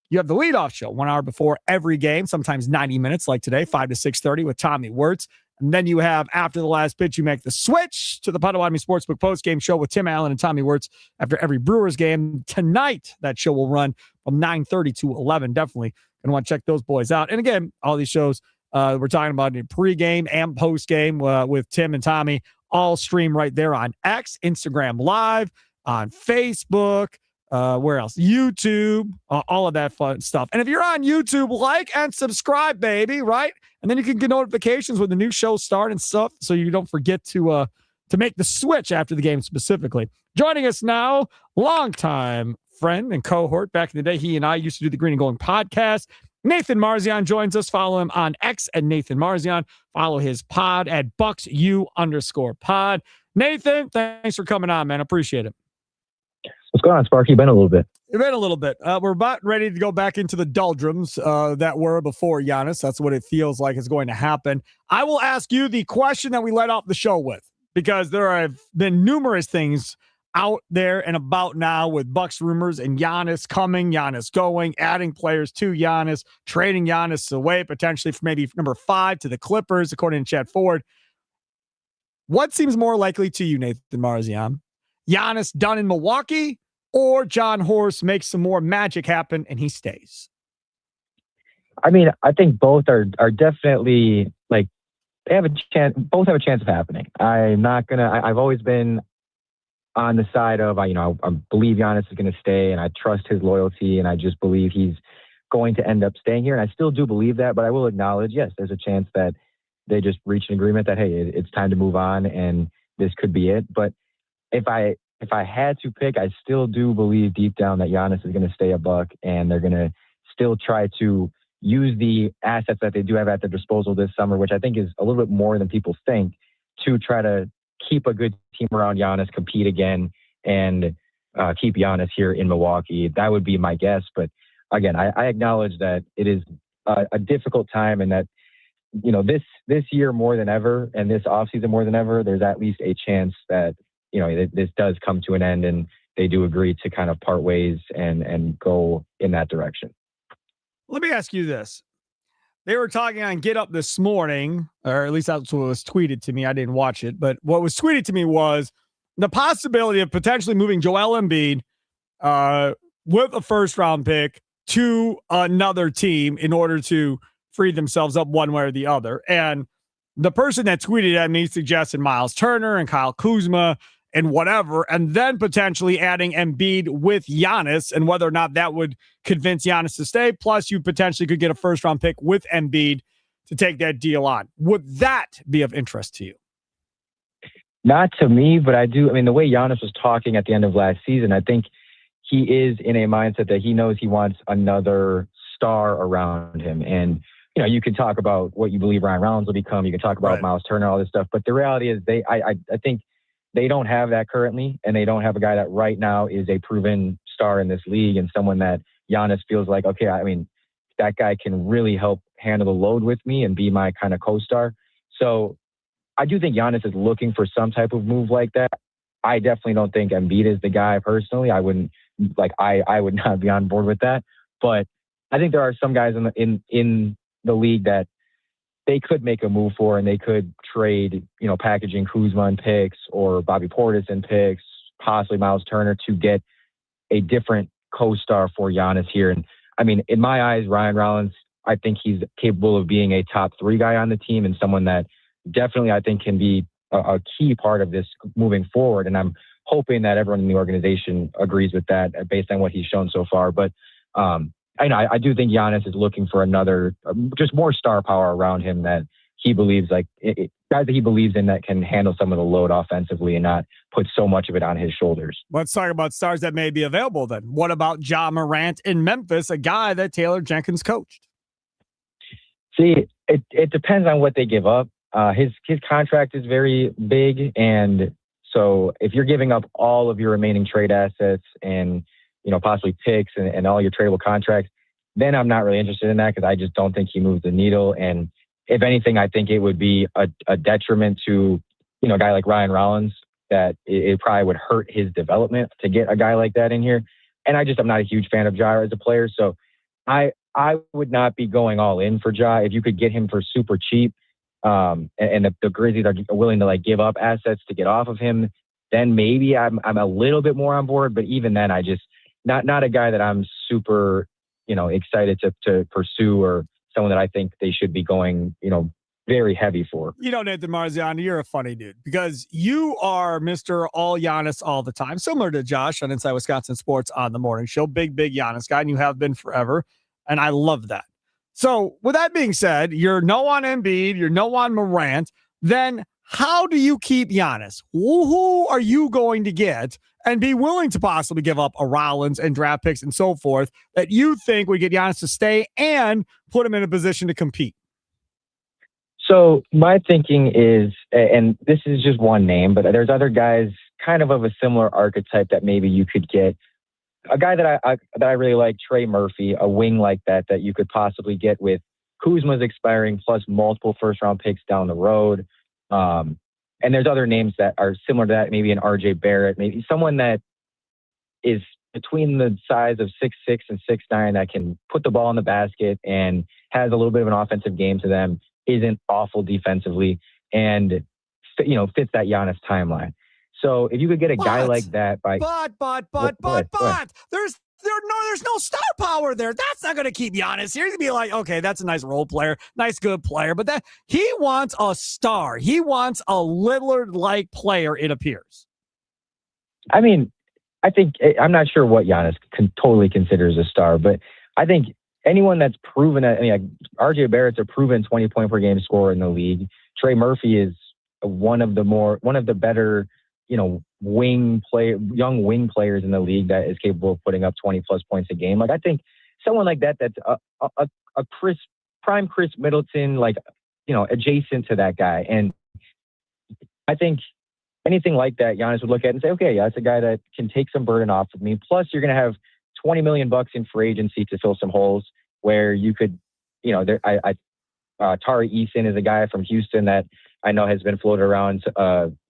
S3: you have the leadoff show 1 hour before every game, sometimes 90 minutes like today, 5 to 6:30 with Tommy Wirtz. And then you have, after the last pitch, you make the switch to the Potawatomi Sportsbook postgame show with Tim Allen and Tommy Wirtz after every Brewers game. Tonight, that show will run from 9:30 to 11. Definitely going to want to check those boys out. And again, all these shows we're talking about in pregame and postgame with Tim and Tommy, all stream right there on X, Instagram Live, on Facebook, where else? YouTube, all of that fun stuff. And if you're on YouTube, like and subscribe, baby, right? And then you can get notifications when the new shows start and stuff, so you don't forget to make the switch after the game specifically. Joining us now, longtime friend and cohort. Back in the day, he and I used to do the Green and Gold podcast. Nathan Marzion joins us. Follow him on X at Nathan Marzion. Follow his pod at BucksU_pod. Nathan, thanks for coming on, man. Appreciate it.
S15: What's going on, Sparky? Been a little bit.
S3: It's been a little bit. We're about ready to go back into the doldrums that were before Giannis. That's what it feels like is going to happen. I will ask you the question that we led off the show with, because there have been numerous things out there and about now with Bucks rumors and Giannis coming, Giannis going, adding players to Giannis, trading Giannis away potentially for maybe number 5 to the Clippers, according to Chad Ford. What seems more likely to you, Nathan Marzion? Giannis done in Milwaukee, or John Horst makes some more magic happen and he stays?
S15: I mean, I think both are definitely, like, they have a chance. Both have a chance of happening. I'm not gonna. I've always been on the side of, I believe Giannis is going to stay, and I trust his loyalty, and I just believe he's going to end up staying here. And I still do believe that, but I will acknowledge, yes, there's a chance that they just reach an agreement that, hey, it's time to move on, and this could be it. But if I had to pick, I still do believe deep down that Giannis is going to stay a Buck, and they're going to still try to use the assets that they do have at their disposal this summer, which I think is a little bit more than people think, to try to keep a good team around Giannis, compete again, and keep Giannis here in Milwaukee. That would be my guess. But again, I acknowledge that it is a difficult time, and that, this year more than ever, and this offseason more than ever, there's at least a chance that, this does come to an end and they do agree to kind of part ways and go in that direction.
S3: Let me ask you this. They were talking on Get Up this morning, or at least that's what was tweeted to me. I didn't watch it, but what was tweeted to me was the possibility of potentially moving Joel Embiid with a first-round pick to another team in order to free themselves up one way or the other. And the person that tweeted at me suggested Miles Turner and Kyle Kuzma and whatever, and then potentially adding Embiid with Giannis, and whether or not that would convince Giannis to stay. Plus, you potentially could get a first-round pick with Embiid to take that deal on. Would that be of interest to you?
S15: Not to me, but I do. I mean, the way Giannis was talking at the end of last season, I think he is in a mindset that he knows he wants another star around him. And, you can talk about what you believe Ryan Reynolds will become. You can talk about Miles Turner, all this stuff. But the reality is I think they don't have that currently, and they don't have a guy that right now is a proven star in this league, and someone that Giannis feels like, okay, I mean, that guy can really help handle the load with me and be my kind of co-star. So I do think Giannis is looking for some type of move like that. I definitely don't think Embiid is the guy personally. I wouldn't I would not be on board with that. But I think there are some guys in the league that they could make a move for, and they could trade, packaging Kuzma and picks, or Bobby Portis and picks, possibly Miles Turner, to get a different co-star for Giannis here. And I mean, in my eyes, Ryan Rollins, I think he's capable of being a top 3 guy on the team, and someone that definitely I think can be a key part of this moving forward. And I'm hoping that everyone in the organization agrees with that based on what he's shown so far. But I do think Giannis is looking for another, just more star power around him that he believes guys that he believes in that can handle some of the load offensively and not put so much of it on his shoulders.
S3: Let's talk about stars that may be available then. What about Ja Morant in Memphis, a guy that Taylor Jenkins coached?
S15: See, it depends on what they give up. His contract is very big, and so if you're giving up all of your remaining trade assets and possibly picks and all your tradable contracts, then I'm not really interested in that because I just don't think he moves the needle. And if anything, I think it would be a detriment to a guy like Ryan Rollins, that it probably would hurt his development to get a guy like that in here. And I'm not a huge fan of Ja as a player, so I would not be going all in for Ja. If you could get him for super cheap, and the Grizzlies are willing to give up assets to get off of him, then maybe I'm a little bit more on board. But even then, I just not a guy that I'm super excited to pursue, or someone that I think they should be going very heavy for.
S3: Nathan Marzion, you're a funny dude because you are Mr. All Giannis all the time, similar to Josh on Inside Wisconsin Sports on the morning show. Big Giannis guy, and you have been forever. And I love that. So with that being said, you're no on Embiid, you're no on Morant. Then how do you keep Giannis? Who are you going to get and be willing to possibly give up a Rollins and draft picks and so forth that you think would get Giannis to stay and put him in a position to compete?
S15: So my thinking is, and this is just one name, but there's other guys kind of a similar archetype that maybe you could get. A guy that I really like, Trey Murphy, a wing like that you could possibly get with Kuzma's expiring plus multiple first-round picks down the road. And there's other names that are similar to that, maybe an RJ Barrett, maybe someone that is between the size of 6'6" and 6'9" that can put the ball in the basket and has a little bit of an offensive game to them, isn't awful defensively, and fits that Giannis timeline. So if you could get a guy like that
S3: there's no star power there. That's not going to keep Giannis here. He's going to be like, okay, that's a nice role player, nice good player, but that he wants a star. He wants a Lillard-like player, it appears.
S15: I mean, I'm not sure what Giannis totally considers a star, but I think anyone that's proven that, RJ Barrett's a proven 20-point per game scorer in the league. Trey Murphy is one of the better young wing players in the league that is capable of putting up 20 plus points a game. I think someone like that's a prime Chris Middleton, adjacent to that guy. And I think anything like that, Giannis would look at and say, okay, yeah, that's a guy that can take some burden off of me. Plus you're going to have $20 million in free agency to fill some holes where you could, Tari Eason is a guy from Houston that I know has been floated around,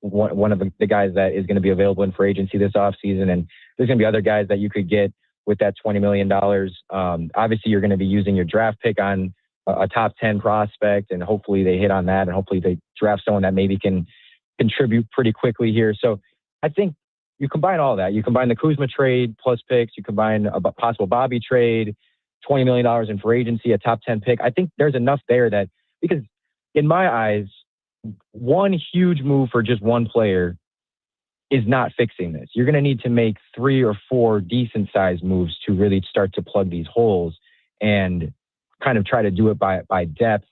S15: one of the guys that is going to be available in free agency this offseason. And there's going to be other guys that you could get with that $20 million. Obviously, you're going to be using your draft pick on a top 10 prospect, and hopefully they hit on that, and hopefully they draft someone that maybe can contribute pretty quickly here. So I think you combine all that. You combine the Kuzma trade plus picks. You combine a possible Bobby trade, $20 million in free agency, a top 10 pick. I think there's enough there that, because in my eyes, one huge move for just one player is not fixing this. You're going to need to make 3 or 4 decent sized moves to really start to plug these holes and kind of try to do it by depth.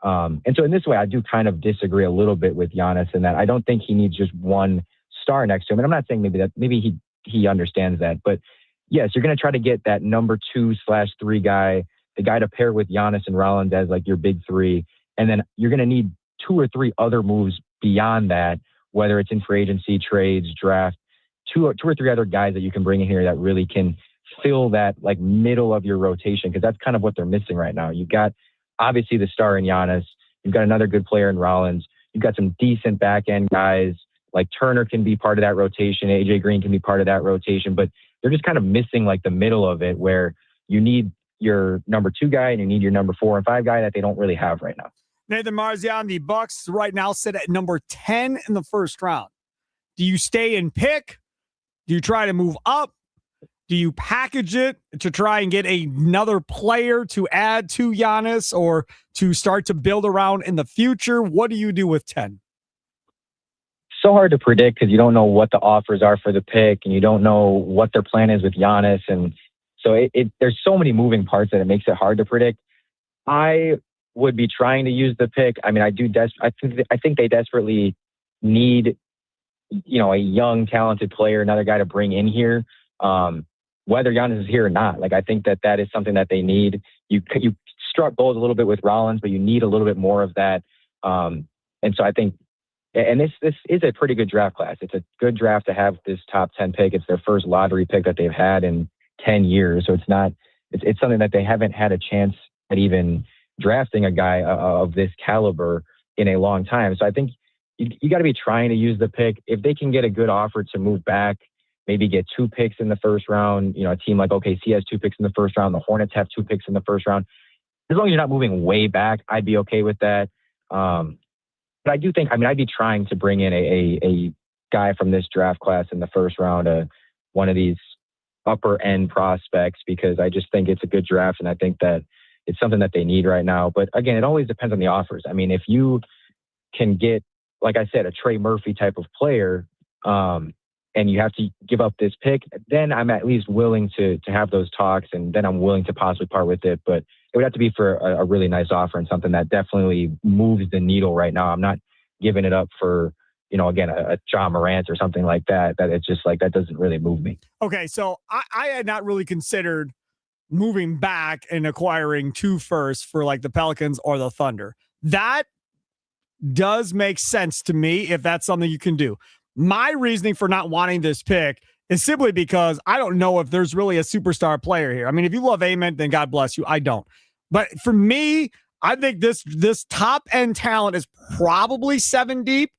S15: And so in this way, I do kind of disagree a little bit with Giannis in that I don't think he needs just one star next to him. And I'm not saying maybe he understands that, but yes, you're going to try to get that number 2/3 guy, the guy to pair with Giannis and Rollins as your big 3. And then you're going to need 2 or 3 other moves beyond that, whether it's in free agency, trades, draft, 2 or 3 other guys that you can bring in here that really can fill that middle of your rotation. Cause that's kind of what they're missing right now. You've got obviously the star in Giannis. You've got another good player in Rollins. You've got some decent back end guys like Turner can be part of that rotation. AJ Green can be part of that rotation, but they're just kind of missing the middle of it where you need your number 2 guy and you need your number 4 and 5 guy that they don't really have right now.
S3: Nathan Marzion, the Bucks right now sit at number 10 in the first round. Do you stay and pick? Do you try to move up? Do you package it to try and get another player to add to Giannis or to start to build around in the future? What do you do with 10?
S15: so hard to predict because you don't know what the offers are for the pick and you don't know what their plan is with Giannis. And so there's so many moving parts that it makes it hard to predict. I would be trying to use the pick. I mean, I think they desperately need, a young, talented player, another guy to bring in here, whether Giannis is here or not. Like, I think that is something that they need. You struck gold a little bit with Rollins, but you need a little bit more of that. And so I think, and this is a pretty good draft class. It's a good draft to have this top 10 pick. It's their first lottery pick that they've had in 10 years. So it's something that they haven't had a chance at even drafting a guy of this caliber in a long time. So I think you got to be trying to use the pick. If they can get a good offer to move back, maybe get 2 picks in the first round, a team like OKC has 2 picks in the first round. The Hornets have 2 picks in the first round. As long as you're not moving way back, I'd be okay with that. But I do think, I'd be trying to bring in a guy from this draft class in the first round, one of these upper end prospects, because I just think it's a good draft. And I think that it's something that they need right now. But again, it always depends on the offers. I mean, if you can get, like I said, a Trey Murphy type of player, and you have to give up this pick, then I'm at least willing to have those talks, and then I'm willing to possibly part with it. But it would have to be for a really nice offer and something that definitely moves the needle right now. I'm not giving it up for, again, a John Morant or something like that it's just like, that doesn't really move me.
S3: Okay, so I had not really considered moving back and acquiring 2 firsts for like the Pelicans or the Thunder. That does make sense to me if that's something you can do. My reasoning for not wanting this pick is simply because I don't know if there's really a superstar player here. I mean, if you love Amen, then God bless you. I don't. But for me, I think this top end talent is probably 7 deep,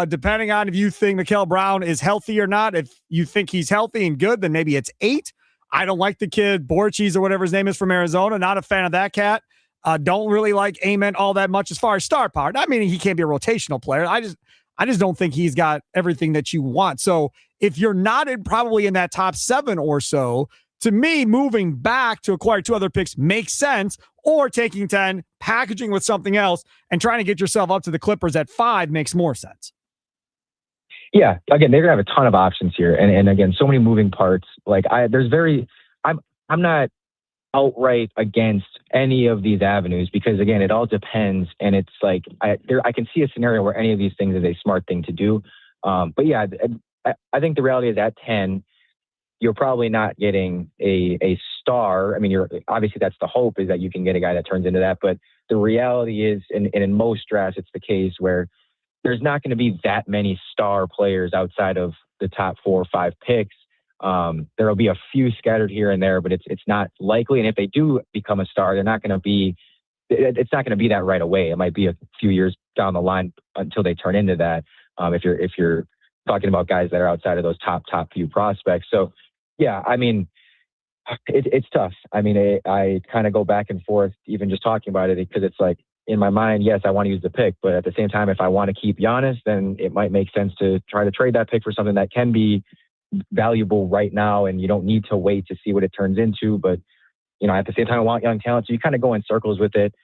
S3: depending on if you think Mikael Brown is healthy or not. If you think he's healthy and good, then maybe it's 8. I don't like the kid Borchis or whatever his name is from Arizona. Not a fan of that cat. Don't really like Amen all that much as far as star power. Not meaning he can't be a rotational player. I just don't think he's got everything that you want. So if you're not probably in that top 7 or so, to me, moving back to acquire 2 other picks makes sense, or taking 10, packaging with something else, and trying to get yourself up to the Clippers at 5 makes more sense.
S15: Yeah, again, they're gonna have a ton of options here, and again, so many moving parts. Like I'm not outright against any of these avenues, because again, it all depends, and it's like I can see a scenario where any of these things is a smart thing to do. But yeah, I think the reality is at 10. You're probably not getting a star. I mean, obviously that's the hope, is that you can get a guy that turns into that. But the reality is, and in most drafts, it's the case where there's not going to be that many star players outside of the top 4 or 5 picks. There will be a few scattered here and there, but it's not likely. And if they do become a star, it's not going to be that right away. It might be a few years down the line until they turn into that. If you're talking about guys that are outside of those top few prospects. So, yeah, I mean, it's tough. I mean, I kind of go back and forth even just talking about it, because it's like, in my mind, yes, I want to use the pick, but at the same time, if I want to keep Giannis, then it might make sense to try to trade that pick for something that can be valuable right now, and you don't need to wait to see what it turns into. But, at the same time, I want young talent, so you kind of go in circles with it.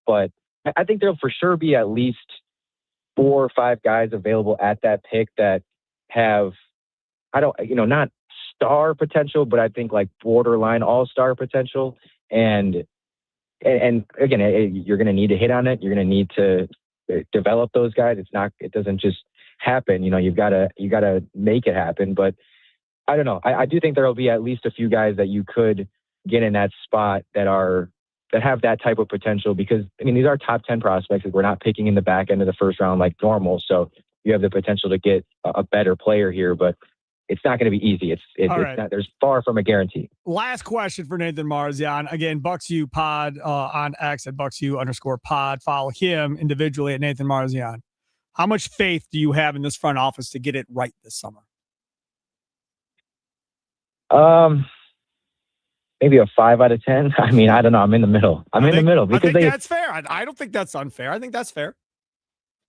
S15: But I think there'll for sure be at least 4 or 5 guys available at that pick that have, not star potential, but I think like borderline all-star potential. And again, you're going to need to hit on it. You're going to need to develop those guys. It doesn't just happen. You got to make it happen. But I don't know. I do think there'll be at least a few guys that you could get in that spot that have that type of potential, because these are top 10 prospects. We're not picking in the back end of the first round like normal. So you have the potential to get a better player here, but it's not going to be easy. It's not, there's far from a guarantee.
S3: Last question for Nathan Marzion. Again, BucksU Pod on X at BucksU_pod. Follow him individually at Nathan Marzion. How much faith do you have in this front office to get it right this summer?
S15: Maybe a 5 out of 10. I mean, I don't know. I'm in the middle. I'm in the middle because
S3: that's fair. I don't think that's unfair. I think that's fair.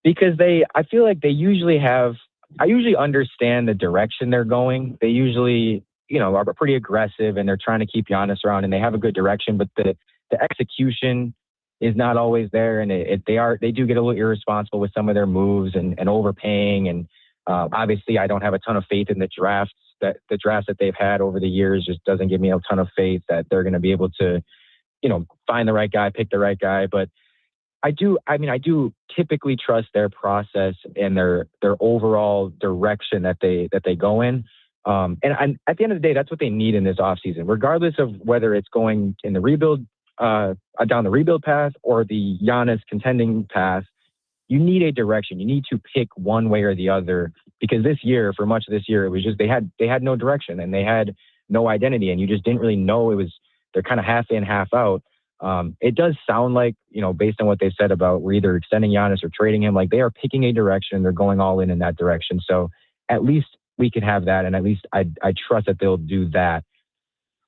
S15: Because I feel like they usually have. I usually understand the direction they're going. They usually, are pretty aggressive, and they're trying to keep Giannis around, and they have a good direction, but the execution is not always there. And they do get a little irresponsible with some of their moves and overpaying. And Obviously, I don't have a ton of faith in the drafts that they've had over the years. Just doesn't give me a ton of faith that they're going to be able to, find the right guy, pick the right guy. But I do typically trust their process and their overall direction that they go in. And at the end of the day, that's what they need in this offseason, regardless of whether it's going in the rebuild, down the rebuild path or the Giannis contending path. You need a direction. You need to pick one way or the other, because for much of this year, it was just they had no direction and they had no identity, and you just didn't really know they're kind of half in, half out. It does sound like, based on what they said about we're either extending Giannis or trading him, like they are picking a direction. They're going all in that direction. So at least we can have that, and at least I trust that they'll do that.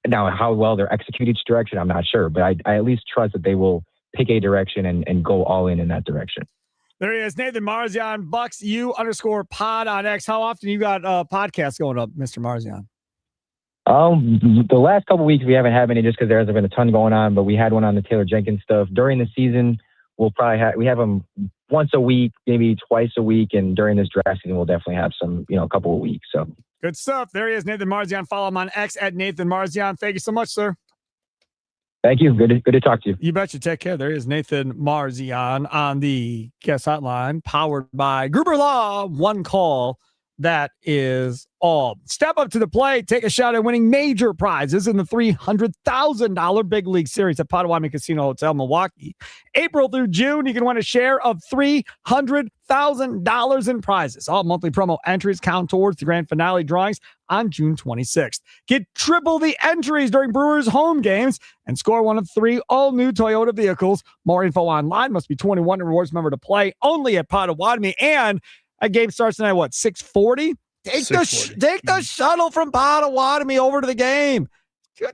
S15: Now, how well they're execute each direction, I'm not sure, but I at least trust that they will pick a direction and go all in that direction.
S3: There he is, Nathan Marzion, Bucks U_pod on X. How often you got podcasts going up, Mr. Marzion?
S15: The last couple of weeks we haven't had any just because there hasn't been a ton going on, but we had one on the Taylor Jenkins stuff. During the season, we'll probably we have them once a week, maybe twice a week, and during this draft season, we'll definitely have some, a couple of weeks. So
S3: good stuff. There he is, Nathan Marzion. Follow him on X at Nathan Marzion. Thank you so much, sir.
S15: Thank you. Good to talk to you.
S3: You betcha. Take care. There is Nathan Marzion on the guest hotline, powered by Gruber Law. One call. That is all. Step up to the plate. Take a shot at winning major prizes in the $300,000 Big League Series at Potawatomi Casino Hotel, Milwaukee. April through June, you can win a share of $300,000 in prizes. All monthly promo entries count towards the grand finale drawings on June 26th. Get triple the entries during Brewers home games and score one of 3 all-new Toyota vehicles. More info online. Must be 21 and rewards member to play. Only at Potawatomi. And a game starts tonight, 6:40? Take the shuttle from Potawatomi over to the game.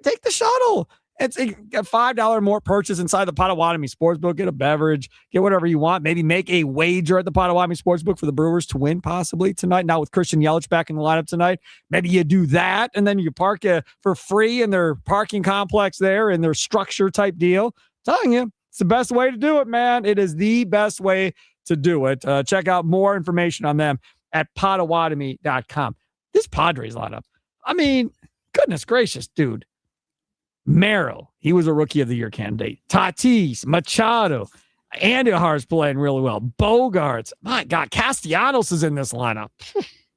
S3: Take the shuttle. It's a $5 more purchase inside the Potawatomi Sportsbook. Get a beverage. Get whatever you want. Maybe make a wager at the Potawatomi Sportsbook for the Brewers to win possibly tonight. Now with Christian Yelich back in the lineup tonight, maybe you do that, and then you park for free in their parking complex there in their structure type deal. I'm telling you, it's the best way to do it, man. It is the best way to do it. Check out more information on them at Potawatomi.com. This Padres lineup, I mean, goodness gracious, dude. Merrill, he was a Rookie of the Year candidate. Tatis, Machado, Andujar's playing really well. Bogarts, my God, Castellanos is in this lineup.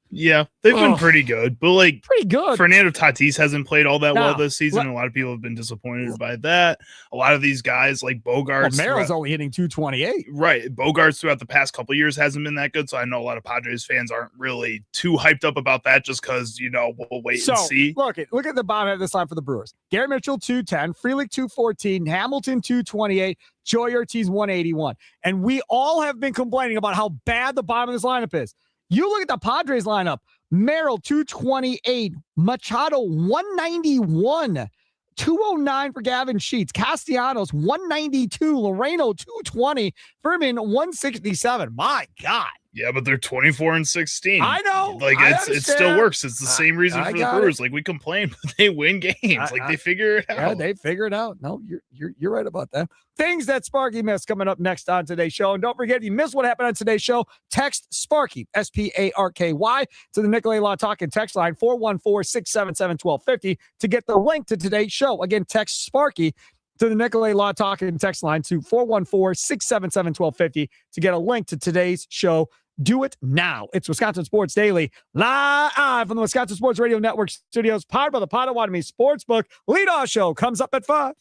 S4: Yeah, they've been pretty good, but
S3: pretty good.
S4: Fernando Tatis hasn't played all that well this season. And a lot of people have been disappointed by that. A lot of these guys like Bogarts,
S3: Merrill's only hitting 228.
S4: Right, Bogarts throughout the past couple of years hasn't been that good. So I know a lot of Padres fans aren't really too hyped up about that, just because we'll wait and see.
S3: Look at the bottom of this line for the Brewers: Garrett Mitchell 210, Frelick 214, Hamilton 228, Joey Ortiz 181, and we all have been complaining about how bad the bottom of this lineup is. You look at the Padres lineup: Merrill 228, Machado 191, 209 for Gavin Sheets, Castellanos 192, Loreno 220, Furman 167. My God.
S4: Yeah, but they're 24-16.
S3: I know.
S4: It still works. It's the same reason for the Brewers. We complain, but they win games. They figure it out.
S3: Yeah, they figure it out. No, you're right about that. Things that Sparky missed coming up next on today's show. And don't forget, if you missed what happened on today's show, text Sparky, SPARKY, to the Nicolay Law Talking text line 414-677-1250 to get the link to today's show. Again, text Sparky to the Nicolay Law Talking text line to 414-677-1250 to get a link to today's show. Do it now. It's Wisconsin Sports Daily, live from the Wisconsin Sports Radio Network studios, powered by the Potawatomi Sportsbook. Leadoff show comes up at 5.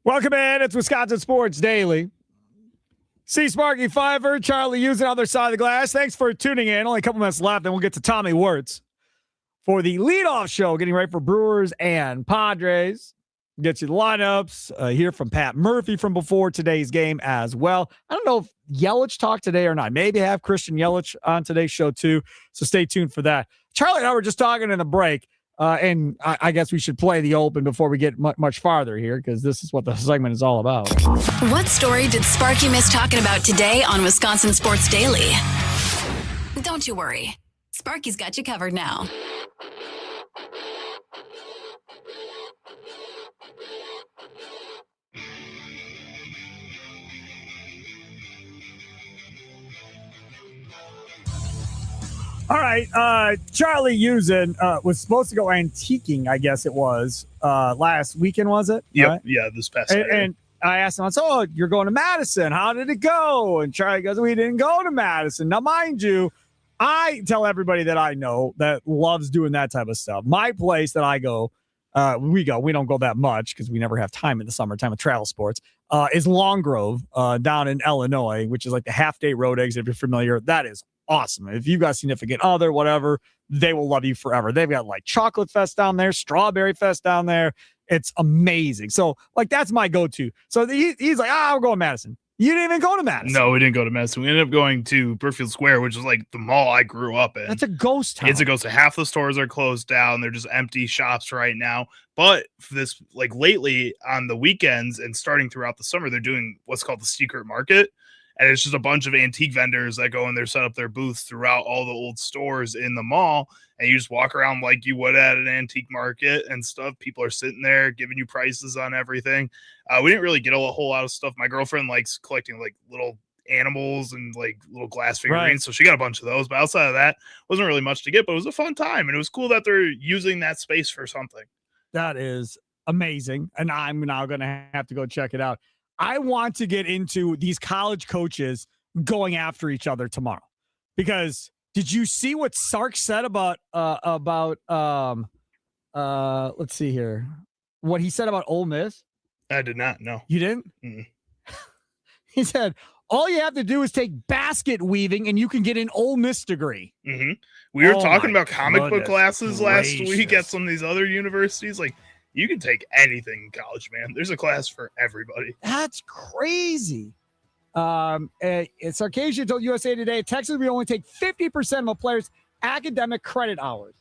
S3: Welcome in. It's Wisconsin Sports Daily. C. Sparky Fiver, Charlie Hughes on the other side of the glass. Thanks for tuning in. Only a couple minutes left, and we'll get to Tommy Wirtz for the leadoff show, getting ready for Brewers and Padres. Get you the lineups. Hear from Pat Murphy from before today's game as well. I don't know if Yelich talked today or not. Maybe have Christian Yelich on today's show too. So stay tuned for that. Charlie and I were just talking in the break. And I guess we should play the open before we get much farther here, because this is what the segment is all about.
S1: What story did Sparky miss talking about today on Wisconsin Sports Daily? Don't you worry. Sparky's got you covered now.
S3: All right, Charlie Usen was supposed to go antiquing, I guess it was, last weekend, was it?
S4: Yep.
S3: Right?
S4: Yeah, this past Saturday.
S3: And I asked him, so you're going to Madison. How did it go? And Charlie goes, we didn't go to Madison. Now, mind you, I tell everybody that I know that loves doing that type of stuff. My place that I go, we don't go that much because we never have time in the summertime with travel sports, is Long Grove down in Illinois, which is like the half-day road exit, if you're familiar. That is awesome. If you've got a significant other, whatever, they will love you forever. They've got like Chocolate Fest down there, Strawberry Fest down there. It's amazing. So, like, that's my go-to. So he's like, we're going to Madison. You didn't even go to Madison.
S4: No, we didn't go to Madison. We ended up going to Brookfield Square, which is like the mall I grew up in.
S3: That's a ghost town.
S4: It's a ghost town. Half the stores are closed down. They're just empty shops right now. But for this, like lately on the weekends and starting throughout the summer, they're doing what's called the secret market. And it's just a bunch of antique vendors that go in there, set up their booths throughout all the old stores in the mall. And you just walk around like you would at an antique market and stuff. People are sitting there giving you prices on everything. We didn't really get a whole lot of stuff. My girlfriend likes collecting like little animals and like little glass figurines.
S3: Right.
S4: So she got a bunch of those. But outside of that, wasn't really much to get. But it was a fun time. And it was cool that they're using that space for something.
S3: That is amazing. And I'm now going to have to go check it out. I want to get into these college coaches going after each other tomorrow, because did you see what Sark said about let's see here, what he said about Ole Miss?
S4: I did not know.
S3: You didn't?
S4: Mm-mm.
S3: He said, all you have to do is take basket weaving and you can get an Ole Miss degree.
S4: Mm-hmm. We were talking about comic book classes last
S3: gracious.
S4: week at some of these other universities. Like, you can take anything in college, man. There's a class for everybody.
S3: That's crazy. Sarkisian told USA Today, Texas, we only take 50% of a player's academic credit hours.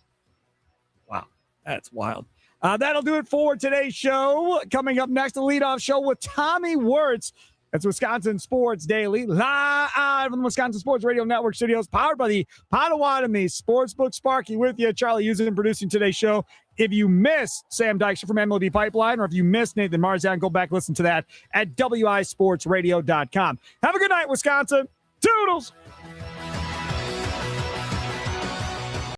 S3: Wow, that's wild. That'll do it for today's show. Coming up next, the leadoff show with Tommy Wirtz. That's Wisconsin Sports Daily, live from the Wisconsin Sports Radio Network studios, powered by the Potawatomi Sportsbook. Sparky with you, Charlie Hughes producing today's show. If you miss Sam Dykstra from MLB Pipeline, or if you miss Nathan Marzion, go back listen to that at wisportsradio.com. Have a good night, Wisconsin. Toodles.